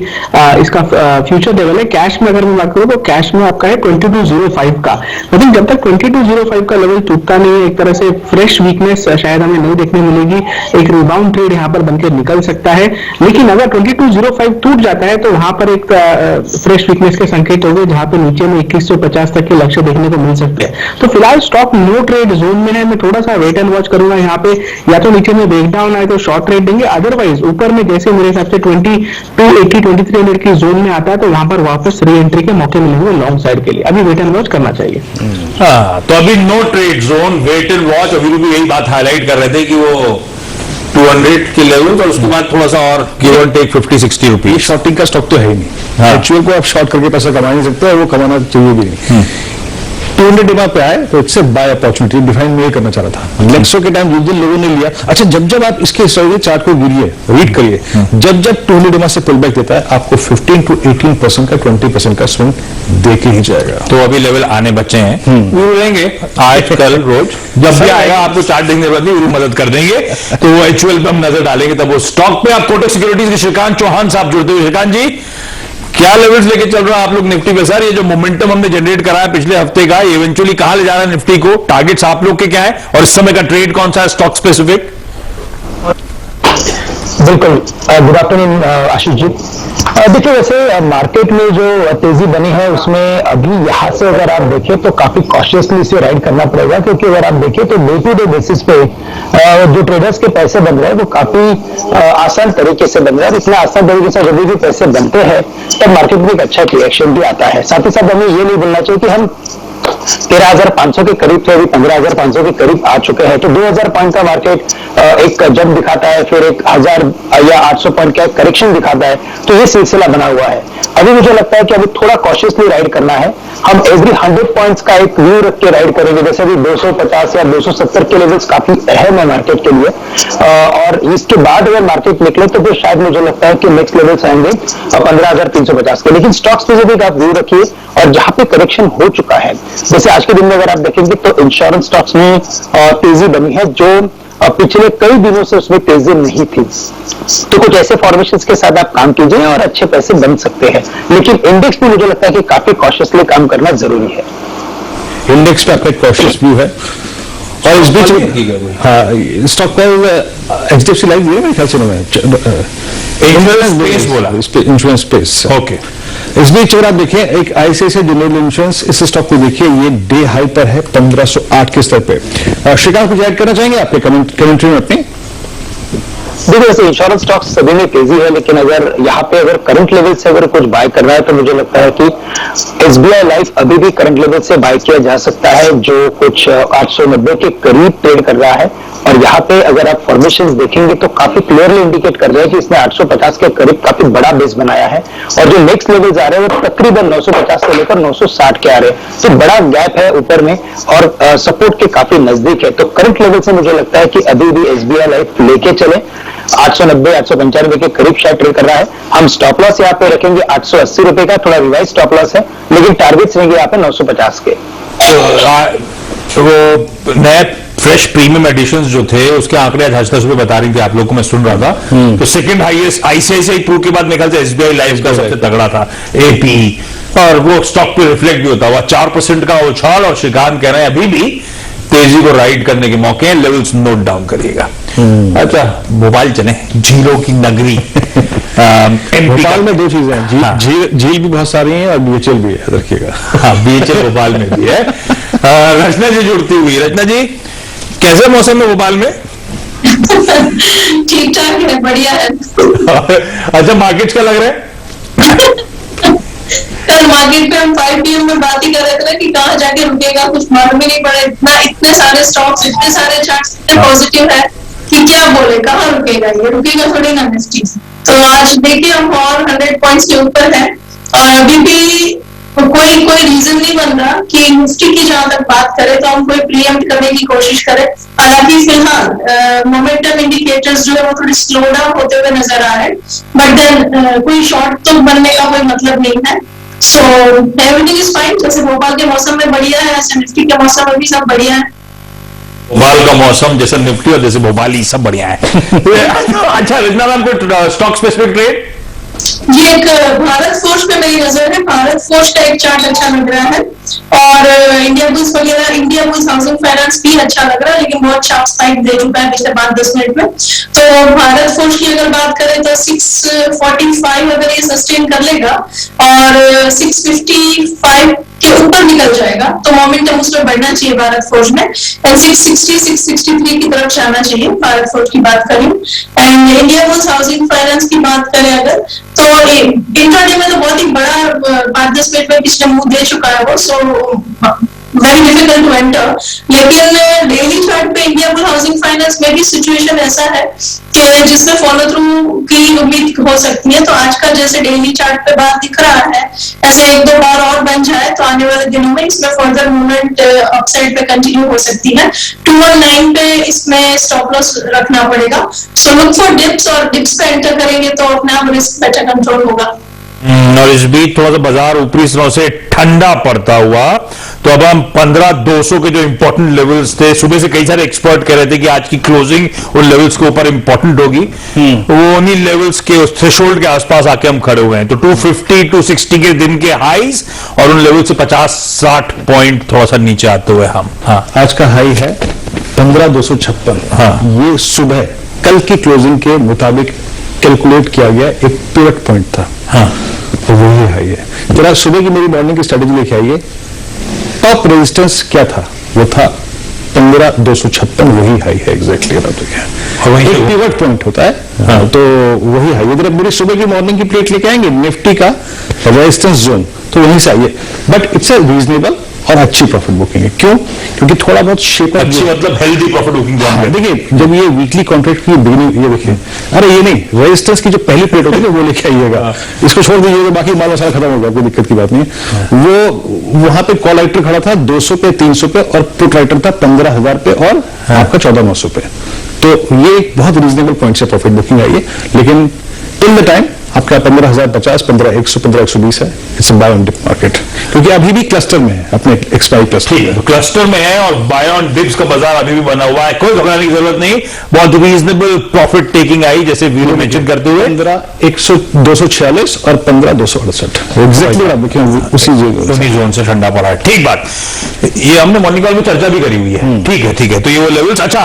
इसका फ्यूचर लेवल है, कैश में अगर मैं बात करूँ तो कैश में आपका है 2205 का। लेकिन जब तक 2205 का लेवल टूटता नहीं है, एक तरह से फ्रेश वीकनेस शायद हमें नहीं देखने मिलेगी। एक रिबाउंड ट्रेड यहाँ पर बनकर निकल सकता है, लेकिन अगर 2205 टूट जाता है तो वहां पर एक फ्रेश वीकनेस के संकेत होंगे, जहां पे नीचे में 2150 तक के लक्ष्य देखने को मिल सकते हैं। तो फिलहाल स्टॉक नो ट्रेड जोन में है, मैं थोड़ा सा वेट एंड वॉच करूंगा यहाँ पे, या तो नीचे में ब्रेकडाउन आए तो शॉर्ट ट्रेड देंगे, अदरवाइज ऊपर में जैसे मेरे हिसाब से 2280 2300 की जोन में आता है तो वहां पर वापस री एंट्री के मौके मिलेंगे लॉन्ग साइड के लिए। अभी वेट एंड वॉच करना चाहिए। हाँ, तो अभी no trade zone, wait and watch. अभी भी यही बात हाईलाइट कर रहे थे कि वो 200 के लेवल और उसके बाद थोड़ा सा और गिव एंड टेक 50-60 रुपीज। ये शॉर्टिंग का स्टॉक तो है ही नहीं। HUL को आप शॉर्ट करके पैसा कमा नहीं सकते और वो कमाना चाहिए भी नहीं। 200 डेमा पे आए तो इट्स बाय अपॉर्चुनिटी, डिफाइन नहीं करना चाह रहा था। लेक्सो के टाइम जिस दिन लोगों ने लिया, अच्छा जब आप इसके हिस्टोरिकल चार्ट को गिरिए, रीड करिए, जब 200 डेमा से पुल बैक देता है आपको 15 to 18% का 20% का स्विंग दे के ही जाएगा। तो अभी लेवल आने बच्चे हैं, वो लेंगे आज कल रोज, जब भी आएगा आपको चार्ट देखने पर नहीं मदद कर देंगे। तो वो HUL पे हम नजर डालेंगे तब वो स्टॉक पे। आप कोटक सिक्योरिटीज के श्रीकांत चौहान साहब जुड़ते हुए। श्रीकांत जी, क्या लेवल्स लेके चल रहा है आप लोग निफ्टी पे? सर, ये जो मोमेंटम हमने जनरेट करा है पिछले हफ्ते का, इवेंचुअली कहां ले जा रहा है निफ्टी को? टारगेट्स आप लोग के क्या है और इस समय का ट्रेड कौन सा है स्टॉक स्पेसिफिक? बिल्कुल, गुड आफ्टरनून आशीष जी। देखिए, वैसे मार्केट में जो तेजी बनी है उसमें अभी यहाँ से अगर आप देखें तो काफी कॉशियसली इसे राइड करना पड़ेगा, क्योंकि अगर आप देखें तो डे टू डे बेसिस पे जो ट्रेडर्स के पैसे बन रहे हैं वो काफी आसान तरीके से बन रहे हैं। इतना आसान तरीके से जब भी पैसे बनते हैं तब मार्केट में एक अच्छा रिएक्शन भी आता है। साथ ही साथ हमें ये नहीं बोलना चाहिए कि हम 13,500 के करीब थे, अभी 15,500 के करीब आ चुके हैं। तो 2,000 पॉइंट का मार्केट एक जंप दिखाता है, फिर 1,000 या 800 पॉइंट का करेक्शन दिखाता है, तो ये सिलसिला बना हुआ है। अभी मुझे लगता है कि अभी थोड़ा कॉशियसली राइड करना है। हम एवरी 100 पॉइंट्स का एक व्यू रख के राइड करेंगे, जैसे अभी 250 या 270 के लेवल्स काफी अहम है मार्केट के लिए। और इसके बाद अगर मार्केट निकले तो फिर शायद मुझे लगता है कि नेक्स्ट लेवल्स आएंगे 15,350 के। लेकिन स्टॉक्स स्पेसिफिक आप व्यू रखिए, और जहां पे करेक्शन हो चुका है, जैसे आज के दिन में अगर आप देखेंगे तो इंश्योरेंस स्टॉक्स में तेजी बनी है, जो पिछले कई दिनों से उसमें तेजी नहीं थी। तो कुछ ऐसे फॉर्मेशंस के साथ आप काम कीजिए और अच्छे पैसे बन सकते हैं। लेकिन इंडेक्स में मुझे लगता है कि काफी कॉशियसली काम करना जरूरी है। इंडेक्स पे आपका कॉशियस व्यू है। और इस बीच हाँ, स्टॉक पर HDFC लाइफ दिया मेरे ख्याल से इंश्योरेंस स्पेस। ओके, इस बीच अगर आप देखें एक ICICI जनरल इंश्योरेंस, इस स्टॉक को देखिए, ये डे हाई पर है 1508 के स्तर पे। श्रीकांत कुछ ऐड करना चाहेंगे आपके कमेंट्री में अपनी? देखिए, वैसे इंश्योरेंस स्टॉक्स सभी में तेजी है, लेकिन अगर यहाँ पे अगर करंट लेवल से अगर कुछ बाय करना है तो मुझे लगता है कि SBI लाइफ अभी भी करंट लेवल से बाय किया जा सकता है, जो कुछ 890 के करीब ट्रेड कर रहा है। और यहाँ पे अगर आप फॉर्मेशंस देखेंगे तो काफी क्लियरली इंडिकेट कर रहे हैं कि इसने 850 के करीब काफी बड़ा बेस बनाया है, और जो नेक्स्ट लेवल आ रहे हैं वो तकरीबन 950 से लेकर 960 के आ रहे हैं। तो बड़ा गैप है ऊपर में और सपोर्ट के काफी नजदीक है। तो करंट लेवल से मुझे लगता है कि अभी भी SBI लाइफ लेके चले। 890 895 के करीब शायद ट्रेड कर रहा है। हम स्टॉप लॉस यहाँ पे रखेंगे 880 रुपए का, थोड़ा रिवाइज स्टॉप लॉस है, लेकिन टारगेट्स रहेंगे यहाँ पे 950 के। तो वो नए फ्रेश प्रीमियम एडिशंस जो थे उसके आंकड़े आज हर्षदा सुबह बता रही थी आप लोगों को, मैं सुन रहा था। तो सेकंड हाईएस्ट आईसीआईसीआई प्रू के बाद मेरे ख्याल से एसबीआई लाइफ का सबसे तगड़ा था एपी, और वो स्टॉक पे रिफ्लेक्ट भी होता हुआ 4% का उछाल, और श्रीकांत कह रहे हैं अभी भी तेजी को राइड करने के मौके हैं, लेवल्स नोट डाउन करिएगा। अच्छा, भोपाल चले, झीलों की नगरी। भोपाल में दो चीजें हैं, झील भी बहुत सारी हैं और बीएचएल भी है, रखिएगा। हाँ, बीएचएल भोपाल में भी है। रचना जी जुड़ती हुई, रचना जी कैसे मौसम है भोपाल में? ठीक ठाक है, बढ़िया है। अच्छा, मार्केट्स क्या लग रहा है? कल मार्केट पे हम 5 PM में बात ही कर रहे थे कि कहाँ जाके रुकेगा, कुछ मालूम ही नहीं पड़ा। इतने सारे स्टॉक्स, इतने सारे चार्ट्स इतने पॉजिटिव है कि क्या बोले, कहाँ रुकेगा, ये रुकेगा थोड़ी ना निफ्टी। तो आज देखिए हम और 100 पॉइंट्स के ऊपर है, और अभी भी कोई रीजन नहीं बन रहा कि निफ्टी की जहां तक बात करें तो हम कोई प्रीएम्प्ट करने की कोशिश करें। हालांकि फिलहाल मोमेंटम इंडिकेटर्स जो है वो थोड़ी स्लो डाउन होते हुए नजर आ रहे हैं, बट देन कोई शॉर्ट तो बनने का कोई मतलब नहीं है। So everything is fine. जैसे भोपाल के मौसम में बढ़िया है, ऐसे निफ्टी के मौसम में भी सब बढ़िया है। भोपाल का मौसम जैसे निफ्टी और जैसे भोपाली सब बढ़िया है। अच्छा रचना मैम, कोई स्टॉक स्पेसिफिक ट्रेड? ये एक भारत फोर्ज पे मेरी नजर है। भारत फोर्ज का एक चार्ट अच्छा लग रहा है, और इंडिया बुल्स वगैरह, इंडिया बुल्स हाउसिंग फाइनेंस भी अच्छा लग रहा है, लेकिन बहुत शार्प स्पाइक दे चुका है पिछले 5-10 मिनट में। तो भारत फोर्ज की अगर बात करें तो 645 अगर ये सस्टेन कर लेगा और 655 के ऊपर निकल जाएगा तो मोमेंटम उसमें बढ़ना चाहिए भारत फोर्ज में, एंड 660 663 की तरफ जाना चाहिए भारत फोर्ज की बात करें। And India bulls housing finance की बात करें अगर, तो इंट्राडे में तो बहुत ही बड़ा 5-10 मिनट में पिछले मुंह दे चुका है वो, so very difficult to enter. लेकिन डेली चार्ट पे इंडिया बुल हाउसिंग फाइनेंस में भी सिचुएशन ऐसा है कि जिसमें फॉलो थ्रू की उम्मीद हो सकती है। तो आज का जैसे डेली चार्ट पे बात दिख रहा है, ऐसे 1-2 बार और बन जाए तो आने वाले दिनों में इसमें फर्दर मूवमेंट अपसाइड पे कंटिन्यू हो सकती है। 219 पे इसमें स्टॉप लॉस रखना पड़ेगा। सो लुक फॉर डिप्स, और डिप्स पे एंटर करेंगे तो अपने आप रिस्क बेटर कंट्रोल होगा। और इस बीच थोड़ा सा बाजार ऊपरी स्तरों से ठंडा पड़ता हुआ, तो अब हम 15,200 के जो इंपॉर्टेंट लेवल्स थे, सुबह से कई सारे एक्सपर्ट कह रहे थे कि आज की क्लोजिंग उन लेवल्स के ऊपर इंपॉर्टेंट होगी, वो उन्हीं लेवल्स के उस थ्रेशोल्ड के आसपास आके हम खड़े हुए हैं। तो 250 260 के दिन के हाईज और उन लेवल से 50-60 पॉइंट थोड़ा सा नीचे आते हुए हम। हाँ, आज का हाई है 15,256। हाँ, ये सुबह कल की क्लोजिंग के मुताबिक कैलकुलेट किया गया एक पिवट पॉइंट था। हाँ, तो वही हाई है। जरा सुबह की मेरी मॉर्निंग की स्ट्रेटेजी लेके आइए। टॉप रेजिस्टेंस क्या था? वो था 15,256, वही हाई है एग्जैक्टली। एक पिवट पॉइंट होता है। हाँ, तो वही हाई। जरा मेरी सुबह की मॉर्निंग की प्लेट लेके आएंगे निफ्टी का रेजिस्टेंस जोन, तो वहीं से आइए, बट इट्स ए रीजनेबल और अच्छी प्रॉफिट बुकिंग है। क्यों? क्योंकि थोड़ा बहुत शेप अच्छी मतलब हेल्दी प्रॉफिट बुकिंग। देखिए जब ये वीकली कॉन्ट्रैक्ट की बिगिनिंग, ये देखिए, अरे ये नहीं, रेजिस्टेंस की जो पहली प्लेट होती है वो लेके आइएगा। इसको छोड़ दीजिएगा, बाकी माल मसाला खत्म होगा, कोई दिक्कत की बात नहीं है। वो वहां पे कॉल राइटर खड़ा था 200 पे 300 पे, और पुट राइटर था 15,000 पे और आपका 14,900 पे। तो ये एक बहुत रीजनेबल पॉइंट से प्रॉफिट बुकिंग आई है। लेकिन टिल द टाइम आपका 15,050, 15,100, 15,120 है। It's buy on dip market, क्योंकि अभी भी क्लस्टर में है, अपने एक्सपायरी क्लस्टर में। क्लस्टर में है और बाय ऑन डिप्स का बाजार अभी भी बना हुआ है, कोई घबराने की जरूरत नहीं। बहुत रीजनेबल प्रॉफिट टेकिंग आई, जैसे वीडियो मेंशन करते हुए 15,246 और 15,268 एग्जैक्टली आप देखिए उसी जोन से ठंडा पड़ा है। ठीक बात, ये हमने मॉर्निंग कॉल में चर्चा भी करी हुई है। ठीक है, ठीक है, तो ये वो लेवल्स। अच्छा,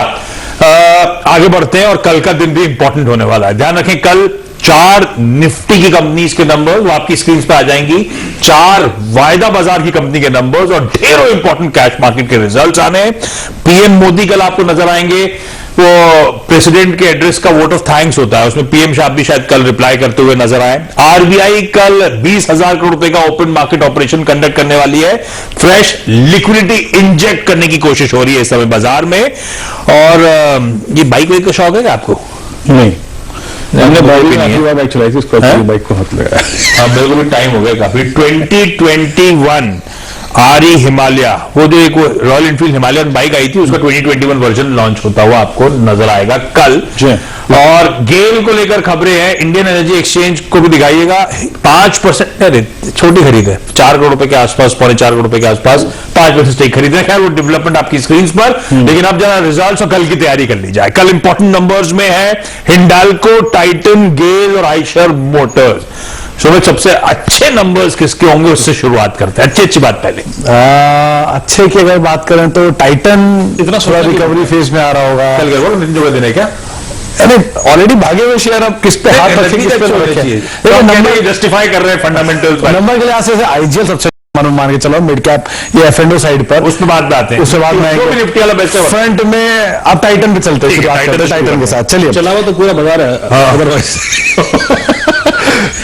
आगे बढ़ते हैं, और कल का दिन भी इंपॉर्टेंट होने वाला है। ध्यान रखें, कल 4 निफ्टी की कंपनीज के नंबर्स वो आपकी स्क्रीन पे आ जाएंगी, 4 वायदा बाजार की कंपनी के नंबर्स और ढेरों इंपॉर्टेंट कैश मार्केट के रिजल्ट्स आने हैं। पीएम मोदी कल आपको नजर आएंगे, वो प्रेसिडेंट के एड्रेस का वोट ऑफ थैंक्स होता है, उसमें पीएम साहब भी शायद कल रिप्लाई करते हुए नजर आए। आरबीआई कल 20,000 करोड़ रुपए का ओपन मार्केट ऑपरेशन कंडक्ट करने वाली है। फ्रेश लिक्विडिटी इंजेक्ट करने की कोशिश हो रही है इस समय बाजार में। और ये बाइक का शौक है क्या आपको? नहीं, हमने बाइक चलाई थी, उसको बाइक को हाथ लगाया। हाँ, बिल्कुल भी टाइम हो गया काफी। 2021 आरी हिमालय, वो जो एक रॉयल एनफील्ड हिमालयन बाइक आई थी, उसका 2021 वर्जन लॉन्च होता हुआ आपको नजर आएगा कल। और गेल को लेकर खबरें हैं, इंडियन एनर्जी एक्सचेंज को भी दिखाइएगा 5%, अरे छोटी खरीद है, 4 करोड़ रुपए के आसपास, 4.25 करोड़ रुपए के आसपास 5% स्टेक खरीद है। खैर वो डेवलपमेंट आपकी स्क्रीन पर, लेकिन अब जरा रिजल्ट्स और कल की तैयारी कर ली जाए। कल इंपॉर्टेंट नंबर्स में है हिंडाल्को, टाइटन, गेल और आइशर मोटर्स। सुमित, सबसे अच्छे नंबर्स किसके होंगे उससे शुरुआत करते हैं। अच्छी बात पहले अच्छे की अगर बात करें तो टाइटन इतना थोड़ा रिकवरी फेज में आ रहा होगा। कल गड़बड़ नितिन जो दिन है क्या? अरे ऑलरेडी भागे हुए शेयर अब किस पे हाथ रखें, किस पे रखें? नंबर जस्टिफाई कर रहे हैं फंडामेंटल्स, नंबर के लिहाज से आईजीएल सबसे मान के चलो मिड कैप ये एफएनडो साइड पर, उसमें बात आते हैं, उसके बाद में निफ्टी वाला बेस्ट है। फ्रंट में अब टाइटन पे चलते हैं, टाइटन के साथ चलिए, चला हुआ तो पूरा बाजार है अदरवाइज।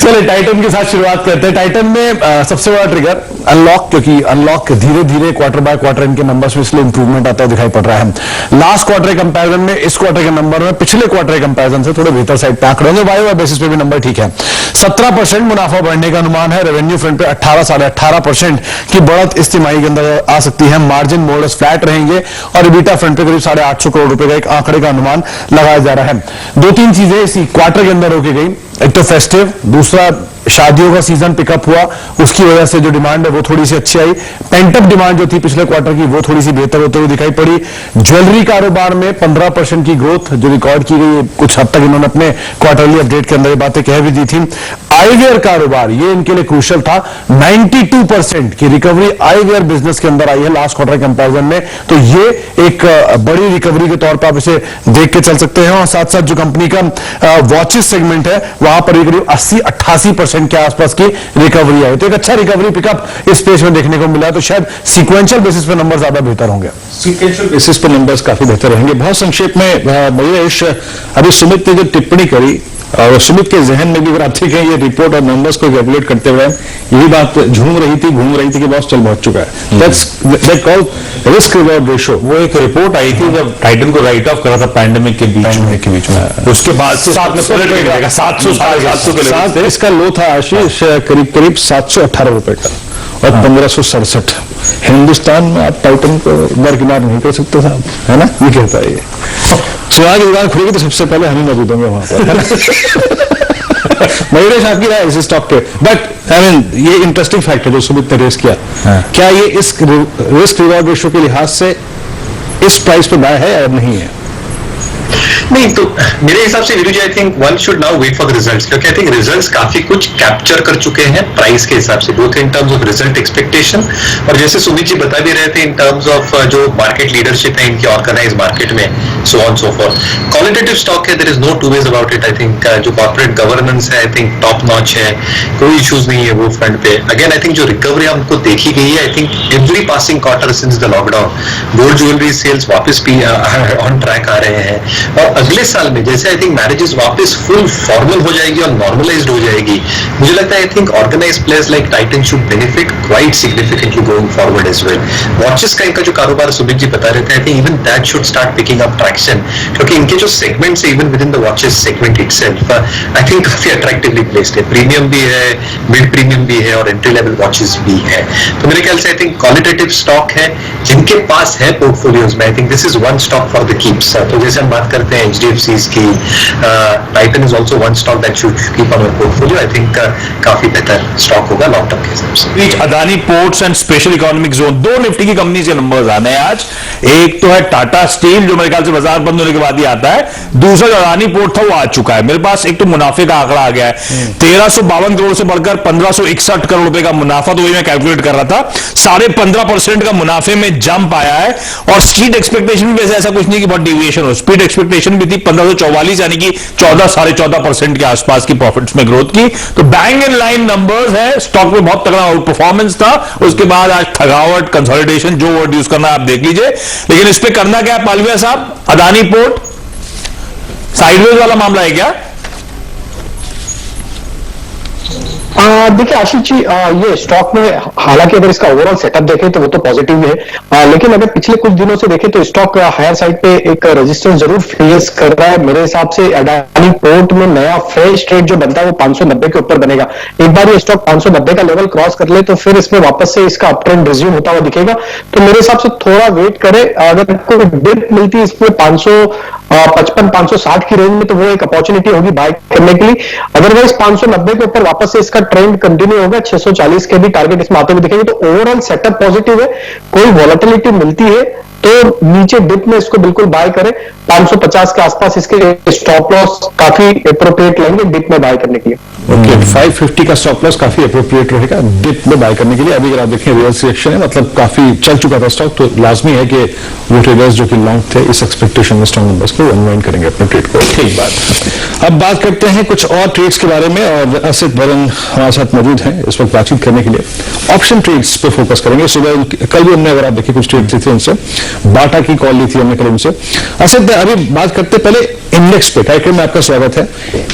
चलिए टाइटन के साथ शुरुआत करते हैं। टाइटन में सबसे बड़ा ट्रिगर अनलॉक, क्योंकि अनलॉक धीरे धीरे क्वार्टर बाय क्वार्टर इनके नंबर्स में इसलिए इंप्रूवमेंट आता दिखाई पड़ रहा है। लास्ट क्वार्टर कंपैरिजन में इस क्वार्टर के नंबर में पिछले क्वार्टर के कंपैरिजन से थोड़े बेहतर साइड पे आंकड़े होंगे। वाई बेसिस पे भी नंबर ठीक है। 17% मुनाफा बढ़ने का अनुमान है। रेवेन्यू फ्रंट पे 18% की बढ़त इस तिमाही के अंदर आ सकती है। मार्जिन मोडस फ्लैट रहेंगे और इबिटा फ्रंट पे करीब 850 करोड़ रुपए का एक आंकड़े का अनुमान लगाया जा रहा है। 2-3 चीजें इसी क्वार्टर के अंदर रोकी गई, एक तो फेस्टिव, दूसरा शादियों का सीजन पिकअप हुआ, उसकी वजह से जो डिमांड है वो थोड़ी सी अच्छी आई। पेंटअप डिमांड जो थी पिछले क्वार्टर की वो थोड़ी सी बेहतर होते हुए दिखाई पड़ी। ज्वेलरी कारोबार में 15% की ग्रोथ जो रिकॉर्ड की गई, कुछ हद तक इन्होंने अपने क्वार्टरली अपडेट के अंदर ये बातें कह भी दी थी। आईवेयर कारोबार ये इनके लिए क्रूशियल था, 92% की रिकवरी आईवेयर बिजनेस के अंदर आई है लास्ट क्वार्टर कंपैरिजन में, तो ये एक बड़ी रिकवरी के तौर पर आप इसे देख के चल सकते हैं। और साथ साथ जो कंपनी का वॉचेस सेगमेंट है वहां पर करीब 80-88% के आसपास की रिकवरी आई, तो एक अच्छा रिकवरी पिकअप इस स्पेस में देखने को मिला। तो शायद सीक्वेंशियल बेसिस पे नंबर ज्यादा बेहतर होंगे, सीक्वेंशियल बेसिस पे नंबर्स काफी बेहतर रहेंगे। बहुत संक्षेप में महेश, अभी सुमित ने जो टिप्पणी करी और सुमित के जहन में भी अगर आप देखें ये रिपोर्ट और नंबर्स को कैलकुलेट करते हुए यही बात घूम रही थी कि बॉस चल बहुत चुका है। That's called risk reward ratio. वो एक रिपोर्ट आई थी जब टाइटन को राइट ऑफ करा था पैंडेमिक के बीच में, उसके बाद से 700 के लिए इसका लो था आशीष करीब 718 रुपए का और 1567। हिंदुस्तान में आप टाइटन को दरकिनार नहीं कर सकते साहब, है ना, ये कहता है ये। सोना की दुकान खुलेगी तो सबसे पहले हम ही मौजूद होंगे वहां पर। मयूरेश, आपकी राय इस स्टॉक पे? बट आई मीन ये इंटरेस्टिंग फैक्ट है जो सुमित ने रेस किया, क्या ये इस रिस्क रिवॉर्ड रेशियो के लिहाज से इस प्राइस पे बाय है या नहीं है? नहीं, तो मेरे हिसाब से Viru ji, I think one should now wait for the results, क्योंकि आई थिंक रिजल्ट्स काफी कुछ कैप्चर कर चुके हैं प्राइस के हिसाब से, both in terms of result expectation और जैसे सुमित जी बता भी रहे थे इन टर्म्स ऑफ जो मार्केट लीडरशिप है इनकी ऑर्गेनाइज मार्केट में, so on so forth. Qualitative stock है, there is no two ways about it. I think जो कॉर्पोरेट गवर्नेंस है आई थिंक टॉप नॉच है, कोई इश्यूज नहीं है वो फ्रंट पे। अगेन आई थिंक जो रिकवरी हमको देखी गई है, I think every passing quarter since the lockdown gold jewellery sales वापस भी ऑन ट्रैक आ रहे हैं और अगले साल में जैसे आई थिंक मैरिजेस वापस फुल फॉर्मल हो जाएगी और नॉर्मलाइज्ड हो जाएगी, मुझे लगता है I think organise players like Titan should benefit quite significantly going forward as well. Watches का इनका जो कारोबार सुमित जी बता रहे थे, I think even that should start picking up traction, क्योंकि इनके जो सेगमेंट्स है even within the watches segment itself I think काफी अट्रैक्टिवली प्लेस्ड है। प्रीमियम भी है, मिड प्रीमियम भी है और एंट्री लेवल वॉचेस भी है। तो मेरे ख्याल से आई थिंक क्वालिटेटिव स्टॉक है जिनके पास है पोर्टफोलियोज में, I think this is one stock for the keeps. तो जैसे हम बात करते हैं HDFCs की, Titan is also one stock that should keep on your portfolio. I think काफी बेहतर स्टॉक होगा लॉन्ग टर्म के हिसाब से। Adani ports and special economic zone, दो निफ्टी की कंपनी के नंबर्स आने हैं आज। एक तो है टाटा स्टील जो मेरे ख्याल से बाजार बंद होने के बाद ही आता है, दूसरा जो अदानी पोर्ट था वो आ चुका है। मेरे पास एक तो मुनाफे का आंकड़ा आ गया है, 1352 करोड़ से बढ़कर 1561 करोड़ रुपए का मुनाफा, तो वही मैं कैलकुलेट कर रहा था, 15.5% का मुनाफे में जंप आया है। और स्ट्रीट एक्सपेक्टेशन भी वैसे ऐसा कुछ नहीं कि बहुत डिविएशन हो, स्ट्रीट एक्सपेक्टेशन भी थी 1544 यानी कि 14-14.5% के आसपास की प्रॉफिट्स में ग्रोथ की। तो बैंग इन लाइन नंबर्स है, स्टॉक में बहुत तगड़ा आउट परफॉर्मेंस था। उसके बाद आज थकावट, कंसोलिडेशन, जो वर्ड यूज करना आप देख लीजिए, लेकिन इस पे करना क्या है पालविया साहब? अदानी पोर्ट साइडवेज वाला मामला है क्या? देखिए आशीष जी, ये स्टॉक में हालांकि अगर इसका ओवरऑल सेटअप देखें तो वो तो पॉजिटिव है, लेकिन अगर पिछले कुछ दिनों से देखें तो स्टॉक हायर साइड पे एक रेजिस्टेंस जरूर फेस कर रहा है। मेरे हिसाब से अडानी पोर्ट में नया फ्रेश ट्रेड जो बनता है वो 590 के ऊपर बनेगा। एक बार ये स्टॉक 590 का लेवल क्रॉस कर ले तो फिर इसमें वापस से इसका अप ट्रेंड रिज्यूम होता हुआ दिखेगा। तो मेरे हिसाब से थोड़ा वेट करे, अगर कोई डिप मिलती है इसमें 555 560 की रेंज में तो वो एक अपॉर्चुनिटी होगी बाय करने के लिए। अदरवाइज 590 के ऊपर वापस से इसका ट्रेंड कंटिन्यू होगा, 640 के भी टारगेट इसमें आते हुए दिखेंगे। तो ओवरऑल सेटअप पॉजिटिव है, कोई वॉलेटिलिटी मिलती है तो नीचे डिप में इसको बिल्कुल बाय करें। 550 के आसपास इसके स्टॉप लॉस काफी अप्रोप्रिएट लेंगे डिप में बाय करने के लिए। ओके, 550 का स्टॉप लॉस काफी अप्रोप्रिएट रहेगा डिप में बाय करने के लिए। अभी अगर आप देखें रिवर्स रिएक्शन है, मतलब काफी चल चुका था स्टॉक, तो लाजमी है कि वो ट्रेडर्स जो कि लॉन्ग थे इस एक्सपेक्टेशन में स्ट्रॉन्ग नंबर्स को अनवाइंड करेंगे अपने ट्रेड को। ठीक बात। अब बात करते हैं कुछ और ट्रेड्स के बारे में, और असित वरन हमारे साथ मौजूद हैं इस वक्त बातचीत करने के लिए। ऑप्शन ट्रेड्स पे फोकस करेंगे। सुबह कल भी हमने, अगर आप देखिए, कुछ ट्रेड ली थी उनसे, बाटा की कॉल ली थी हमने कल उनसे। असित, अभी बात करते पहले इंडेक्स पे, कार्यक्रम में आपका स्वागत है।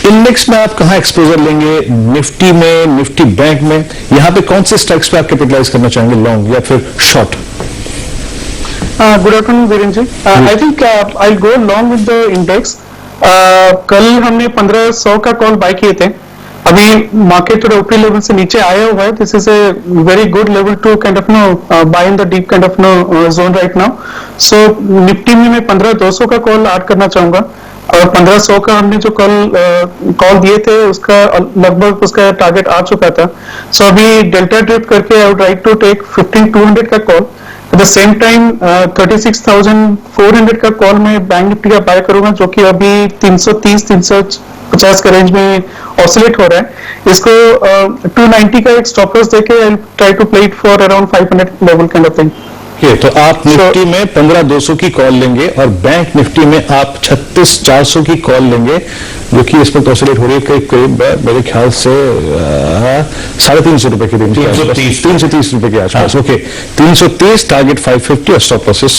इंडेक्स में आप कहां एक्सपोजर लेंगे? निफ्टी में, निफ्टी बैंक में, यहां पे कौन से स्टॉक्स पे आप कैपिटलाइज करना चाहेंगे, लॉन्ग या फिर short? Good afternoon Virendra ji. I think I go long with the index. कल हमने 1500 का कॉल बाय किए थे। अभी मार्केट थोड़ा ऊपरी लेवल से नीचे आया हुआ है। This is a very good level to kind of no buy in the deep kind of no zone right now. So Nifty में मैं 15200 का कॉल ऐड करना चाहूंगा, और 1500 का हमने जो कल कॉल दिए थे उसका लगभग उसका टारगेट आ चुका था। सो अभी डेल्टा ड्रिप करके I would like to take 15200 का call. At the same time 36,400 का कॉल मैं बैंक निफ्टी का बाय करूंगा, जो कि अभी 330-350 के रेंज में ऑसिलेट हो रहा है। इसको 290 का एक स्टॉप लॉस देके I try to play it for around 500 level kind of thing. तो आप निफ्टी में 15200 की कॉल लेंगे और बैंक निफ्टी में आप 36400 की कॉल लेंगे, जो कि इस पर ऑसिलेट हो रही है करीब मेरे ख्याल से 350 रुपए की रेंज, 330 रुपए के आसपास। ओके, 330 टारगेट 550 और स्टॉप लॉसेस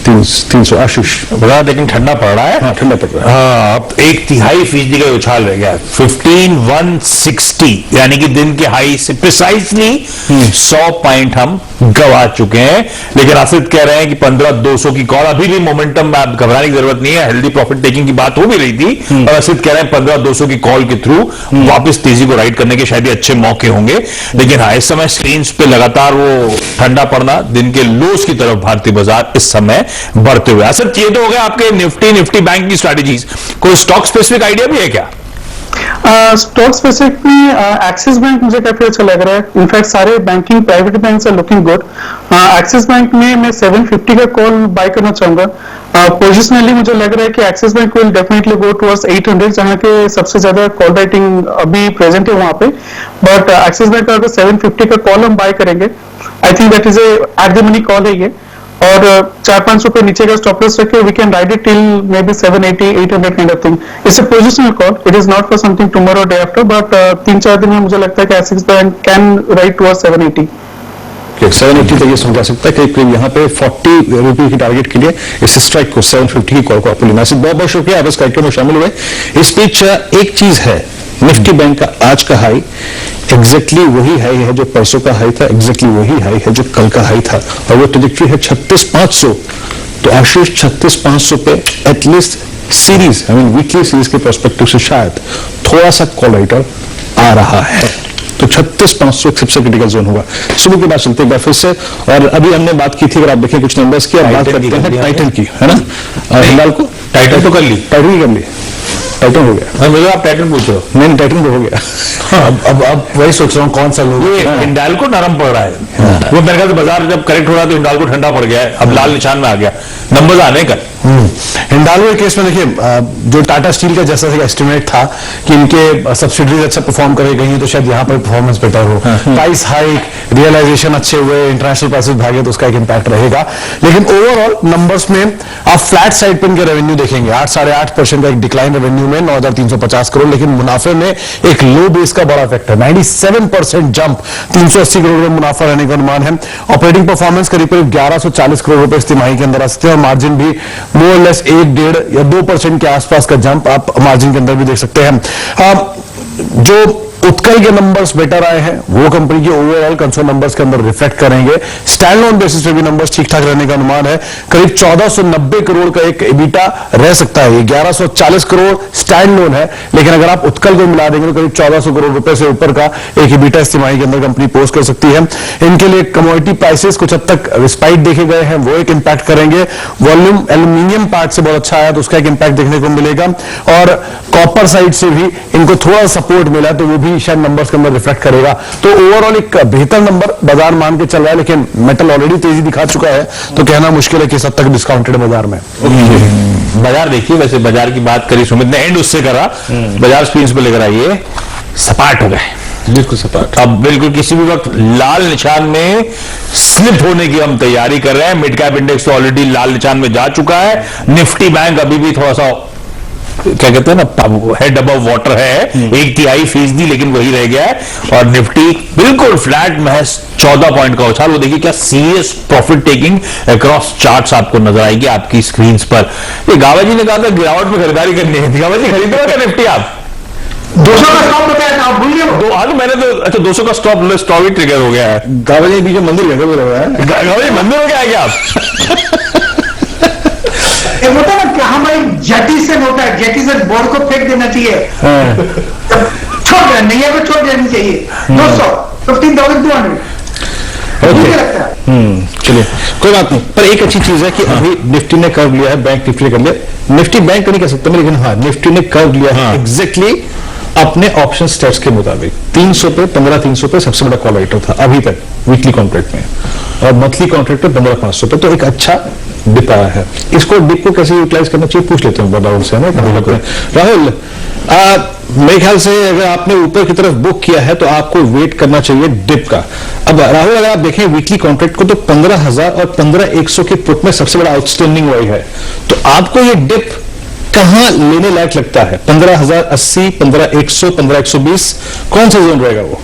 300। आशीष, बड़ा लेकिन ठंडा पड़ रहा है। हाँ, ठंडा पड़ रहा है। हाँ, अब 1/3% का उछाल रह गया। 15,160 यानी कि दिन के हाई से प्रिसाइसली 100 पॉइंट हम गवा चुके हैं। लेकिन आसिफ कह रहे हैं कि 15,200 की कॉल, अभी भी मोमेंटम में आप घबराने की जरूरत नहीं है। हेल्दी प्रॉफिट टेकिंग की बात हो भी रही थी, और आसिफ कह रहे हैं 15,200 की कॉल के थ्रू वापस तेजी को राइड करने के शायद अच्छे मौके होंगे। लेकिन हाँ, इस समय स्क्रीन पे लगातार वो ठंडा पड़ना, दिन के लोस की तरफ भारतीय बाजार इस समय बढ़ते हुए। आसिफ, ये तो हो गया आपके निफ्टी बैंक की स्ट्रैटेजीज। कोई स्टॉक स्पेसिफिक आइडिया भी है क्या? स्टॉक स्पेसिफिक में एक्सिस बैंक मुझे काफी अच्छा लग रहा है। इनफैक्ट सारे banking private bank are looking good. Axis bank में मैं 750 का कॉल बाय करना चाहूंगा। पोजिशनली मुझे लग रहा है कि Axis bank will definitely go towards 800, जहां के सबसे ज्यादा कॉल राइटिंग अभी प्रेजेंट है वहां पे। बट एक्सिस बैंक का अगर 750 का कॉल हम बाय करेंगे, I think that is a at the money call है ये। और 4-5 रुपए नीचे का स्टॉप लॉस रखे, we can ride it till maybe 780-800 kind of thing. It's a positional call, it is not for something tomorrow day after, but 3-4 दिन में मुझे लगता है कि Axis bank can ride towards 780। 780 तक ये समझा सकता है कि यहाँ पे 40 रुपए की टारगेट के लिए इस स्ट्राइक को 750 की कॉल को आपको लेना है। बहुत बहुत शुक्रिया आप इस कार्यक्रम में शामिल हुए। इस बीच एक चीज है, निफ्टी बैंक का आज का हाई एग्जैक्टली वही हाई है जो परसों का हाई था, एग्जैक्टली वही हाई है जो कल का हाई था, और वो ट्रेजेक्टरी है 36,500। तो आशीष, 36,500 पे at least series, I mean weekly series के पर्सपेक्टिव से शायद थोड़ा सा कॉल राइटर आ रहा है। तो 36,500 एक सबसे क्रिटिकल जोन होगा। सुबह के बाद चलते एक बार फिर से, और अभी हमने बात की थी, अगर आप देखें कुछ नंबर्स की, बात करते हैं टाइटन की, है ना? हिंडाल को टाइटन तो कर ली, टाइटन कर ली, टाइटन हो गया। मुझे आप टाइटन पूछो। नहीं, टाइटन तो हो गया। अब वही सोच रहा हूँ कौन सा लोग। हिंडाल को नरम पड़ रहा है। वो मेरे ख्याल से बाजार जब करेक्ट हो रहा है तो हिंडाल को ठंडा पड़ गया है, अब लाल निशान में आ गया, नंबर्स आने का। हिंडाल्को के केस में देखिए, जो टाटा स्टील का जैसा एस्टिमेट था कि इनके सब्सिडरीज अच्छा परफॉर्म करे गई, तो शायद यहाँ पर परफॉर्मेंस बेटर हो। प्राइस हाइक, रियलाइजेशन अच्छे हुए, इंटरनेशनल प्राइसेस भागे तो उसका एक इंपैक्ट रहेगा। लेकिन ओवरऑल नंबर्स में आप फ्लैट साइड पे इनके रेवेन्यू देखेंगे, 8-8.5% का एक डिक्लाइन रेवेन्यू में 9,350 करोड़, लेकिन मुनाफे में एक लो बेस का बड़ा इफेक्ट है। 97% जंप, 380 करोड़ रुपए मुनाफा रहने का अनुमान है। ऑपरेटिंग परफॉर्मेंस करीब 1140 करोड़ रुपए इस तिमाही के अंदर आ सकते हैं, और मार्जिन भी मोर लेस 1-1.5 या 2% के आसपास का जंप आप मार्जिन के अंदर भी देख सकते हैं। जो उत्कल के नंबर्स बेटर आए हैं, वो कंपनी के ओवरऑल कंसोल नंबर्स के अंदर रिफ्लेक्ट करेंगे। स्टैंड लोन बेसिस पे भी नंबर्स ठीक ठाक रहने का अनुमान है। करीब 1490 करोड़ का एक एबिटा रह सकता है। ये 1140 करोड़ स्टैंड लोन है, लेकिन अगर आप उत्कल को मिला देंगे तो करीब 1400 करोड़ रुपए से ऊपर का एक एबिटा इस तिमाही के अंदर कंपनी पोस्ट कर सकती है। इनके लिए कमोडिटी प्राइसेस कुछ हद तक स्पाइक देखे गए हैं, वो एक इंपैक्ट करेंगे। वॉल्यूम एल्यूमिनियम पार्ट से बहुत अच्छा आया तो उसका एक इंपैक्ट देखने को मिलेगा, और कॉपर साइड से भी इनको थोड़ा सपोर्ट मिला तो वो भी शायद नंबर्स के अंदर रिफ्लेक्ट करेगा। तो ओवरऑल एक बेहतर नंबर बाजार मान के चल रहा है, लेकिन मेटल ऑलरेडी तेजी दिखा चुका है तो कहना मुश्किल है कि इस हद तक डिस्काउंटेड बाजार में। बाजार देखिए, वैसे बाजार की बात करी सुमित ने, एंड उससे करा, बाजार स्क्रीन पे लेकर आइए, सपाट हो गए, बिल्कुल सपाट। अब बिल्कुल किसी भी वक्त लाल निशान में स्लिप होने की हम तैयारी कर रहे हैं। मिड कैप इंडेक्स तो ऑलरेडी लाल निशान में जा चुका है। निफ्टी बैंक अभी भी थोड़ा सा क्या कहते हैं ना, हेड अबव वाटर है, 1/3%, लेकिन वही रह गया है। और निफ्टी बिल्कुल फ्लैट, महज 14 पॉइंट का उछाल। वो देखिए क्या serious profit taking across charts आपको नजर आएगी आपकी स्क्रीन पर। ये गावा जी ने कहा था गिरावट में खरीदारी करनी है, गावा जी खरीदोगे क्या निफ्टी आप? 200 का स्टॉप बताया था, आप भूल गए? हाँ तो मैंने तो, अच्छा 200 का स्टॉप ही ट्रिगर हो गया है। गावा जी बीच में मंदिर गए है, गावा जी मंदिर हो गया है क्या आप? ये होता है ना कि हमारी जेटी से होता है, जेटी से बोर्ड को फेंक देना चाहिए, छोड़ देना, नैया को छोड़ देनी चाहिए। 200, 15,200 मुझे लगता है। चलिए कोई बात नहीं, पर एक अच्छी चीज है कि अभी निफ्टी ने कर्व लिया है, बैंक निफ्टी ने कर लिया। निफ्टी बैंक तो नहीं कह सकते मैं, लेकिन हाँ निफ्टी ने कर्व लिया है एग्जैक्टली अपने ऑप्शन स्टेट्स के मुताबिक। 300 पे 15,300 पे सबसे बड़ा कॉल राइटर था अभी तक वीकली कॉन्ट्रैक्ट में, और मंथली कॉन्ट्रैक्ट पे 15,500 पे, तो एक अच्छा डिप आया है। इसको डिप को कैसे यूटिलाइज करना चाहिए पूछ लेते हैं राहुल से, है ना? राहुल, मेरे ख्याल से अगर आपने ऊपर की तरफ बुक किया है तो आपको वेट करना चाहिए डिप का। अब राहुल अगर आप देखें वीकली कॉन्ट्रैक्ट को तो 15,000 और 15,100 के पुट में सबसे बड़ा आउटस्टैंडिंग वही है, तो आपको ये डिप कहां लेने लायक लगता है? 15,080, 15,100, 15,120, कौन सा जोन रहेगा वो?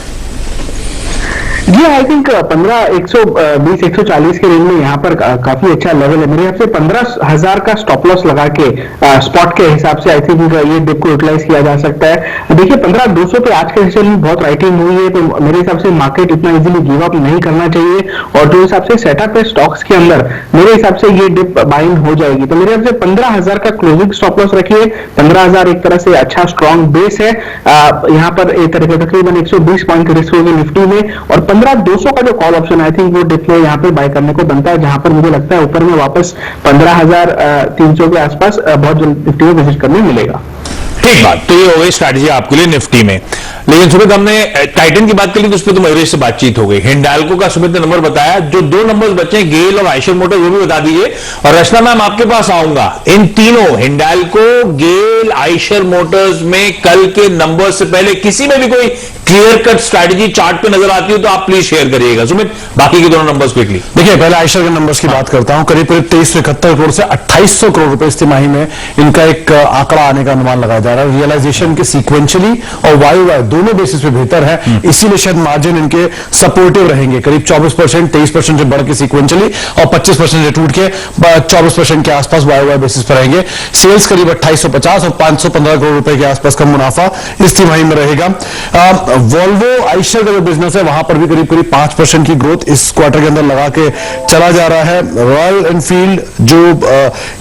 जी आई थिंक 15,120, 140 के रेंज में यहाँ पर काफी अच्छा लेवल है। मेरे हिसाब से 15,000 का स्टॉप लॉस लगा के स्पॉट के हिसाब से आई थिंक ये डिप को यूटिलाइज किया जा सकता है। देखिए 15,200 पे आज के सेशन में बहुत राइटिंग हुई है, तो मेरे हिसाब से मार्केट इतना इजीली गिव अप नहीं करना चाहिए, और जो हिसाब से सेटअप है स्टॉक्स के अंदर मेरे हिसाब से ये डिप बाइंग हो जाएगी। तो मेरे हिसाब से 15,000 का क्लोजिंग स्टॉप लॉस रखिए। 15,000 एक तरह से अच्छा स्ट्रॉन्ग बेस है। यहाँ पर एक तरह के तकरीबन 120 पॉइंट की रिस्क होगी निफ्टी में, और 15,200 का जो कॉल ऑप्शन आई थिंक वो डिप में यहाँ पे बाय करने को बनता है, जहां पर मुझे लगता है ऊपर में वापस 15,300 के आसपास बहुत जल्द निफ्टी में विजिट करने मिलेगा। ठीक बात, तो ये हो गई स्ट्रैटेजी आपके लिए निफ्टी में। लेकिन सुमित हमने टाइटन की बात करी तो उस पर तो एवरेज से बातचीत हो गई। हिंडाल्को का सुमित ने नंबर बताया, जो 2 नंबर्स बचे हैं गेल और आयशर मोटर, वो भी बता दीजिए। और रचना मैम आपके पास आऊंगा, इन तीनों हिंडाल्को, गेल, आयशर मोटर्स में कल के नंबर से पहले किसी में भी कोई क्लियर कट स्ट्रैटेजी चार्ट पे नजर आती हो तो आप प्लीज शेयर करिएगा। सुमित बाकी के दोनों नंबर्स क्विकली देखिए, पहले आयशर के नंबर्स की बात करता हूं। करीब 2371 करोड़ से 2800 करोड़ रुपए इस तिमाही में इनका एक आंकड़ा आने का अनुमान लगाया जा रहा है। रियलाइजेशन के सीक्वेंशियली और वाई दोनों बेसिस पे बेहतर है, इसीलिए शायद मार्जिन इनके सपोर्टिव रहेंगे। करीब 24%, 23% से बढ़ के सीक्वेंशियली और 25% से टूट के 24% के आसपास वाई बेसिस पर रहेंगे। सेल्स करीब 2850 और 515 करोड़ रुपए के आसपास का मुनाफा इस तिमाही में रहेगा। वॉल्वो आयशर का जो बिजनेस है वहां पर भी करीब 5% की ग्रोथ इस क्वार्टर के अंदर लगा के चला जा रहा है। रॉयल एनफील्ड जो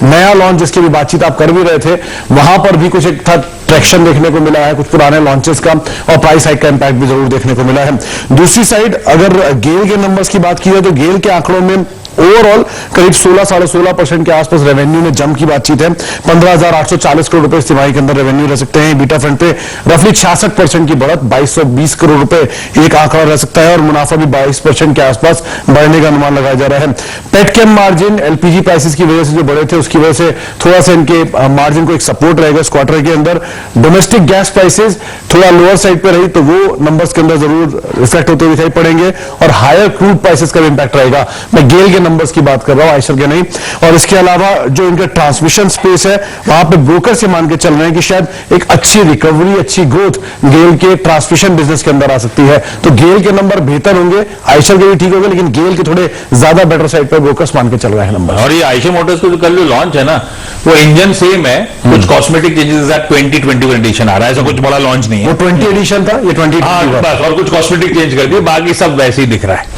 नया लॉन्च जिसकी भी बातचीत आप कर भी रहे थे, वहां पर भी कुछ एक था ट्रैक्शन देखने को मिला है, कुछ पुराने लॉन्चेस का और प्राइस हाइक का इंपैक्ट भी जरूर देखने को मिला है। दूसरी साइड अगर गेल के नंबर्स की बात की जाए तो गेल के आंकड़ों में ओवरऑल करीब 16-16.5% के आसपास रेवेन्यू में जंप की बातचीत है। 15,840 करोड़ रुपए इस तिमाही के अंदर रेवेन्यू रह सकते हैं। बीटा फ्रंट पे रफली 66% की बढ़त, 2,220 करोड़ रुपए एक आंकड़ा रह सकता है, और मुनाफा भी 22% के आसपास बढ़ने का अनुमान लगाया जा रहा है। पेटकेम मार्जिन एलपीजी प्राइसेस की वजह से जो बढ़े थे उसकी वजह से थोड़ा सा इनके मार्जिन को एक सपोर्ट रहेगा इस क्वार्टर के अंदर। डोमेस्टिक गैस प्राइसेस थोड़ा लोअर साइड पे रही तो वो नंबर्स के अंदर जरूर रिफ्लेक्ट होते दिखाई पड़ेंगे, और हायर क्रूड प्राइसेस का भी इंपैक्ट रहेगा। मैं गेल के नंबर्स की बात कर रहा हूं, आयशर के नहीं। और इसके अलावा जो इनका ट्रांसमिशन स्पेस है वहां पे ब्रोकर से मान के चल रहे हैं कि शायद एक अच्छी रिकवरी, अच्छी ग्रोथ गेल के ट्रांसमिशन बिजनेस के अंदर आ सकती है। तो गेल के नंबर बेहतर होंगे, आयशर के भी ठीक होंगे, लेकिन गेल के थोड़े ज्यादा बेटर साइड पर ब्रोकर्स मान के चल रहे हैं नंबर। और ये आयशर मोटर्स को जो कल जो लॉन्च है ना, वो इंजन सेम है, कुछ कॉस्मेटिक चेंजेस 2021 एडिशन आ रहा है, ऐसा कुछ बड़ा लॉन्च नहीं है। वो 20 एडिशन था, ये 20 बस, और कुछ कॉस्मेटिक चेंज कर दिए, बाकी सब वैसे ही दिख रहा है।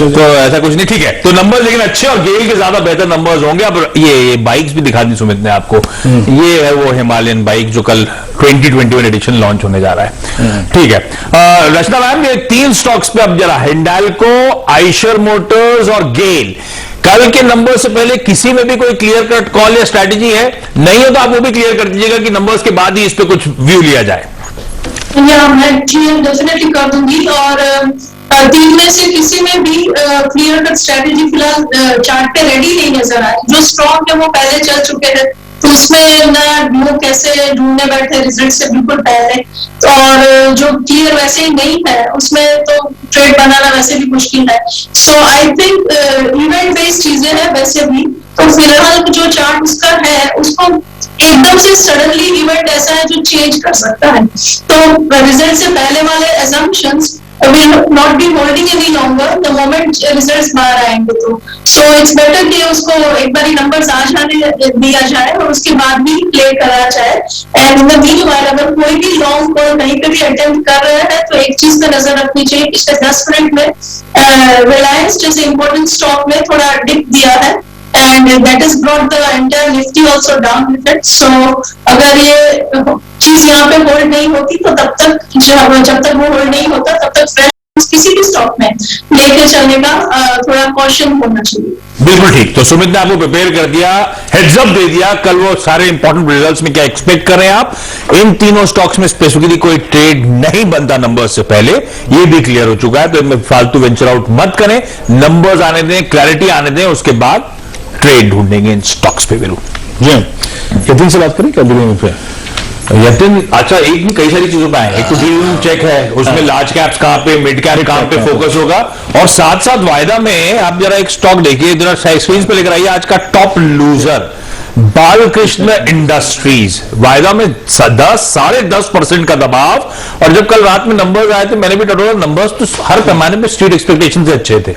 तो ऐसा कुछ नहीं, ठीक है। तो नंबर्स लेकिन अच्छे और गेल के ज्यादा बेहतर नंबर्स होंगे। अब ये बाइक्स भी दिखा दी सुमित ने आपको, ये है वो हिमालयन बाइक जो कल 2021 एडिशन लॉन्च होने जा रहा है। ठीक है रचना मैम, ये 3 स्टॉक्स पे अब जरा, हिंडाल्को, आयशर मोटर्स और गेल, कल के नंबर से पहले किसी में भी कोई क्लियर कट कॉल या स्ट्रैटेजी है? नहीं हो तो आप वो भी क्लियर कर दीजिएगा कि नंबर्स के बाद ही इस पे कुछ व्यू लिया जाए। या मैं डेफिनेटली कर दूंगी। और 3 में से किसी में भी क्लियर कट स्ट्रेटेजी फिलहाल चार्ट पे रेडी नहीं नजर आ रही। जो स्ट्रॉन्ग है वो पहले चल चुके हैं, तो उसमें नया लोग कैसे ढूंढने बैठे रिजल्ट से बिल्कुल पहले, और जो क्लियर वैसे ही नहीं है उसमें तो ट्रेड बनाना वैसे भी मुश्किल है। सो आई थिंक इवेंट बेस्ड चीजें हैं वैसे भी। तो फिलहाल जो चार्ट उसका है, उसको एकदम से सडनली इवेंट ऐसा है जो चेंज कर सकता है। तो रिजल्ट से पहले वाले assumptions will not be holding any longer the moment results बाहर आएंगे। तो so it's better कि उसको एक बार नंबर्स आ जाने दिया जाए और उसके बाद भी प्ले करा जाए। एंड इन द मीनवाइल अगर कोई भी लॉन्ग कॉल कहीं पे भी अटेम्प्ट कर रहे हैं तो एक चीज पे नजर रखनी चाहिए, पिछले 10 मिनट में रिलायंस जैसे इंपॉर्टेंट स्टॉक में थोड़ा डिप दिया है, and that has brought the entire Nifty also down with it. So अगर ये चीज यहाँ पे होल्ड नहीं होती तो तब तक जब तक वो होल्ड नहीं होता तब तक फ्रेश किसी भी स्टॉक में लेके चलने का थोड़ा कॉशन होना चाहिए। बिल्कुल ठीक। तो सुमित ने आपको प्रिपेयर कर दिया, हेड्स अप दे दिया, कल वो सारे इंपॉर्टेंट रिजल्ट्स में क्या एक्सपेक्ट कर रहे हैं आप। इन तीनों स्टॉक्स में स्पेसिफिकली कोई ट्रेड नहीं बनता नंबर्स से पहले, ये भी क्लियर हो चुका है। तो इनमें फालतू वेंचर आउट मत करें, नंबर्स आने दें, क्लैरिटी आने दें, उसके बाद ट्रेड ढूंढेंगे इन स्टॉक्स पे। बिल्कुल जी, यतीन से बात करें क्या बिलिंग पे? यतिन, अच्छा एक नहीं कई सारी चीजों पे है। एक तो डील चेक है, उसमें लार्ज कैप्स कहां पे, मिड कैप कहां पे फोकस होगा, और साथ साथ वायदा में आप जरा एक स्टॉक देखिए, जरा स्क्रीन पे लेकर आइए, आज का टॉप लूजर बालकृष्ण इंडस्ट्रीज, वायदा में 10.5% का दबाव। और जब कल रात में नंबर्स आए थे मैंने भी टटोला, नंबर्स तो हर पैमाने में स्ट्रीट एक्सपेक्टेशन से अच्छे थे।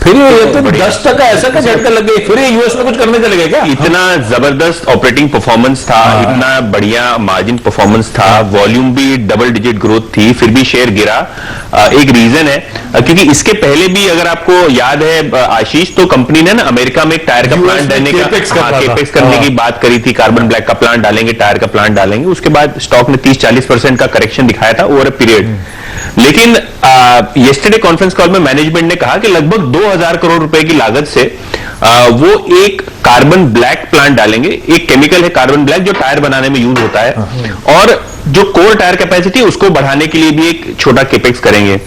फिर ये तो 10% ऐसा का झटका लग गई, फिर ये यूएस में कुछ करने चले गए क्या? इतना जबरदस्त ऑपरेटिंग परफॉर्मेंस था, इतना बढ़िया मार्जिन परफॉर्मेंस था, वॉल्यूम भी डबल डिजिट ग्रोथ थी, फिर भी शेयर गिरा। एक रीजन है क्योंकि इसके पहले भी अगर आपको याद है आशीष, तो कंपनी ने ना अमेरिका में एक टायर का प्लांट डालने का केपेक्स करने की बात करी थी, कार्बन ब्लैक का प्लांट डालेंगे, टायर का प्लांट डालेंगे। उसके बाद स्टॉक ने 30-40% का करेक्शन दिखाया था ओवर अ पीरियड। लेकिन येस्टरडे कॉन्फ्रेंस कॉल में मैनेजमेंट ने कहा कि लगभग 2000 करोड़ रुपए की लागत से वो एक कार्बन ब्लैक प्लांट डालेंगे। एक केमिकल है कार्बन ब्लैक जो टायर बनाने में यूज होता है, और जो कोर टायर कैपेसिटी उसको बढ़ाने के लिए भी एक छोटा केपेक्स करेंगे।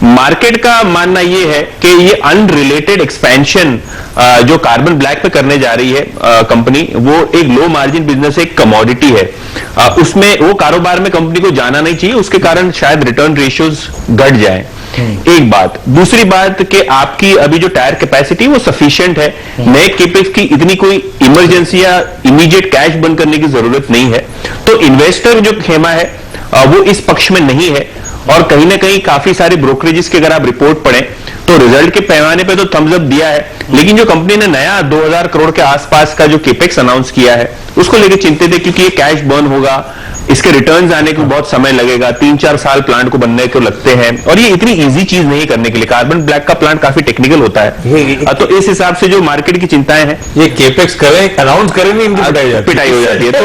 मार्केट का मानना यह है कि ये अनरिलेटेड एक्सपेंशन जो कार्बन ब्लैक पे करने जा रही है कंपनी, वो एक लो मार्जिन बिजनेस, एक कमोडिटी है, उसमें वो कारोबार में कंपनी को जाना नहीं चाहिए, उसके कारण शायद रिटर्न रेशियोज घट जाए। एक बात, दूसरी बात कि आपकी अभी जो टायर कैपेसिटी वो सफिशिएंट है, नए केपेक्स की इतनी कोई इमरजेंसी या इमीडिएट कैश बंद करने की जरूरत नहीं है। तो इन्वेस्टर जो खेमा है वो इस पक्ष में नहीं है, और कहीं ना कहीं काफी सारे ब्रोकरेजेस की अगर आप रिपोर्ट पढ़ें तो रिजल्ट के पैमाने पे तो थम्स अप दिया है, लेकिन जो कंपनी ने नया 2000 करोड़ के आसपास का जो केपेक्स अनाउंस किया है उसको लेकर चिंतित है, क्योंकि ये कैश बर्न होगा, इसके रिटर्न्स आने को बहुत समय लगेगा, 3-4 साल प्लांट को बनने को लगते हैं, और ये इतनी इजी चीज नहीं करने के लिए। कार्बन ब्लैक का प्लांट काफी टेक्निकल होता है, तो इस हिसाब से जो मार्केट की चिंताएं हैं, ये केपेक्स करें, अनाउंस करें, नहीं इनकी पिटाई हो जाती है। तो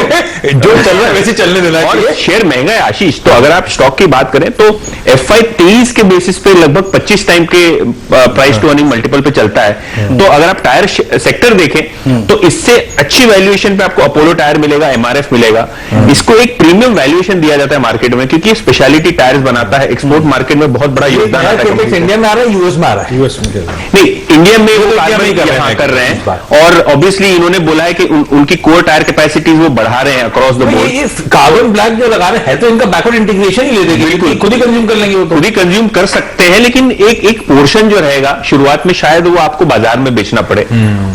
जो चल रहा है वैसे चलने देना है। और शेयर महंगा है आशीष, तो अगर आप स्टॉक की बात करें तो FY 23 के बेसिस पे लगभग 25 टाइम के प्राइस टू अर्निंग मल्टीपल पे चलता है। तो अगर आप टायर सेक्टर देखें तो इससे अच्छी वैल्यूएशन पे आपको अपोलो टायर मिलेगा, MRF मिलेगा। इसको एक प्रीमियम वैल्यूएशन दिया जाता है मार्केट में, क्योंकि स्पेशलिटी टायर्स बनाता है, एक्सपोर्ट मार्केट में बहुत बड़ा योगदान आता है। इंडिया में आ रहा है, यूएस में आ रहा है? यूएस में नहीं, इंडिया में वो कर रहे हैं और ऑब्वियसली इन्होंने बोला है कि उनकी कोर टायर कैपेसिटीज वो बढ़ा रहे हैं अक्रॉस द बोर्ड। ये कार्बन ब्लैक जो लगा रहे हैं तो इनका बैकवर्ड इंटीग्रेशन ही ले देगी, बिल्कुल खुद ही कंज्यूम कर लेंगे, वो खुद ही कंज्यूम कर सकते हैं, लेकिन एक पोर्शन जो रहेगा शुरुआत में शायद वो आपको बाजार में बेचना पड़े।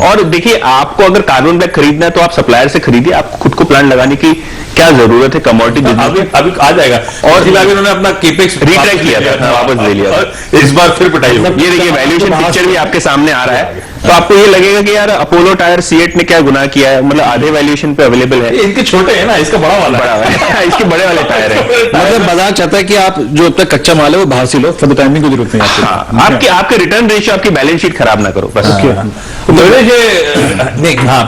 और देखिए, आपको अगर कार्बन ब्लैक खरीदना है तो आप सप्लायर से खरीदिए, आपको खुद को प्लांट लगाने की क्या जरूरत है कमोडिटी बिजनेस। अभी आ जाएगा। और इन्होंने अपना केपेक्स रिट्रैक किया था, वापस ले लिया था, इस बार फिर पिटाई होगी। ये देखिए वैल्यूएशन पिक्चर भी आपके सामने आ रहा है, तो आपको ये लगेगा कि यार अपोलो टायर सीएट ने क्या गुनाह किया है, मतलब आधे वैल्यूएशन पे अवेलेबल है। इनके छोटे हैं ना, इसका बड़ा वाला है इसके बड़े वाले टायर है। मतलब बाजार चाहता है कि आप जो अब तक कच्चा माल है वो बाहर से लो, फॉर द टाइमिंग की जरूरत नहीं है। आपके रिटर्न रेशियो, आपकी बैलेंस शीट खराब ना करो बस।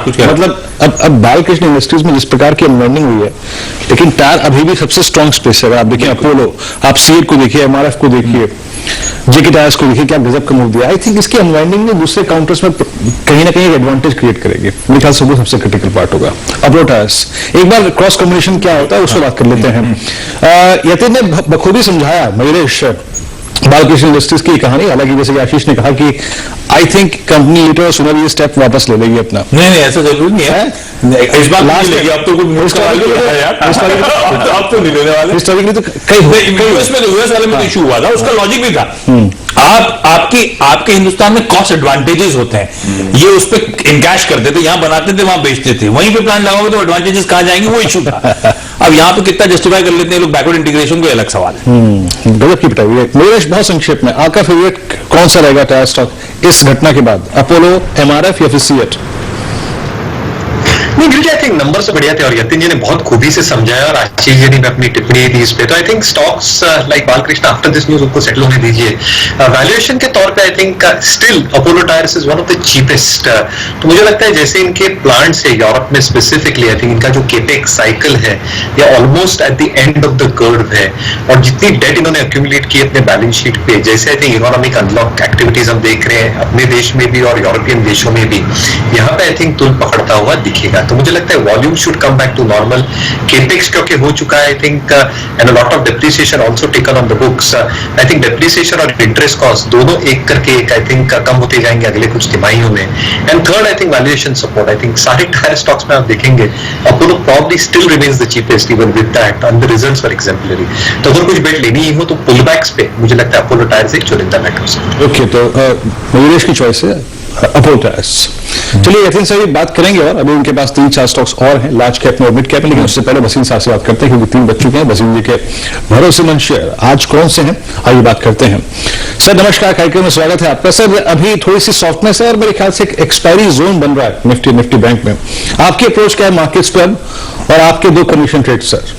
कुछ मतलब अब बालकृष्ण इंडस्ट्रीज में जिस प्रकार की अनवाइंडिंग हुई है, लेकिन टायर अभी भी सबसे स्ट्रॉन्ग स्पेस है। अगर आप देखिए अपोलो, आप सीएट को देखिए, एमआरएफ को देखिए, जेके टायर्स को देखिए, क्या गजब का मूव दिया। आई थिंक इसकी अनवाइंडिंग में दूसरे काउंटर्स में कहीं ना कहीं एक एडवांटेज क्रिएट करेगी। मेरे ख्याल से वो सबसे क्रिटिकल पार्ट होगा। अपोलो टायर्स, एक बार क्रॉस कॉम्बिनेशन क्या होता है उसको बात कर लेते हैं। यतिन ने बखूबी समझाया मयूरेश बालकृष्ण इंडस्ट्रीज की कहानी। हालांकि जैसे कि आशीष ने कहा कि आई थिंक कंपनी लेटर और सुनर ये स्टेप वापस ले लेगी अपना। नहीं, ऐसा जरूरी नहीं है। इस बार लास्ट लेगी, अब तो कुछ अब तो नहीं लेने वाले। हिस्टोरिकली तो यूएस में, यूएस वाले में तो इशू हुआ था, उसका लॉजिक भी था। आपके हिंदुस्तान में कॉस्ट एडवांटेजेस होते हैं, ये उस पर इनकैश करते थे, यहाँ बनाते थे वहां बेचते थे, वहीं पे प्लांट लगाओगे तो एडवांटेजेस कहां जाएंगे, वो इशू था। अब यहाँ पे कितना जस्टिफाई कर लेते हैं लोग बैकवर्ड इंटीग्रेशन, को अलग सवाल है। गजब की पिटाई है। मेरे बहुत संक्षेप में, आपका फेवरेट कौन सा रहेगा टायर स्टॉक इस घटना के बाद, अपोलो, एमआरएफ या फिर सीएट? नहीं, गिरिजा, आई थिंक नंबर से बढ़िया थे और यतिन जी ने बहुत खूबी से समझाया और आशीष जी ने भी अपनी टिप्पणी दी इस पे। तो I think stocks like Balkrishna after this news उनको सेटल होने दीजिए। वैल्यूएशन के तौर पे I think still Apollo tyres is one of the cheapest. तो मुझे लगता है जैसे इनके प्लांट्स है यूरोप में स्पेसिफिकली, आई थिंक इनका जो केपेक्स साइकिल है या almost at the end of the curve है, और जितनी डेट इन्होंने एक्यूमुलेट की अपने बैलेंस शीट पे, जैसे I think economic unlock activities हम देख रहे हैं अपने देश में भी और यूरोपियन देशों में भी, यहाँ पे आई थिंक तुल पकड़ता हुआ दिखेगा। तो मुझे लगता है volume should come back to normal. Capex क्योंकि हो चुका है I think, and a lot of depreciation also taken on the books. I think depreciation और इंटरेस्ट कॉस्ट दोनों एक करके एक आई थिंक कम होते जाएंगे अगले कुछ तिमाहियों में। And third I think valuation support. I think सारे टायर स्टॉक्स में आप देखेंगे Apollo probably still remains the cheapest even with that, and the results were exemplary. तो अगर कुछ बेट लेनी ही हो तो पुल बैक्स पे मुझे लगता है अपोलो टायर्स एक चुनिंदा बैक हो सकता है। ओके, तो मयूरेश की चॉइस है अपोलो टायर्स। चलिए यतिन से भी बात करेंगे, और अभी उनके पास 3-4 स्टॉक्स और हैं, लार्ज कैप में और मिड कैप में, लेकिन उससे पहले वसीम साहब से बात करते हैं क्योंकि 3 बज चुके हैं। वसीम जी के भरोसेमंद शेयर आज कौन से हैं, आइए बात करते हैं। सर नमस्कार, कार्यक्रम में स्वागत है आपका। सर अभी थोड़ी सी सॉफ्टनेस है और मेरे ख्याल से एक एक्सपायरी जोन बन रहा है निफ्टी बैंक में। आपकी अप्रोच क्या है मार्केट्स पर और आपके 2 कमीशन ट्रेड सर?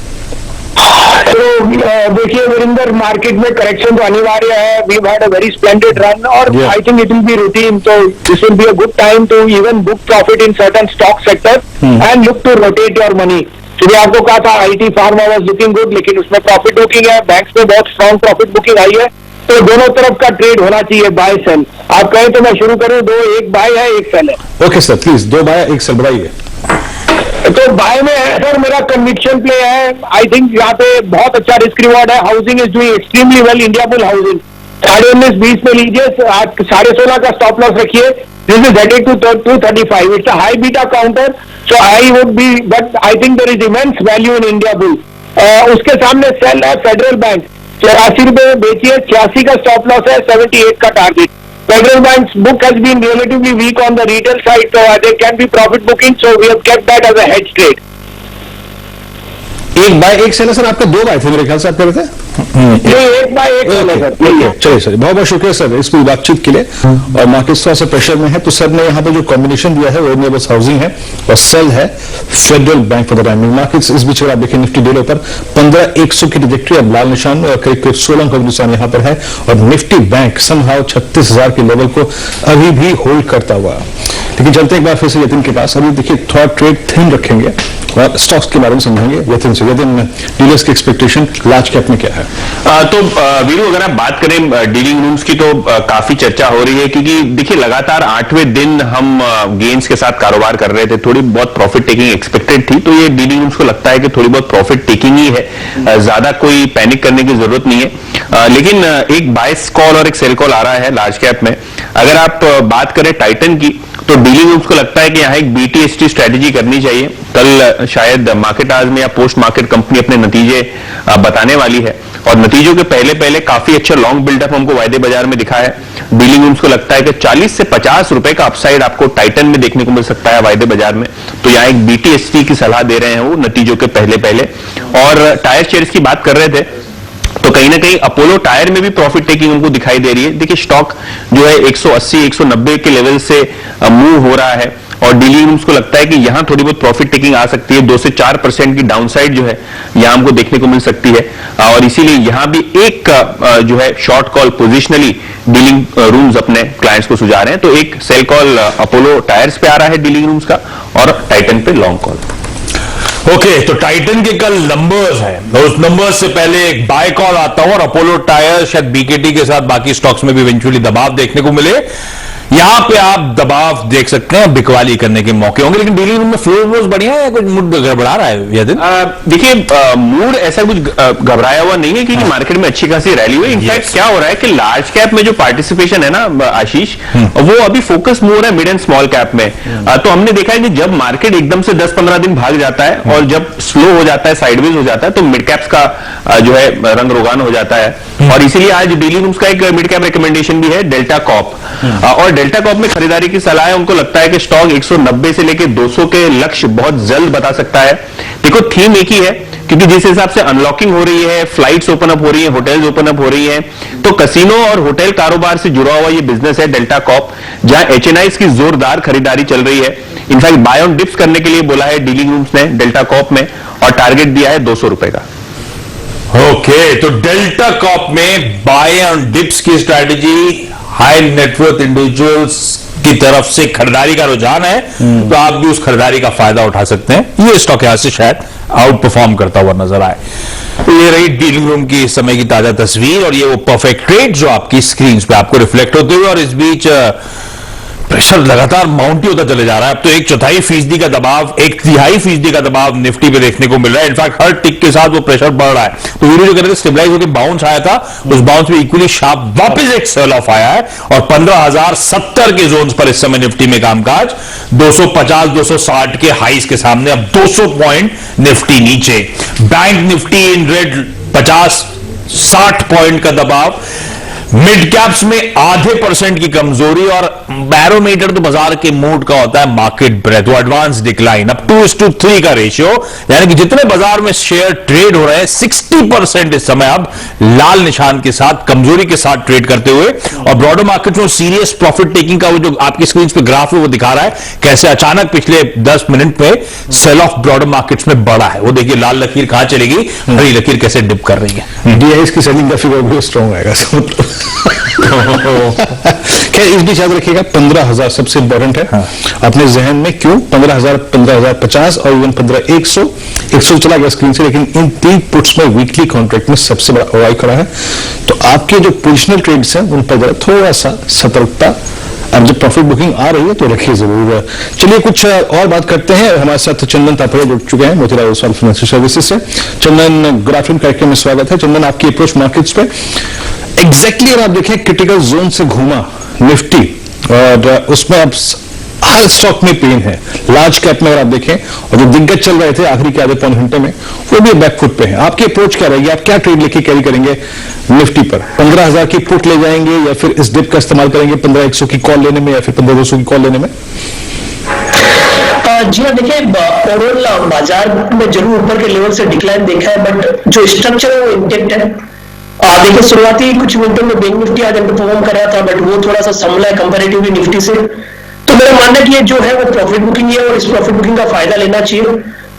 तो देखिए वीरेंद्र, मार्केट में करेक्शन तो अनिवार्य है। We had a very splendid run और I think it will be routine. तो this will be a good time to even book profit in certain stock sector and look to rotate your money. क्योंकि आपको कहा था IT pharma was looking good, लेकिन उसमें profit booking है, banks में बहुत स्ट्रॉन्ग प्रॉफिट बुकिंग आई है। तो दोनों तरफ का ट्रेड होना चाहिए, बाय सेल। आप कहें तो मैं शुरू करूं, 2, एक बाय है एक सेल है। Okay sir, please 2 buy 1 sell बढ़ाइए। तो बाय में है सर, मेरा कन्विक्शन प्ले है। आई थिंक यहाँ पे बहुत अच्छा रिस्क रिवॉर्ड है। Housing is doing extremely well, India bull housing 19.5-20 में लीजिए, 16.5 का स्टॉप लॉस रखिए। This is headed to 235। It's a high beta counter, so I would be, but I think there is immense value in India bull. उसके सामने cell है federal bank, 84 रुपए में बेचिए, 86 का स्टॉप लॉस है, 78 का target. Federal Bank's book has been relatively weak on the retail side, so there can be profit booking, so we have kept that as a hedge trade. 1 buy 1 sell है sir, आपका 2 bye थे मेरे ख्याल से आप कह रहे थे? नहीं, 1 बाय 1 सेल है सर। चलिए सर, बहुत बहुत शुक्रिया सर इस पूरी बातचीत के लिए। और मार्केट थोड़ा सा प्रेशर में है, तो सर ने यहाँ पे जो कॉम्बिनेशन दिया है वो रिन्यूएबल्स हाउसिंग है और सेल है federal bank for the timing. Markets इस बीच अगर आप देखें निफ्टी डेलो पर 15,100 की ट्रैजेक्टरी अब लाल निशान में और करीब 16 का निशान यहाँ पर है, और निफ्टी बैंक समहाउ 36,000 के लेवल को अभी भी होल्ड करता हुआ। लेकिन चलते एक बार फिर से यतिन के पास। अभी देखिए थोड़ा ट्रेड थिन रखेंगे और स्टॉक्स के बारे में समझेंगे यतिन से। यतिन, डीलर्स की एक्सपेक्टेशन लार्ज कैप में क्या है? तो वीरू, अगर आप बात करें डीलिंग रूम्स की तो काफी चर्चा हो रही है, क्योंकि देखिए लगातार 8वें दिन हम गेन्स के साथ कारोबार कर रहे थे, थोड़ी बहुत प्रॉफिट टेकिंग एक्सपेक्टेड थी, तो ये डीलिंग रूम्स को लगता है कि थोड़ी बहुत प्रॉफिट टेकिंग ही है, ज्यादा कोई पैनिक करने की जरूरत नहीं है। लेकिन एक बाइस कॉल और एक सेल कॉल आ रहा है लार्ज कैप में। अगर आप बात करें टाइटन की, तो डीलिंग रूम्स को लगता है कि यहाँ एक BTST स्ट्रेटेजी करनी चाहिए। कल शायद मार्केट आज में या पोस्ट मार्केट कंपनी अपने नतीजे बताने वाली है, और नतीजों के पहले पहले काफी अच्छा लॉन्ग बिल्डअप हमको वायदे बाजार में दिखा है। डीलिंग रूम्स को लगता है कि 40 से 50 रुपए का अपसाइड आपको टाइटन में देखने को मिल सकता है वायदे बाजार में। तो यहाँ एक BTST की सलाह दे रहे हैं वो नतीजों के पहले पहले। और टायर शेयर्स की बात कर रहे थे, तो कहीं ना कहीं अपोलो टायर में भी प्रॉफिट टेकिंग हमको दिखाई दे रही है। देखिए स्टॉक जो है 180-190 के लेवल से मूव हो रहा है, और डीलिंग रूम्स को लगता है कि यहां थोड़ी बहुत प्रॉफिट टेकिंग आ सकती है। 2 से 4% की डाउनसाइड जो है यहां हमको देखने को मिल सकती है, और इसीलिए यहां भी एक जो है short call positionally dealing rooms अपने क्लाइंट्स को सुझा रहे हैं। तो एक सेल कॉल अपोलो टायर्स पे आ रहा है डीलिंग रूम्स का, और टाइटन पे लॉन्ग कॉल। ओके, तो टाइटन के कल नंबर्स हैं, उस नंबर्स से पहले एक बाय कॉल आता हूं, और अपोलो टायर शायद BKT के साथ बाकी स्टॉक्स में भी इवेंचुअली दबाव देखने को मिले। यहां पे आप दबाव देख सकते हैं, बिकवाली करने के मौके होंगे, लेकिन डीलिंग रूम में फ्लो बढ़िया है या कुछ मूड गड़बड़ा रहा है यह दिन? देखिए मूड ऐसा कुछ घबराया हुआ नहीं है, क्योंकि मार्केट में अच्छी खासी रैली हुई। इनफैक्ट क्या हो रहा है कि लार्ज कैप में जो पार्टिसिपेशन है ना आशीष, वो अभी फोकस मोर है मिड एंड स्मॉल कैप में। तो हमने देखा है कि जब मार्केट एकदम से 10-15 दिन भाग जाता है, और जब स्लो हो जाता है, साइडवेज हो जाता है, तो मिड कैप्स का जो है रंग रोगान हो जाता है। और इसीलिए आज डीलिंग रूम्स का एक मिड कैप रिकमेंडेशन भी है, डेल्टा कॉप। और डेल्टा कॉप में खरीदारी की सलाह है। उनको लगता है कि स्टॉक 190 से लेकर 200 के लक्ष्य बहुत जल्द बता सकता है। देखो थीम एक ही है, क्योंकि जिस हिसाब से अनलॉकिंग हो रही है, फ्लाइट्स ओपन अप हो रही है, होटल्स ओपन अप हो रही हैं, तो कसिनो और होटल कारोबार से जुड़ा हुआ ये बिजनेस है डेल्टा कॉप, जहां HNIs की जोरदार खरीदारी चल रही है। इनफैक्ट बाय ऑन डिप्स करने के लिए बोला है डीलिंग रूम्स ने डेल्टा कॉप में, और टारगेट दिया है 200 रुपए का। ओके, तो डेल्टा कॉप में बाय ऑन डिप्स की स्ट्रैटेजी, हाई नेटवर्थ इंडिविजुअल्स की तरफ से खरीदारी का रुझान है, तो आप भी उस खरीदारी का फायदा उठा सकते हैं। ये स्टॉक यहां से शायद आउट परफॉर्म करता हुआ नजर आए। तो ये रही डीलिंग रूम की इस समय की ताजा तस्वीर, और ये वो परफेक्ट ट्रेड जो आपकी स्क्रीन पे आपको रिफ्लेक्ट होते हुए, और इस बीच प्रेशर लगातार माउंट ही होता चले जा रहा है। अब तो 1/4% का दबाव, 1/3% का दबाव निफ्टी पे देखने को मिल रहा है। इनफैक्ट हर टिक के साथ वो प्रेशर बढ़ रहा है। तो वीडियो जो कर रहे थे स्टेबलाइज होकर बाउंस आया था, उस बाउंस में इक्वली शार्प वापस एक सेल ऑफ आया है, और 15,070 के जोन्स पर इस समय निफ्टी में कामकाज, 250-260 के हाईज के सामने अब 200 पॉइंट निफ्टी नीचे। Bank Nifty in red, 50-60 point का दबाव। मिड कैप्स में 0.5% की कमजोरी, और बैरोमीटर तो बाजार के मूड का होता है मार्केट ब्रेथ, वो एडवांस डिक्लाइन। अब 2:3 का रेशियो, यानी कि जितने बाजार में शेयर ट्रेड हो रहे हैं 60% इस समय अब लाल निशान के साथ, कमजोरी के साथ ट्रेड करते हुए। और ब्रॉडर मार्केट में सीरियस प्रॉफिट टेकिंग का वो जो आपकी स्क्रीन पे ग्राफ है वो दिखा रहा है कैसे अचानक पिछले 10 मिनट में सेल ऑफ ब्रॉडर मार्केट्स में बढ़ा है। वो देखिए लाल लकीर कहां चलेगी, हरी लकीर कैसे डिप कर रही है। DIs की सेलिंग का फिगर भी स्ट्रॉन्ग आएगा। खैर इस बीच याद रखिएगा 15,000 सबसे इंपॉर्टेंट है। हाँ। अपने जहन में क्यों 15,000, 15,050 और इवन 15,100 चला गया स्क्रीन से, लेकिन इन 3 पुट्स में वीकली कॉन्ट्रैक्ट में सबसे बड़ा ओआई खड़ा है। तो आपके जो पोजिशनल ट्रेड्स हैं उन पर थोड़ा सा सतर्कता, अब जब प्रॉफिट बुकिंग आ रही है तो रखिए जरूर। चलिए कुछ और बात करते हैं। हमारे साथ चंदन तापड़िया जुड़ चुके हैं मोतीलाल ओसवाल फाइनेंशियल सर्विसेज से। चंदन, गुड आफ्टरनून कार्यक्रम में स्वागत है। चंदन, आपकी अप्रोच मार्केट्स पे एग्जैक्टली अगर आप देखें क्रिटिकल जोन से घूमा निफ्टी, और उसमें अब हर स्टॉक में पेन है। लार्ज कैप में अगर आप देखें, और जो दिग्गज चल रहे थे आखिरी के आधे पौन घंटे में, वो भी बैकफुट पे है। आपकी अप्रोच क्या रहेगी? आप क्या ट्रेड लेके कैरी करेंगे निफ्टी पर? 15,000 की पुट ले जाएंगे, या फिर इस डिप का इस्तेमाल करेंगे 15,100 की कॉल लेने में, या फिर 15,200 की कॉल लेने में? जी हाँ, देखिए ओवरऑल बाजार में जरूर ऊपर के लेवल से डिक्लाइन देखा है, बट जो स्ट्रक्चर है वो इंटेक्ट है। देखिए शुरुआती कुछ मिनटों में बैंक निफ्टी आज अंडर परफॉर्म कर रहा था, बट वो थोड़ा सा संभला है कंपैरेटिवली निफ्टी से। तो मेरा मानना है कि ये जो है वो प्रॉफिट बुकिंग है, और इस प्रॉफिट बुकिंग का फायदा लेना चाहिए।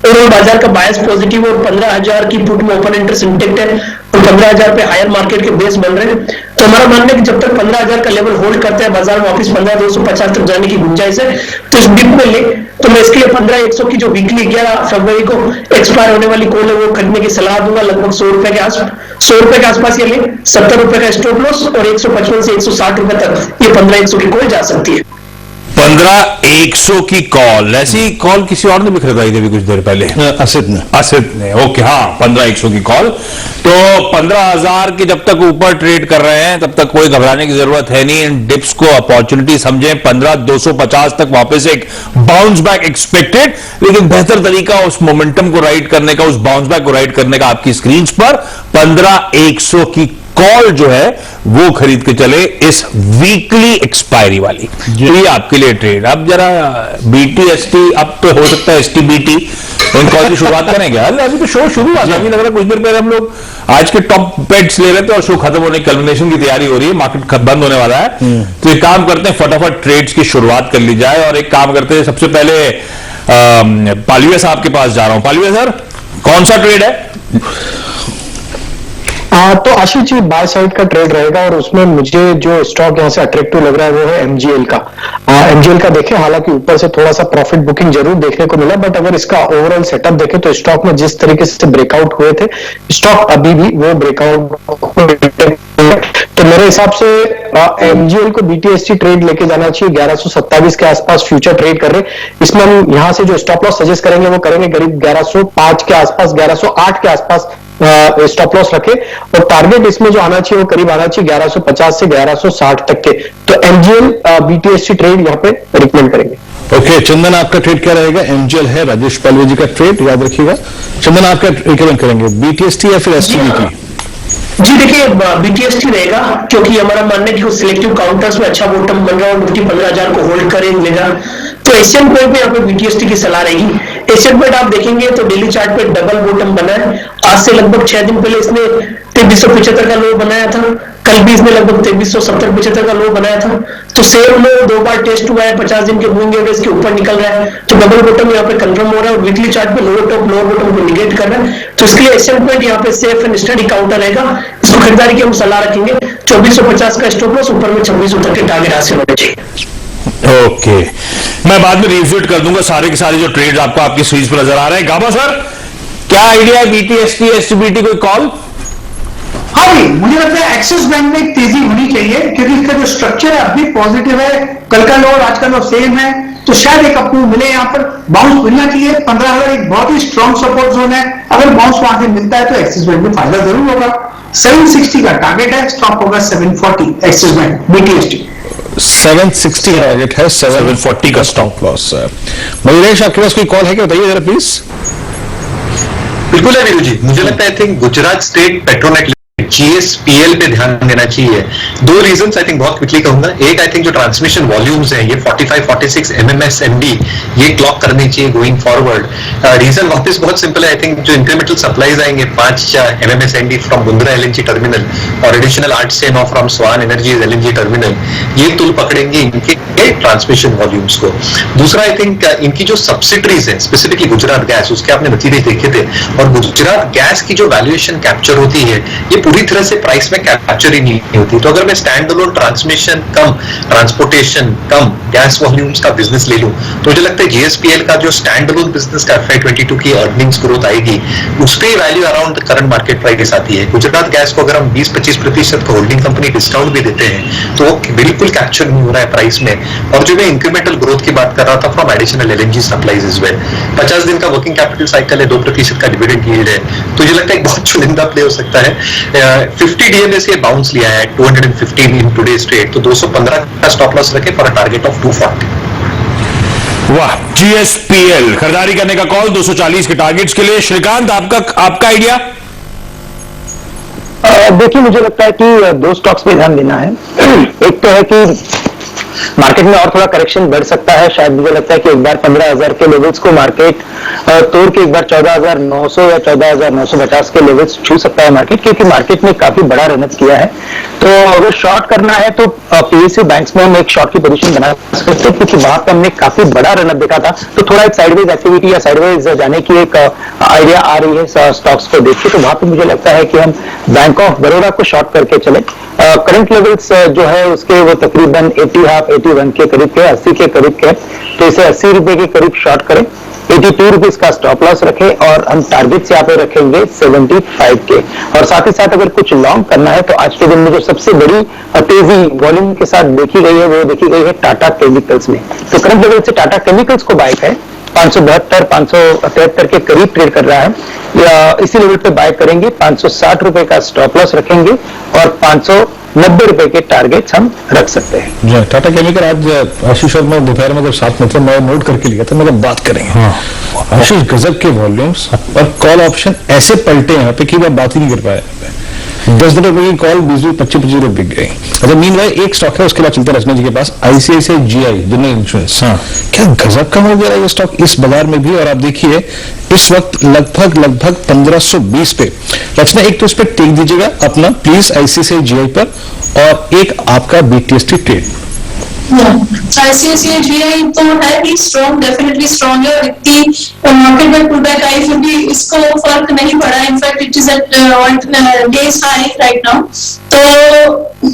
ओवरऑल बाजार का बायस पॉजिटिव और 15,000 की पुट में ओपन इंटरेस्ट इंटेक्ट है और 15,000 पे हायर मार्केट के बेस बन रहे हैं। तो हमारा मानना है कि जब तक 15,000 का लेवल होल्ड करते हैं बाजार वापस 15,250 तक जाने की गुंजाइश है। तो इस डिप में ले तो मैं इसके लिए 15,100 की जो वीकली 11 फरवरी को एक्सपायर होने वाली कॉल है वो खरीदने की सलाह दूंगा। लगभग 100 रुपए के आसपास ये ले 70 रुपए का स्टॉप लॉस और 155 से 160 रुपए तक ये 15,100 की कॉल जा सकती है। 15,100 की कॉल, ऐसी कॉल किसी और ने भी खरीदाई थी अभी कुछ देर पहले, असित ने ओके, हाँ 15,100 की कॉल। तो 15,000 के जब तक ऊपर ट्रेड कर रहे हैं तब तक कोई घबराने की जरूरत है नहीं। इन डिप्स को अपॉर्चुनिटी समझें। 15,250 तक वापस एक बाउंस बैक एक्सपेक्टेड, लेकिन बेहतर तरीका उस मोमेंटम को राइड करने का, उस बाउंस बैक को राइड करने का आपकी स्क्रीन पर 15,100 की कॉल जो है वो खरीद के चले, इस वीकली एक्सपायरी वाली। तो ये आपके लिए ट्रेड। अब जरा बीटी एसटी, अब तो हो सकता है एसटी बीटी इन कॉल की शुरुआत करेंगे। अभी तो शो शुरू हुआ था, लग रहा है कुछ देर पहले हम लोग आज के टॉप बेट्स ले रहे थे और शो खत्म होने की कल्मिनेशन की तैयारी हो रही है, मार्केट बंद होने वाला है। तो एक काम करते हैं, फटाफट ट्रेड्स की शुरुआत कर ली जाए। और एक काम करते हैं, सबसे पहले पालवे साहब के पास जा रहा हूं। पालवे सर, कौन सा ट्रेड है? तो आशीष जी, बाय साइड का ट्रेड रहेगा और उसमें मुझे जो स्टॉक यहाँ से अट्रैक्टिव लग रहा है वो है एमजीएल का। एमजीएल का देखें, हालांकि ऊपर से थोड़ा सा प्रॉफिट बुकिंग जरूर देखने को मिला, बट अगर इसका ओवरऑल सेटअप देखें तो स्टॉक में जिस तरीके से ब्रेकआउट हुए थे, स्टॉक अभी भी वो ब्रेकआउट। तो मेरे हिसाब से एमजीएल को बीटीएसटी ट्रेड लेके जाना चाहिए। 1127 के आसपास फ्यूचर ट्रेड कर रहे। इसमें हम यहाँ से जो स्टॉप लॉस सजेस्ट करेंगे वो करेंगे करीब 1105 के आसपास, 1108 के आसपास स्टॉप लॉस रखे और टारगेट इसमें जो आना चाहिए वो करीब आना चाहिए 1150 से 1160 तक के। तो एमजीएल बीटीएसटी ट्रेड यहाँ पे रिकमेंड करेंगे। ओके, चंदन आपका ट्रेड क्या रहेगा? एमजीएल है राजेश पालवे जी का ट्रेड, याद रखिएगा। चंदन आपका रिकमेंड करेंगे बीटीएसटी या फिर एसटीबीटी? जी देखिए, बीटीएसटी रहेगा क्योंकि हमारा मानना है कि कुछ सिलेक्टिव काउंटर्स में अच्छा बॉटम बन रहा है और निफ्टी 15,000 को होल्ड करेगा। तो एशियन पॉइंट पे यहाँ पे बीटीएसटी की सलाह रहेगी। एशियन पॉइंट आप देखेंगे तो डेली चार्ट पे डबल बॉटम बना है। आज से लगभग 6 दिन पहले इसने 2375 का लो बनाया था, कल भी इसने लगभग 2370-75 का लो बनाया था। तो सेम लो 2 बार टेस्ट हुआ है, 50 दिन के मूविंग एवरेज के ऊपर निकल रहा है। तो डबल बॉटम यहाँ पे कंफर्म हो रहा है और वीकली चार्ट पे लोअर टॉप लोअर बॉटम को निगेट कर रहा है। तो इसके लिए एशियन पॉइंट यहाँ पे सेफ एंड स्टडी काउंटर रहेगा। इसको खरीदारी की हम सलाह रखेंगे। 2450 का स्टॉप लॉस, ऊपर में 2600 तक के टारगेट हासिल होने चाहिए। ओके, मैं बाद में रिविजिट कर दूंगा सारे के सारे जो ट्रेड्स आपको आपकी सीरीज पर नजर आ रहे हैं। गाबा सर, क्या आइडिया है बीटीएसटी एसटीबीटी कोई कॉल? हाँ जी, मुझे लगता है एक्सिस बैंक में एक तेजी होनी चाहिए क्योंकि इसका जो स्ट्रक्चर है अभी पॉजिटिव है। कल का लो और आज का लो सेम है, तो शायद एक अप्रूव मिले। यहाँ पर बाउंस मिलना चाहिए। 15,000 एक बहुत ही स्ट्रॉन्ग सपोर्ट जोन है। अगर बाउंस वहां से मिलता है तो एक्सिस बैंक में फायदा जरूर होगा। 760 का टारगेट है, स्टॉप होगा 740 एक्सिस बैंक बीटीएसटी। 760 का टारगेट है, 740 का स्टॉप लॉस है। मयूरेश, आपके पास कोई कॉल है क्या, बताइए जरा प्लीज। बिल्कुल है वीरू जी, मुझे लगता है I think Gujarat state Petronet GSPL पे ध्यान देना चाहिए। 2 रीजंस आई थिंक बहुत क्विकली कहूंगा। एक, आई थिंक जो ट्रांसमिशन वॉल्यूम्स हैं ये 45-46 MMSMD ये क्लॉक करनी चाहिए गोइंग फॉरवर्ड। रीजन वापस बहुत सिंपल है। आई थिंक जो इंक्रीमेंटल सप्लाईज आएंगे 5 MMSMD फ्रॉम बुंद्रा LNG टर्मिनल और एडिशनल 8 से 9 from swan energies LNG terminal, ये तुल पकड़ेंगे इनके ट्रांसमिशन वॉल्यूम्स को। दूसरा, आई थिंक इनकी जो सब्सिडरीज है, स्पेसिफिकली गुजरात गैस, उसके आपने नतीजे देखे थे और गुजरात गैस की जो वैल्यूएशन कैप्चर होती है ये पूरी तरह से प्राइस में कैप्चर ही नहीं होती। तो अगर मैं स्टैंड अलोन ट्रांसमिशन कम, ट्रांसपोर्टेशन कम, गैस वॉल्यूम्स का बिजनेस ले लूं तो मुझे लगता है जीएसपीएल का जो स्टैंड अलोन बिजनेस का FY22 की अर्निंग्स ग्रोथ आएगी उस पर value around the current market price आती है। गुजरात गैस को अगर हम 20-25% का होल्डिंग कंपनी डिस्काउंट भी देते हैं तो वो बिल्कुल कैप्चर नहीं हो रहा है प्राइस में। और जो मैं इंक्रीमेंटल ग्रोथ की बात कर रहा था from additional LNG supplies is well, 50 दिन का वर्किंग कैपिटल साइकिल है, 2% का डिविडेंड यील्ड है, तो मुझे लगता है एक बहुत चुनिंदा प्ले हो सकता है। 50 DMA से बाउंस लिया है 215 इन टुडेज ट्रेड, तो 215 का स्टॉप लॉस रखे फॉर अ टारगेट ऑफ 240। वाह, जीएसपीएल खरीदारी करने का कॉल 240 के टारगेट्स के लिए। श्रीकांत, आपका आइडिया? देखिए, मुझे लगता है कि 2 स्टॉक्स पे ध्यान देना है। एक तो है कि मार्केट में और थोड़ा करेक्शन बढ़ सकता है। शायद मुझे लगता है कि एक बार 15,000 के लेवल्स को मार्केट तोड़ के एक बार 14,900 या 14,950 के लेवल्स छू सकता है मार्केट, क्योंकि मार्केट ने काफी बड़ा रनअप किया है। तो अगर शॉर्ट करना है तो पीएसयू बैंक्स में हम एक शॉर्ट की पोजीशन बना सकते हैं, क्योंकि वहां पर हमने काफी बड़ा रनअप देखा था। तो थोड़ा एक साइडवेज एक्टिविटी या साइडवेज जाने की एक आइडिया आ रही है स्टॉक्स को देख के, तो वहां पर मुझे लगता है कि हम बैंक ऑफ बड़ौदा को शॉर्ट करके चले। करंट लेवल्स जो है उसके वो तकरीबन 81 के करीब के, 80 के करीब के, तो इसे 80 रुपए के करीब शॉर्ट करें। 82 रुपीज का स्टॉप लॉस रखें और हम टारगेट्स यहाँ पे रखेंगे 75 के। और साथ ही साथ अगर कुछ लॉन्ग करना है तो आज के दिन में जो सबसे बड़ी तेजी वॉल्यूम के साथ देखी गई है वो देखी गई है टाटा केमिकल्स में। तो करंट लेवल से टाटा केमिकल्स को बाय करें, 572 573 के करीब ट्रेड कर रहा है, या इसी लेवल पे बाय करेंगे। 560 रुपए का स्टॉप लॉस रखेंगे और 590 रुपए के टारगेट्स हम रख सकते हैं। जी टाटा केमिकल आज आशीष और मैं दोपहर में जब साथ में थे मैं नोट करके लिया था, मतलब बात करेंगे। आशीष गजब के वॉल्यूम्स और कॉल ऑप्शन ऐसे पलटे यहाँ पे कि मैं बात ही नहीं कर पाया। 10 रुपए की कॉल 20-25 रुपए बिक गई। अच्छा मीन भाई एक स्टॉक है उसके बाद चलते रचना जी के पास, आईसीआईसीआई जीआई जनरल इंश्योरेंस। क्या गजब का हो गया ये स्टॉक इस बाजार में भी, और आप देखिए इस वक्त लगभग 1520 पे। रचना एक तो उस पर टेक दीजिएगा अपना प्लीज आईसीआईसीआई जीआई पर, और एक आपका बीटीएसटी ट्रेड। आईसीआईसीआई जीआई तो है ही स्ट्रॉन्ग, डेफिनेटली स्ट्रॉन्ग है, और इतनी मार्केट में पुल बैक आई फिर भी इसको फर्क नहीं पड़ा। In fact it is at days high right now, तो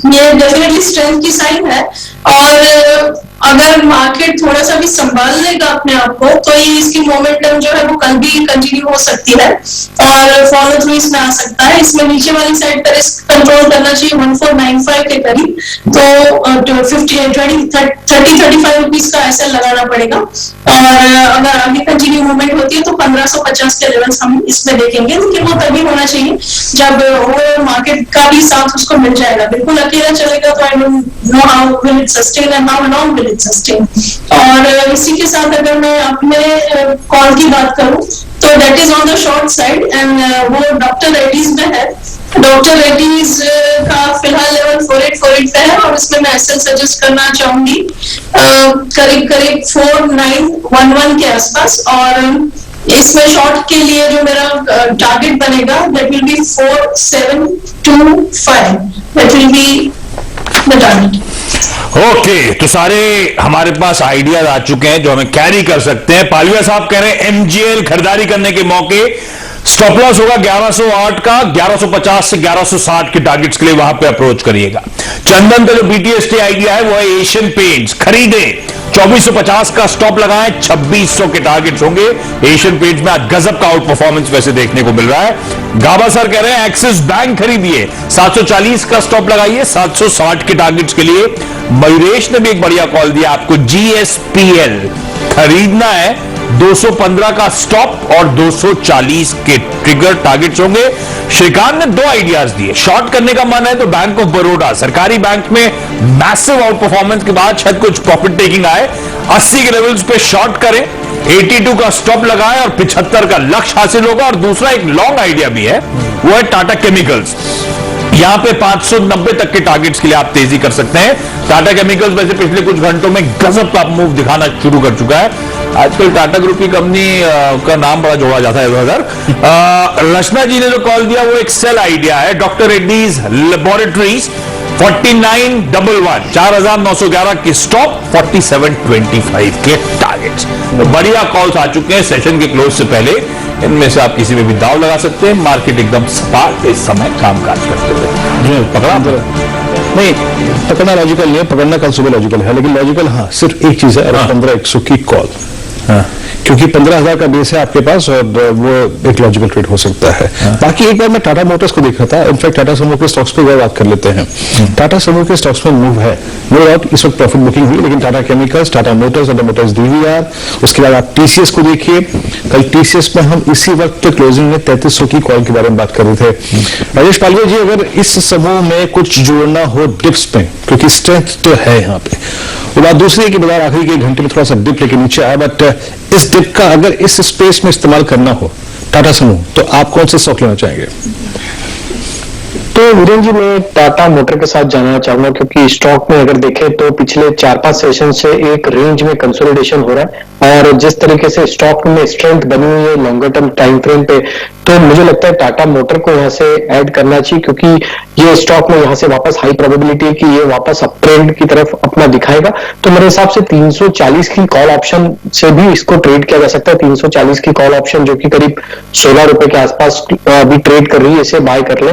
ये डेफिनेटली स्ट्रेंथ की साइन है। और अगर मार्केट थोड़ा सा भी संभाल लेगा अपने आप को तो ये इसकी मोमेंटम जो है वो कल भी कंटिन्यू हो सकती है और फॉलो थ्रू इसमें आ सकता है। इसमें नीचे वाली साइड पर रिस्क कंट्रोल करना चाहिए 1495 के करीब, तो 30-35 रुपीज का ऐसा लगाना पड़ेगा। और अगर आगे कंटिन्यू मूवमेंट होती है तो 1550 के लेवल्स हम इसमें देखेंगे, लेकिन वो तभी होना चाहिए जब ओवरऑल मार्केट का भी साथ उसको मिल जाएगा। बिल्कुल अकेला चलेगा तो I don't know how will it sustain and how long will it sustain. और इसी के साथ अगर मैं अपने कॉल की बात करूं तो that is on the short side and वो डॉक्टर रेड्डीज में है। डॉक्टर रेड्डीज का फिलहाल लेवल 4848 पे है और इसमें मैं एसएल सजेस्ट करना चाहूंगी करीब 4911 के आसपास। और इसमें शॉर्ट के लिए जो मेरा टारगेट बनेगा that will B 4725, that will be the target. Okay, तो सारे हमारे पास आइडियाज आ चुके हैं जो हमें कैरी कर सकते हैं। पालिया साहब कह रहे हैं एमजीएल खरीदारी करने के मौके स्टॉप लॉस होगा 1108 का, 1150 से 1160 के टारगेट्स के लिए वहां पे अप्रोच करिएगा। चंदन का जो बीटीएसटी आइडिया है वो है एशियन पेंट्स, खरीदे 2450 का स्टॉप लगाएं, 2600 के टारगेट्स होंगे। एशियन पेंट्स में आज गजब का आउट परफॉर्मेंस वैसे देखने को मिल रहा है। गाबा सर कह रहे हैं एक्सिस बैंक खरीदिए, 740 का स्टॉप लगाइए, 760 के टारगेट्स के लिए। मयूरेश ने भी एक बढ़िया कॉल दिया आपको, जीएसपीएल खरीदना है, 215 का स्टॉप और 240 के ट्रिगर टारगेट्स होंगे। श्रीकांत ने 2 आइडियाज दिए। शॉर्ट करने का मन है तो बैंक ऑफ बड़ौदा, सरकारी बैंक में मैसिव आउट परफॉर्मेंस के बाद शायद कुछ प्रॉफिट टेकिंग आए, 80 के लेवल्स पे शॉर्ट करें, 82 का स्टॉप लगाएं और 75 का लक्ष्य हासिल होगा। और दूसरा एक लॉन्ग आइडिया भी है, वो है टाटा केमिकल्स। यहां पे 590 तक के टारगेट्स के लिए आप तेजी कर सकते हैं। टाटा केमिकल्स वैसे पिछले कुछ घंटों में गजब का मूव दिखाना शुरू कर चुका है। आजकल टाटा ग्रुप की कंपनी का नाम बड़ा जोड़ा जाता है इधर। रचना जी ने जो कॉल दिया वो एक सेल आइडिया है, डॉक्टर रेड्डीज लेबोरेटरीज 4911, 4911 के स्टॉप, 4725 के टारगेट्स। तो बढ़िया कॉल्स आ चुके हैं सेशन के क्लोज से पहले, इनमें से आप किसी में भी दाव लगा सकते हैं। मार्केट एकदम सपाट इस समय कामकाज करते हुए पकड़ा नहीं, पकड़ना लॉजिकल नहीं है, पकड़ना कल सुबह लॉजिकल है, लेकिन लॉजिकल हाँ सिर्फ एक चीज है, 15-100 की कॉल, क्योंकि 15,000 का बेस है आपके पास और वो एक लॉजिकल ट्रेड हो सकता है। बाकी एक बार मैं टाटा मोटर्स को देखा था, इनफैक्ट टाटा समूह के स्टॉक्स पे बात कर लेते हैं। टाटा समूह के स्टॉक्स में मूव है, नो डाउट इस वक्त प्रॉफिट बुकिंग हुई, लेकिन Tata chemicals, Tata Motors DVR, उसके बाद आप टीसीएस को देखिए। कल टीसीएस में हम इसी वक्त क्लोजिंग में 3300 की कॉल के बारे में बात कर रहे थे। राजेश पालवे जी, अगर इस समूह में कुछ जोड़ना हो डिप्स में, क्योंकि स्ट्रेंथ तो है यहाँ पे, वो बात दूसरी है कि बाजार आखिरी के घंटे में थोड़ा सा डिप लेके नीचे आया, बट इस डिप का अगर इस स्पेस में इस्तेमाल करना हो टाटा समूह, तो आप कौन से स्टॉक लेना चाहेंगे? तो वीरेंद्र जी, मैं टाटा मोटर के साथ जानना चाहूंगा, क्योंकि स्टॉक में अगर देखें तो पिछले 4-5 सेशन से एक रेंज में कंसोलिडेशन हो रहा है, और जिस तरीके से स्टॉक में स्ट्रेंथ बनी हुई है लॉन्गर टर्म टाइम फ्रेम पे, तो मुझे लगता है टाटा मोटर को यहाँ से ऐड करना चाहिए, क्योंकि ये स्टॉक में यहाँ से वापस हाई प्रोबेबिलिटी है कि ये वापस अप ट्रेंड की तरफ अपना दिखाएगा। तो मेरे हिसाब से 340 की कॉल ऑप्शन से भी इसको ट्रेड किया जा सकता है। 340 की कॉल ऑप्शन जो कि करीब 16 रुपए के आसपास भी ट्रेड कर रही है, इसे बाय कर ले,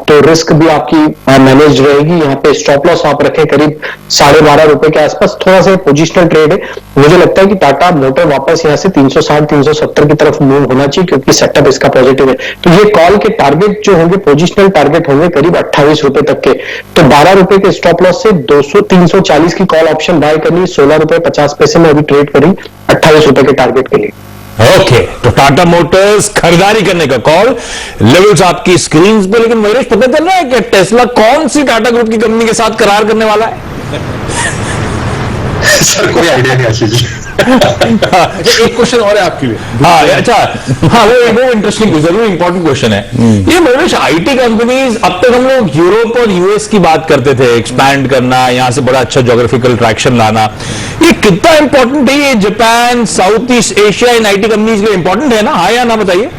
तो रिस्क भी आपकी मैनेज रहेगी। यहाँ पे स्टॉप लॉस आप रखें करीब 12.5 रुपए के आसपास, थोड़ा सा पोजिशनल ट्रेड है। मुझे लगता है कि टाटा मोटर वापस यहाँ से 360-370 की तरफ मूव होना चाहिए, क्योंकि सेटअप इसका पॉजिटिव है। तो ये कॉल के टारगेट जो होंगे, पोजिशनल टारगेट होंगे करीब 28 रुपए तक के। तो 12 रुपए के स्टॉप लॉस से 340 की कॉल ऑप्शन बाय करनी, 16 रुपए 50 पैसे में अभी ट्रेड करी 28 रुपए के टारगेट के लिए। ओके, तो टाटा मोटर्स खरीदारी करने का कॉल, लेवल्स आपकी स्क्रीन पे। लेकिन महेश, पता चल रहा है कि टेस्ला कौन सी टाटा ग्रुप की कंपनी के साथ करार करने वाला है? सर कोई आइडिया नहीं आशीष जी। एक क्वेश्चन और है आपके लिए। हाँ, अच्छा, हाँ, वो इंटरेस्टिंग, जरूर इंपॉर्टेंट क्वेश्चन है ये। महेश, आईटी कंपनीज, अब तक हम लोग यूरोप और यूएस की बात करते थे, एक्सपैंड करना, यहां से बड़ा अच्छा ज्योग्राफिकल ट्रैक्शन लाना, ये कितना इंपॉर्टेंट है? ये Japan, south east Asia in IT companies के लिए इंपॉर्टेंट है ना? हाँ या ना, बताइए।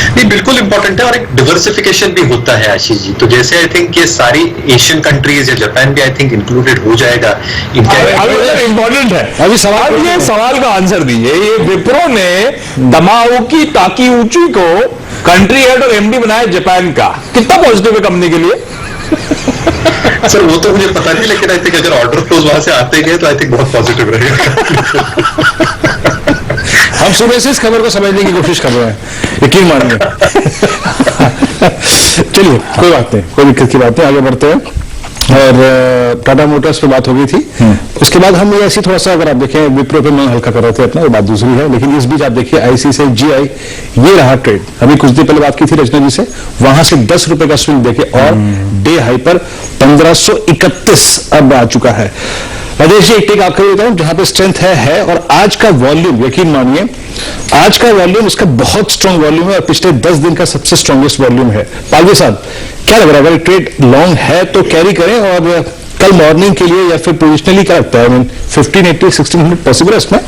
नहीं, बिल्कुल इंपॉर्टेंट है, और एक डिवर्सिफिकेशन भी होता है आशीष जी। तो जैसे आई थिंक ये सारी एशियन कंट्रीज या जापान भी आई थिंक इंक्लूडेड हो जाएगा इंपॉर्टेंट है। अभी सवाल, ये सवाल का आंसर दीजिए। ये विप्रो ने दमाऊ की ताकी ऊंची को कंट्री हेड और एमडी बनाया जापान का, कितना पॉजिटिव है कंपनी के लिए? सर वो तो मुझे पता नहीं, लेकिन आई थिंक अगर ऑर्डर फ्लोज वहां से आते गए तो आई थिंक बहुत पॉजिटिव रहेगा। हम सुबह से इस खबर को समझने की कोशिश कर रहे हैं, यकीन मानिए। चलिए, कोई बात नहीं, कोई दिक्कत की बात नहीं, आगे बढ़ते हैं। और टाटा मोटर्स पे बात हो गई थी, उसके बाद हम ऐसी थोड़ा सा, अगर आप देखें, विप्रो पे मन हल्का कर रहे थे अपना, ये बात दूसरी है। लेकिन इस बीच आप देखिए आईसी से जीआई, ये रहा ट्रेड। अभी कुछ देर पहले बात की थी रचना जी से, वहां से 10 रुपए का स्विंग देखे और डे हाई पर 1531 अब आ चुका है। राजेश जी, एक टेक आपको देता हूं, जहां पे स्ट्रेंथ है, और आज का वॉल्यूम, यकीन मानिए आज का वॉल्यूम इसका बहुत स्ट्रांग वॉल्यूम है, और पिछले 10 दिन का सबसे स्ट्रांगेस्ट वॉल्यूम है। पालवी साहब, क्या लग रहा है, अगर ट्रेड लॉन्ग है तो कैरी करें, और कल मॉर्निंग के लिए या फिर पोजिशनली क्या लगता है? 1580 1600 पॉसिबल है इसमें?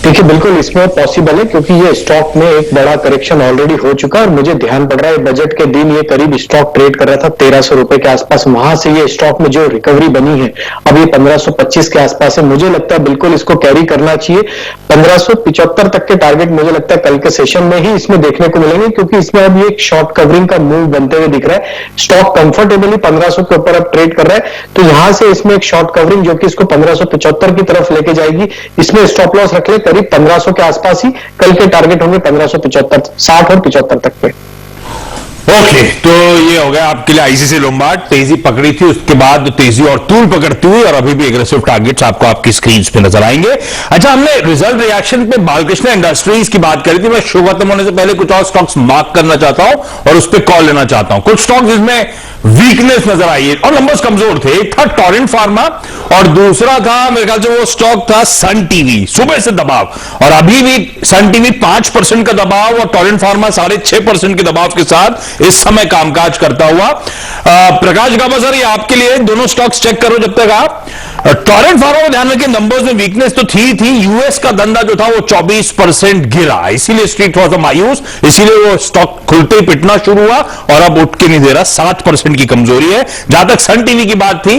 देखिए, बिल्कुल इसमें पॉसिबल है, क्योंकि ये स्टॉक में एक बड़ा करेक्शन ऑलरेडी हो चुका है, और मुझे ध्यान पड़ रहा है बजट के दिन ये करीब स्टॉक ट्रेड कर रहा था 1300 रुपए के आसपास। वहां से ये स्टॉक में जो रिकवरी बनी है अब ये 1525 के आसपास है। मुझे लगता है बिल्कुल इसको कैरी करना चाहिए। 1575 तक के टारगेट मुझे लगता है कल के सेशन में ही इसमें देखने को मिलेंगे, क्योंकि इसमें अब एक शॉर्ट कवरिंग का मूव बनते हुए दिख रहा है। स्टॉक कंफर्टेबली 1500 के ऊपर अब ट्रेड कर रहा है, तो यहां से इसमें एक शॉर्ट कवरिंग जो कि इसको 1575 की तरफ लेके जाएगी। इसमें स्टॉप लॉस रख ले करीब 1500 के आसपास ही, कल के टारगेट होंगे 1575, 60 और 75 तक पे। ओके, तो ये हो गया आपके लिए आईसीसी लोम्बार्ड। तेजी पकड़ी थी, उसके बाद तेजी और तूल पकड़ती हुई, और अभी भी एग्रेसिव टारगेट्स आपको आपकी स्क्रीन पे नजर आएंगे। अच्छा, हमने रिजल्ट रिएक्शन पे बालकृष्ण इंडस्ट्रीज की बात करी थी। मैं शो खत्म होने से पहले कुछ और स्टॉक्स मार्क करना चाहता हूं और उस पर कॉल लेना चाहता हूं। कुछ स्टॉक्स जिसमें वीकनेस नजर आई है और नंबर्स कमजोर थे। एक था टोरेंट फार्मा, और दूसरा था मेरे ख्याल से वो स्टॉक था सन टीवी। सुबह से दबाव, और अभी भी सन टीवी 5% का दबाव और टोरेंट फार्मा 6.5% के दबाव के साथ इस समय कामकाज करता हुआ। प्रकाश गाबा सर, ये आपके लिए दोनों स्टॉक्स चेक करो जब तक आप। टोरेंट फार्मा को ध्यान रखिए, नंबर्स में वीकनेस तो थी। यूएस का धंधा जो था वो 24% गिरा, इसीलिए स्ट्रीट थोड़ा सा मायूस, इसीलिए वो स्टॉक खुलते ही पिटना शुरू हुआ और अब उठ के नहीं दे रहा। 7% की कमजोरी है। जहां तक सन टीवी की बात थी,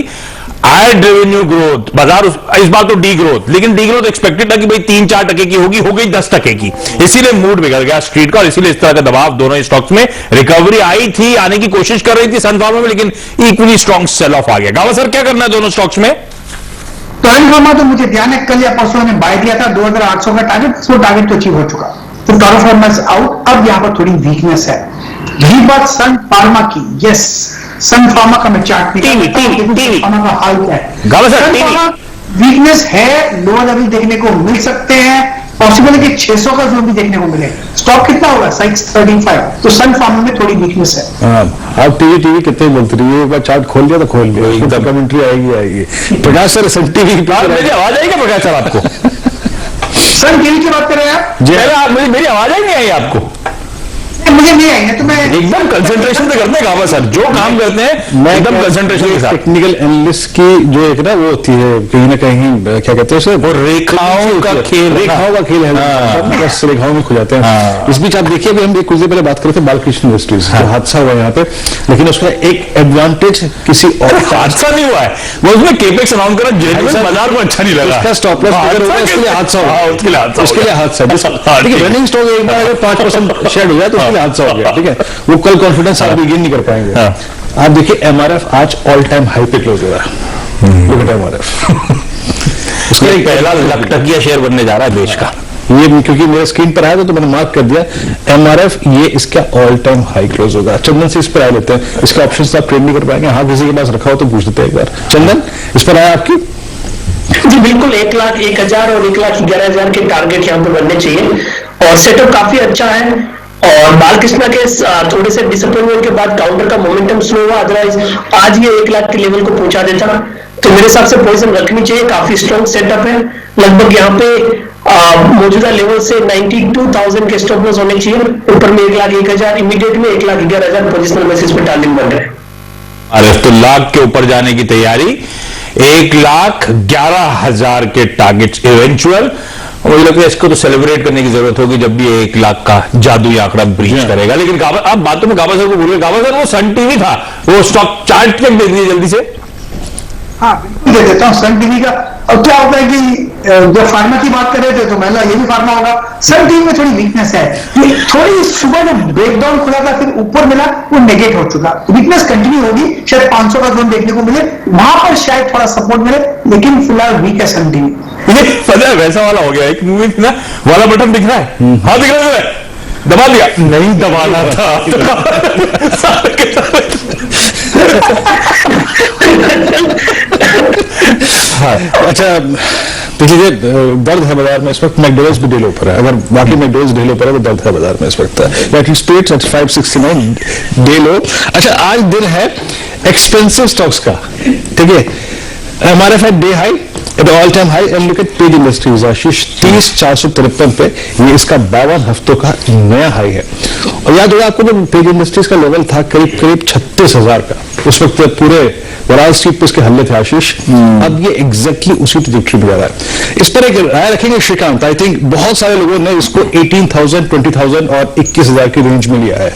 एड रेवेन्यू ग्रोथ, बाजार इस बार तो डी ग्रोथ, लेकिन डी ग्रोथ एक्सपेक्टेड था कि भाई 3-4% की होगी, हो गई 10% की, इसीलिए मूड बिगड़ गया स्ट्रीट का, और इसीलिए इस तरह का दबाव दोनों स्टॉक्स में। रिकवरी आई थी, आने की कोशिश कर रही थी सन फार्मा में, लेकिन इक्वली स्ट्रॉन्ग सेल ऑफ आ गया। गावा सर, क्या करना है दोनों स्टॉक्स में? टोरेंट फार्मा तो मुझे ध्यान है कल या परसों ने बाय दिया था 2800 का टारगेट, वो टारगेट तो अचीव हो चुका, तो टोरेंट फार्मा इज आउट। अब यहां पर थोड़ी वीकनेस है। यही बात सन फार्मा की, यस, सन फार्मा का मैं चार्ट फार्मा का हाल क्या है? वीकनेस है, लोअर लेवल देखने को मिल सकते हैं, पॉसिबल है कि 600 का जोन भी देखने को मिले। स्टॉक कितना होगा? 635, तो सन फार्मा में थोड़ी वीकनेस है। आप टीवी कितने बोलते रहिए, एक बार चार्ट खोल लिया तो खोल लिया, एकदम कमेंट्री आएगी। प्रकाश सर, सन टीवी की मेरी आवाज आएगी प्रकाश सर आपको? सन टीवी की बात कर रहे हैं आप? मेरी आवाज आई नहीं आई आपको? मुझे नहीं आएंगे तो मैं एकदम कंसंट्रेशन से करते हैं गावा सर, जो काम करते हैं एकदम कंसंट्रेशन के साथ। टेक्निकल एनालिस्ट की जो एक ना वो होती है कहीं ना कहीं, क्या कहते हैं उसे, वो रेखाओं का खेल, रेखाओं का खेल है, बस रेखाओं में खो जाते हैं। इस बीच आप देखिए, अभी हम कुछ देर पहले बात कर रहे थे बालकृष्ण इंडस्ट्रीज, जो हादसा हुआ यहाँ पे, लेकिन उसका एक एडवांटेज किसी और हादसा नहीं हुआ है, वो उसमें केपेक्स अनाउंस करा, जेन्युइन बाजार को अच्छा नहीं लगा, उसका स्टॉप लॉस ट्रिगर होगा, इसके लिए हादसा होगा, उसके लिए हादसा, देखिए रनिंग स्टॉक एक बार अगर 5% शेयर हो जाए तो उसके लिए हादसा हो गया, ठीक है, वो कल कॉन्फिडेंस आप गेन नहीं कर पाएंगे। आप देखिए एमआरएफ आज ऑल टाइम हाई पे क्लोज हो रहा है, एमआरएफ उसका एक पहला लखटकिया शेयर बनने जा रहा है देश का, ये क्योंकि मेरे स्क्रीन पर आया था तो मैंने मार्क कर दिया, एमआरएफ ये इसका ऑल टाइम हाई क्लोज होगा। चंदन से इस पर आ लेते हैं, इसके ऑप्शंस आप ट्रेड नहीं कर पाएंगे, हाँ किसी के पास रखा हो तो पूछ देते हैं एक बार। चंदन इस पर आया आपकी? जी बिल्कुल, 1,01,000 और 1,11,000 के टारगेट यहाँ पे बनने चाहिए और सेटअप काफी अच्छा है। और बालकृष्णा के थोड़े से डिसअपॉइंटमेंट के बाद काउंटर का मोमेंटम स्लो हुआ, अदरवाइज आज ये 1 लाख के लेवल को पहुंचा देता, तो मेरे हिसाब से पोजीशन रखनी चाहिए। काफी स्ट्रॉन्ग सेटअप है, लगभग यहाँ पे मौजूदा लेवल से 92,000 के स्टॉप लॉस होने चाहिए, ऊपर में 1,01,000, इमीडिएट में 1,11,000 पोजिशनल बेसिस पे टारगेट बन रहे हैं। अरे तो लाख के ऊपर जाने की तैयारी, 1,11,000 के टारगेट इवेंचुअल, मुझे लगता है इसको तो सेलिब्रेट करने की जरूरत होगी जब भी 1 लाख का जादुई आंकड़ा ब्रीच करेगा। लेकिन आप बातों में गाबा सर को भूल गए, गाबा सर वो सन टीवी था, वो स्टॉक चार्ट तक देख लीजिए जल्दी से। हाँ बिल्कुल दे देता हूँ सन टीवी का। और क्या होता है कि जब फार्मा की बात कर रहे थे तो मैंने ये भी फार्मा होगा, सन टीवी में थोड़ी वीकनेस है, थोड़ी सुबह जो ब्रेकडाउन खुला था फिर ऊपर मिला वो नेगेट हो चुका, वीकनेस कंटिन्यू होगी, शायद 500 का जोन देखने को मिले, वहां पर शायद थोड़ा सपोर्ट मिले, लेकिन फिलहाल वीक है सन टीवी। ये पता है वैसा वाला हो गया, एक मूवी थी ना वाला बटन दिख रहा है, हाँ दिख रहा है, दबा दिया, नहीं दबाना था। अच्छा देखिए, दर्द है बाजार में इस वक्त, मैकडोनल्ड्स भी डील ऊपर है, अगर बाकी मैकडोनल्ड्स डील ऊपर है तो दर्द है बाजार में इस वक्त, बैटरी स्पीड 569 डे लो। अच्छा आज दिन है एक्सपेंसिव स्टॉक्स का, ठीक है, एमआरएफ है day high at all time high, and look at Page industries Ashish 30,453 पे, ये इसका 52 हफ्तों का नया हाई है। और याद होगा आपको जब पेज इंडस्ट्रीज का लेवल था करीब 36,000 का, उस वक्त पूरे वॉल स्ट्रीट पे इसके हल्ले थे आशीष, अब ये एग्जैक्टली उसी ट्रैजेक्टरी पे जा रहा है। इस पर एक राय रखेंगे श्रीकांत, आई थिंक बहुत सारे लोगों ने इसको 18,000, 20,000 और 21,000 की रेंज में लिया है,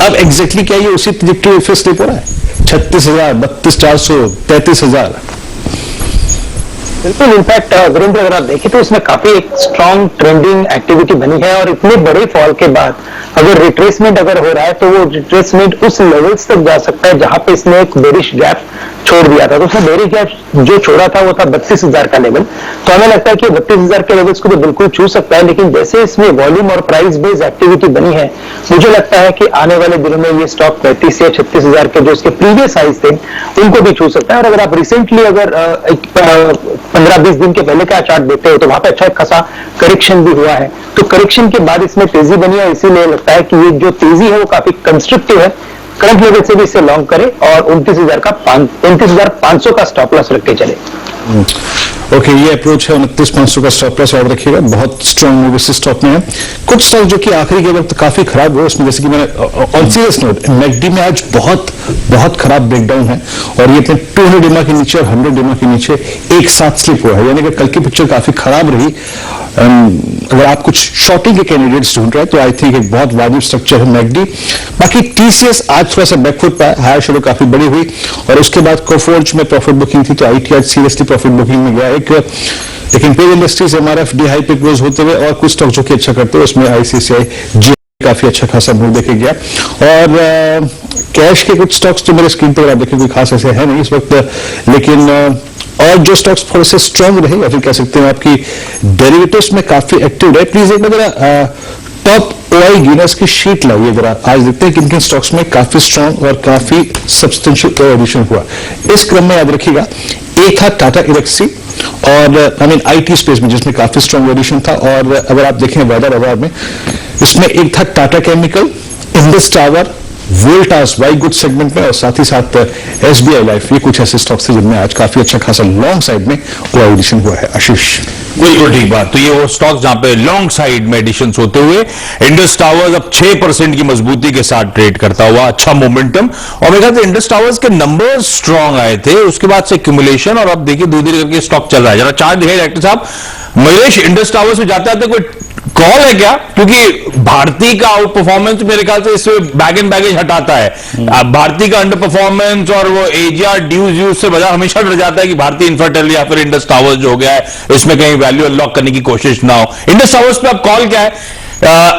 अब एग्जैक्टली क्या ये उसी ट्रैजेक्टरी पे स्लिप हो रहा है? 36,000, 32,400, 33,000। बिल्कुल, इनफैक्ट वीरेंद्र अगर आप देखें तो इसमें काफी एक स्ट्रॉन्ग ट्रेंडिंग एक्टिविटी बनी है, और इतने बड़े फॉल के बाद अगर रिट्रेसमेंट अगर हो रहा है तो वो रिट्रेसमेंट उस लेवल्स तक जा सकता है जहां पे इसने एक बेरिश गैप छोड़ दिया था। तो उसने बेरिश गैप जो छोड़ा था वो था 32,000 का लेवल, तो हमें लगता है कि 32,000 के लेवल्स को तो बिल्कुल छू सकता है, लेकिन जैसे इसमें वॉल्यूम और प्राइस बेस्ड एक्टिविटी बनी है, मुझे लगता है कि आने वाले दिनों में ये स्टॉक 35 या 36,000 के जो इसके प्रीवियस हाइज थे उनको भी छू सकता है। और अगर आप रिसेंटली अगर 15-20 दिन के पहले का चार्ट देखते हो तो वहां पे अच्छा खासा करेक्शन भी हुआ है, तो करेक्शन के बाद इसमें तेजी बनी है, इसीलिए लगता है कि ये जो तेजी है वो काफी कंस्ट्रक्टिव है। करंट लेवल से भी इसे लॉन्ग करें और 29,500 का स्टॉप लॉस रख के चले। ओके, ये अप्रोच है, 29,500 का स्टॉप लॉस याद रखिएगा, बहुत स्ट्रॉन्ग मूव इस स्टॉक में है। कुछ स्टॉक जो कि आखिरी के वक्त काफी खराब हुए, उसमें जैसे कि मैंने ऑन सीरियस नोट, मैकडी में आज बहुत खराब ब्रेकडाउन है, और ये अपने 200 डिमा के नीचे और 100 डिमा के नीचे एक साथ स्लिप हुआ है, यानी कि कल की पिक्चर काफी खराब रही। अगर आप कुछ शॉर्टिंग के कैंडिडेट्स ढूंढ रहे हैं तो आई थिंक एक बहुत वाजिब स्ट्रक्चर है मैकडी। बाकी टीसीएस आज थोड़ा सा बैकफुट पाया, हायर शेडो काफी बड़ी हुई, और उसके बाद कोफोर्ज में प्रॉफिट बुकिंग थी, तो आईटी आज सीरियसली प्रॉफिट बुकिंग में गया एक। लेकिन page industries MRF D high पे क्लोज होते हुए, और कुछ स्टॉक जो कि अच्छा करते हुए, उसमें आईसीसीआई जी काफी अच्छा खासा मूव देखे गया। और कैश के कुछ स्टॉक्स जो मेरे स्क्रीन पर आप देखें कोई खास ऐसे है नहीं इस वक्त, लेकिन और जो स्टॉक्स थोड़े से स्ट्रांग रहे या फिर कह सकते हैं आपकी डेरिवेटिव्स में काफी एक्टिव रहे। प्लीज एक बार टॉप ओआई गिनर्स की शीट लाइए जरा, आज देखते हैं किन किन स्टॉक्स में काफी स्ट्रांग और काफी सब्सटेंशियल एडिशन हुआ। इस क्रम में याद रखिएगा, एक था टाटा इलेक्सी और आईटी स्पेस में जिसमें काफी स्ट्रांग एडिशन था, और अगर आप देखें वायदा बाजार में इसमें एक था Tata chemical, Indus tower, Voltas white good segment में और साथ ही साथ एसबीआई लाइफ, ये कुछ ऐसे स्टॉक्स थे जिनमें आज काफी अच्छा खासा लॉन्ग साइड में कोई एडिशन हुआ है। आशीष बिल्कुल ठीक बात। तो ये वो स्टॉक्स जहां पे लॉन्ग साइड में एडिशन होते हुए इंडस टावर्स अब 6% की मजबूती के साथ ट्रेड करता हुआ, अच्छा मोमेंटम। और मेरे ख्याल से इंडस टावर्स के नंबर्स स्ट्रांग आए थे, उसके बाद से एक्यूमुलेशन, और अब देखिए धीरे धीरे करके स्टॉक चल रहा है। जरा चार्ट दिखाइए डायरेक्टर साहब। महेश, इंडस टावर्स में जाते आते कोई कॉल है क्या? क्योंकि भारतीय का आउट परफॉर्मेंस मेरे ख्याल से इससे बैग एंड बैगेज हटाता है। भारतीय का अंडर परफॉर्मेंस और वो एजीआर ड्यूज से बाजार हमेशा डर जाता है कि भारतीय इंफ्राटेल या फिर इंडस टावर्स जो हो गया है इसमें कहीं वैल्यू अनलॉक करने की कोशिश ना हो। इंडस टावर्स पे अब कॉल क्या है?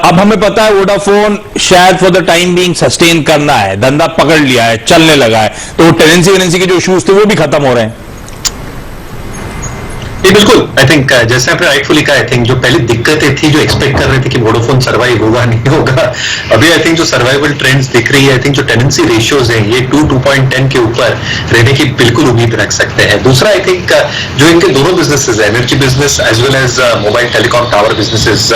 अब हमें पता है वोडाफोन शायद for the time being sustain करना है, धंधा पकड़ लिया है, चलने लगा है, तो वो टेनेंसी के जो इश्यूज थे वो भी खत्म हो रहे हैं। ये बिल्कुल, आई थिंक जैसे आपने राइटफुली कहा, आई थिंक जो पहले दिक्कतें थी, जो एक्सपेक्ट कर रहे थे कि वोडाफोन सर्वाइव होगा नहीं होगा, अभी आई थिंक जो सर्वाइवल ट्रेंड्स दिख रही है, आई थिंक जो टेनेंसी रेशियोज हैं ये 2.10 के ऊपर रहने की बिल्कुल उम्मीद रख सकते हैं। दूसरा, आई थिंक जो इनके दोनों बिजनेसेस है, energy business as well as mobile telecom tower businesses,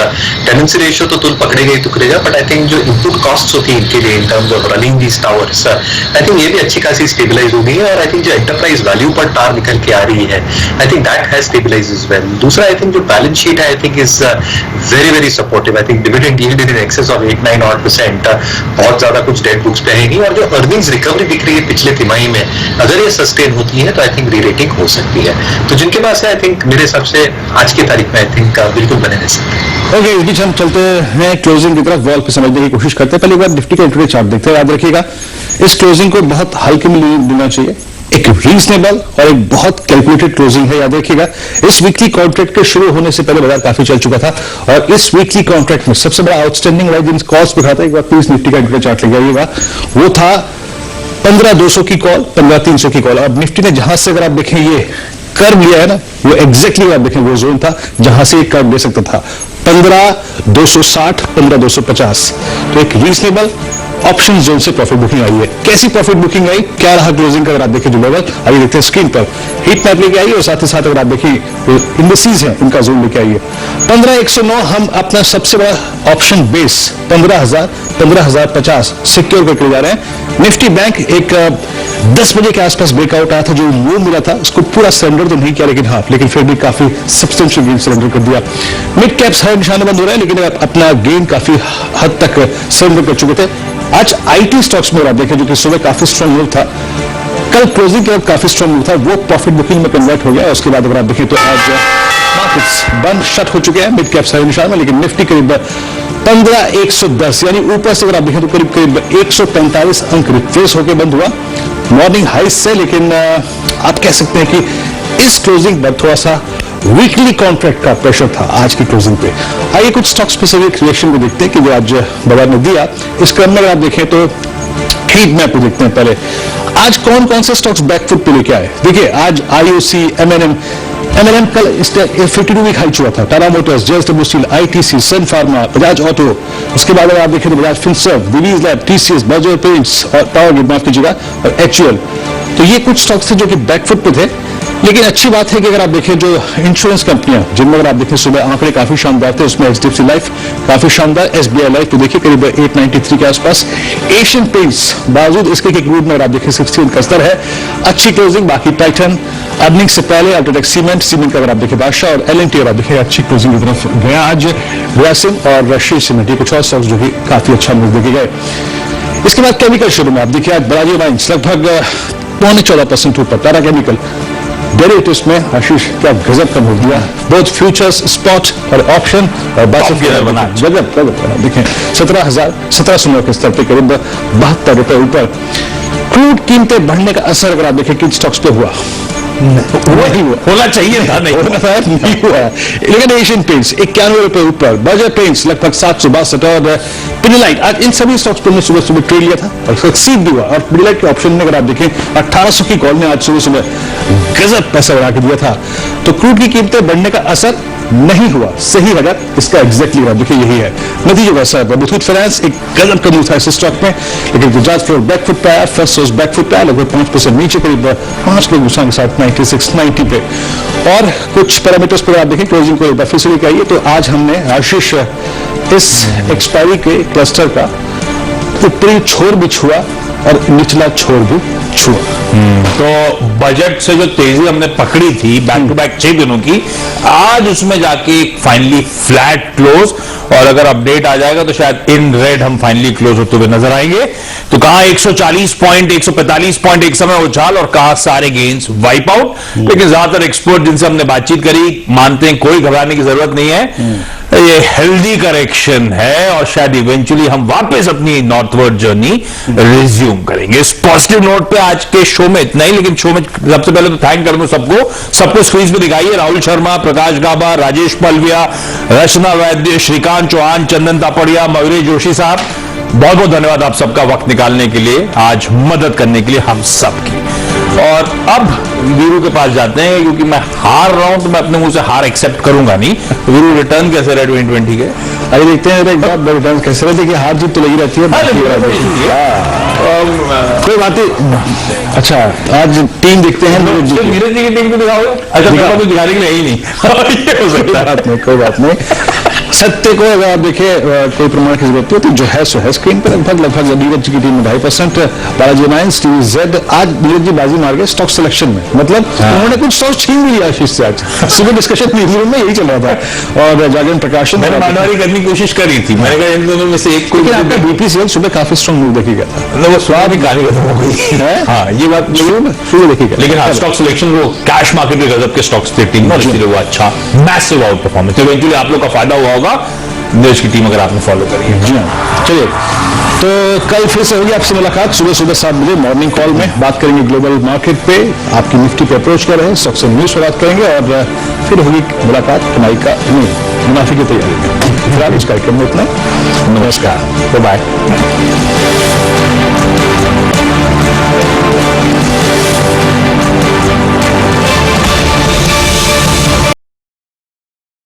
tenancy ratio तो तुल पकड़ेगा ही टुकड़ेगा, बट आई थिंक जो इनपुट कॉस्ट होती है इनके लिए in terms of running these towers, I think ये भी अच्छी खासी स्टेबलाइज हो गई है। और आई थिंक जो एंटरप्राइज वैल्यू पर टार निकल के आ रही है, I think that has stabilise as well. दूसरा, आई थिंक जो बैलेंस शीट है, I think is very very supportive. I think dividend yield in excess of 8-9% बहुत ज्यादा कुछ डेट बुक्स पे आएंगी, और जो अर्निंग्स रिकवरी दिख रही है पिछले तिमाही में, अगर ये सस्टेन होती है तो आई थिंक री रेटिंग हो सकती है। तो जिनके पास है, आई थिंक मेरे हिसाब से आज की तारीख में आई थिंक बिल्कुल बने रह सकते हैं। ओके, इस बीच हम चलते हैं क्लोजिंग की तरफ, वॉल पे समझने की कोशिश करते हैं। पहले एक बार निफ्टी का इंट्राडे चार्ट देखते हैं। याद रखिएगा इस क्लोजिंग को बहुत हल्के में लेना चाहिए, एक रीजनेबल और एक बहुत कैलकुलेटेड क्लोजिंग है। याद रखिएगा इस वीकली कॉन्ट्रैक्ट के शुरू होने से पहले बाजार काफी चल चुका था, और इस वीकली कॉन्ट्रैक्ट में सबसे बड़ा आउटस्टैंडिंग वाइज जिन कॉल्स पे खाता है, एक बार प्लीज निफ्टी का इंट्राडे चार्ट लेके आइएगा, वो था 15,200 की कॉल, 15,300 की कॉल। अब निफ्टी ने जहां से अगर आप देखें ये कर्व लिया है ना, वो एग्जैक्टली आप देखें वो जोन था जहां से एक कर्व ले सकता था, 15,260, 15,250। तो एक रीजनेबल ऑप्शन जोन से प्रॉफिट बुकिंग आई है। कैसी प्रॉफिट बुकिंग आई, क्या रहा क्लोजिंग का, अगर आप देखें जो लेवल आइए देखते हैं स्क्रीन पर, हीट मैप लेके आइए, और साथ ही साथ अगर आप देखिए इंडेक्सेस हैं उनका जोन लेके आइए। 15,109 हम अपना सबसे बड़ा ऑप्शन बेस 15,000, 15,050 सिक्योर करके जा रहे हैं। निफ्टी बैंक एक 10 बजे के आसपास ब्रेकआउट आया था, जो लो मिला था उसको पूरा सरेंडर तो नहीं किया, लेकिन फिर भी काफी सब्सटेंशियल गेन सरेंडर कर दिया। मिड कैप्स हर निशाने बंद हो रहे हैं, लेकिन अपना गेन काफी हद तक सरेंडर कर चुके थे। आज आईटी स्टॉक्स में आप देखें जो कि सुबह काफी स्ट्रांग मूव था, कल क्लोजिंग के वक्त काफी स्ट्रांग मूव था, वो प्रॉफिट बुकिंग में कन्वर्ट हो गया। उसके बाद अगर आप देखें तो आज मार्केट्स बंद शट हो चुके हैं मिड कैप सारे निशान में, लेकिन निफ्टी करीब 15,110 यानी ऊपर से अगर आप देखें तो करीब 145 अंक रिट्रेस होकर बंद हुआ मॉर्निंग हाइस से। लेकिन आप कह सकते हैं कि इस क्लोजिंग पर थोड़ा सा वीकली कॉन्ट्रैक्ट का प्रेशर था आज की क्लोजिंग पे। आइए कुछ स्टॉक स्पेसिफिक रिएक्शन को देखते हैं कि जो आज बाजार ने दिया। इस क्रम में अगर आप देखें तो हीट मैप को देखते हैं पहले, आज कौन कौन से स्टॉक्स बैकफुट पे लेके आए। देखिए आज आईओसी, एमएनएम कल 52 वीक हाई चुका था, Tata motors, JSW steel, ITC, sun pharma, Bajaj auto. उसके बाद अगर आप देखें तो Bajaj Finserv, Divi's lab, TCS, Berger paints और पावर ग्रिड माफ कीजिएगा, और एचयूएल। तो ये कुछ स्टॉक्स थे जो कि बैकफुट पे थे। लेकिन अच्छी बात है कि अगर आप देखें जो इंश्योरेंस कंपनियां जिनमें अगर आप देखें सुबह आंकड़े काफी शानदार थे, उसमें एचडीएफसी लाइफ काफी शानदार, एसबीआई लाइफ तो देखिए करीब 893 के आसपास। एशियन पेंट्स बावजूद इसके कि क्रूड में अगर आप देखें 60 का स्तर है, अच्छी क्लोजिंग। बाकी टाइटन अर्निंग से पहले, अल्ट्राटेक सीमेंट का अगर आप देखें बादशाह, और एलएनटी अगर आप देखें अच्छी क्लोजिंग की तरफ गया आज। ग्रासिम और रशियन सीमेंट ये कुछ और स्टॉक्स जो कि काफी अच्छा मूव देखे गए। इसके बाद केमिकल शुरू में आप देखिए आज बराजी माइंस लगभग 14.25% ऊपर, टाटा केमिकल डेरिवेटिव्स में आशीष क्या गजब का मूव दिया, बोथ फ्यूचर्स, स्पॉट और ऑप्शन और गजब देखें 17,900 के स्तर पर करीब 72 रुपए ऊपर। क्रूड कीमतें बढ़ने का असर अगर आप देखें किन स्टॉक्स पे हुआ, नहीं हुआ, होना चाहिए था, नहीं हुआ। लेकिन एशियन पेंट्स 91 रुपए ऊपर, बर्जर पेंट्स लगभग 762 और पिडिलाइट आज इन सभी स्टॉक्स पर सुबह सुबह ट्रेड लिया था और सक्सीड भी हुआ। और पिडिलाइट के ऑप्शन में अगर आप देखें 1800 की कॉल ने आज सुबह सुबह गजब पैसा बढ़ा के दिया था। तो क्रूड की कीमतें बढ़ने का असर नहीं हुआ, सही वजह इसका एग्जैक्टली देखिए यही है, नतीजा वैसा है। मुथूट फाइनेंस एक गजब का मूव था इस स्टॉक में, लेकिन गुजरात फ्लोर बैकफुट पे आया, फर्स्ट सोर्स बैकफुट पे आया, लगभग 5% नीचे, करीब 5 लोग नुकसान के साथ 96-90 पे। और कुछ पैरामीटर्स पर आप देखें क्लोजिंग को एक बार फिर से लेकर आइए। तो आज हमने आशीष इस एक्सपायरी के क्लस्टर का ऊपरी छोर भी छुआ और निचला छोर भी छुआ। तो बजट से जो तेजी हमने पकड़ी थी बैक टू बैक 6 दिनों की, आज उसमें जाके फाइनली फ्लैट क्लोज, और अगर अपडेट आ जाएगा तो शायद इन रेड हम फाइनली क्लोज होते हुए नजर आएंगे। तो कहां 140 पॉइंट, 145 पॉइंट एक समय उछाल, और कहां सारे गेन्स वाइप आउट। लेकिन ज्यादातर एक्सपर्ट जिनसे हमने बातचीत करी मानते हैं कोई घबराने की जरूरत नहीं है, ये हेल्दी करेक्शन है, और शायद इवेंचुअली हम वापस अपनी नॉर्थवर्ड जर्नी रिज्यूम करेंगे। इस पॉजिटिव नोट पे आज के शो में इतना ही, लेकिन शो में सबसे पहले तो थैंक कर दूं सबको स्क्रीन पे दिखाइए, राहुल शर्मा, प्रकाश गाबा, राजेश पलविया, रचना वैद्य, श्रीकांत चौहान, चंदन तापड़िया, मयूरी जोशी साहब, बहुत बहुत धन्यवाद आप सबका वक्त निकालने के लिए, आज मदद करने के लिए हम सबकी। और अब वीरू के पास जाते हैं, क्योंकि मैं हार रहा हूं तो मैं अपने मुंह से हार एक्सेप्ट करूंगा नहीं। वीरू, रिटर्न कैसे रहे 2020 के? अरे देखते हैं एक बात, रिटर्न कैसे रहे? देखिए हार जीत तो लगी रहती है, कोई बात नहीं। अच्छा, आज टीम देखते हैं, नीरज जी की टीम को दिखाओ। अच्छा, मेरे को दिखाने के लिए ही नहीं। कोई बात नहीं। सत्य को अगर आप देखिए कोई प्रमाण की जरूरत है तो जो है सो है। स्क्रीन पर लगभग नीरज जी की टीम में 2.5%, बालाजी माइंस, टीवी जेड। आज नीरज जी बाजी मार गए स्टॉक सिलेक्शन में, मतलब उन्होंने कुछ स्टॉक छीन भी लिया आशीष से। आज सुबह डिस्कशन न्यूज़ में यही चल रहा था, और जागरण प्रकाशन मैंने मानवारी करने की कोशिश करी थी, मैंने कहा इन दोनों में से एक कोई। आपका बीपीसीएल सुबह काफी स्ट्रॉन्ग मूव देखी गया, वो स्वाद ही कहानी खत्म हो गई है। हाँ, ये बात शुरू देखी गया, लेकिन हाँ, स्टॉक सिलेक्शन वो कैश मार्केट के गजब के स्टॉक्स थे टीम में, इसलिए वो अच्छा मैसिव आउट परफॉर्मेंस। इवेंचुअली आप लोग का फायदा हुआ होगा देश की टीम अगर आपने फॉलो करी है। जी हाँ, चलिए तो कल फिर से होगी आपसे मुलाकात सुबह 7 बजे मॉर्निंग कॉल में। बात करेंगे ग्लोबल मार्केट पे, आपकी निफ्टी पे अप्रोच कर रहे हैं, स्टॉक्स एंड न्यूज़ पर बात करेंगे, और फिर होगी मुलाकात कमाई का मुनाफे की तैयारी में। फिलहाल इस कार्यक्रम में इतना, नमस्कार, बाय बाय।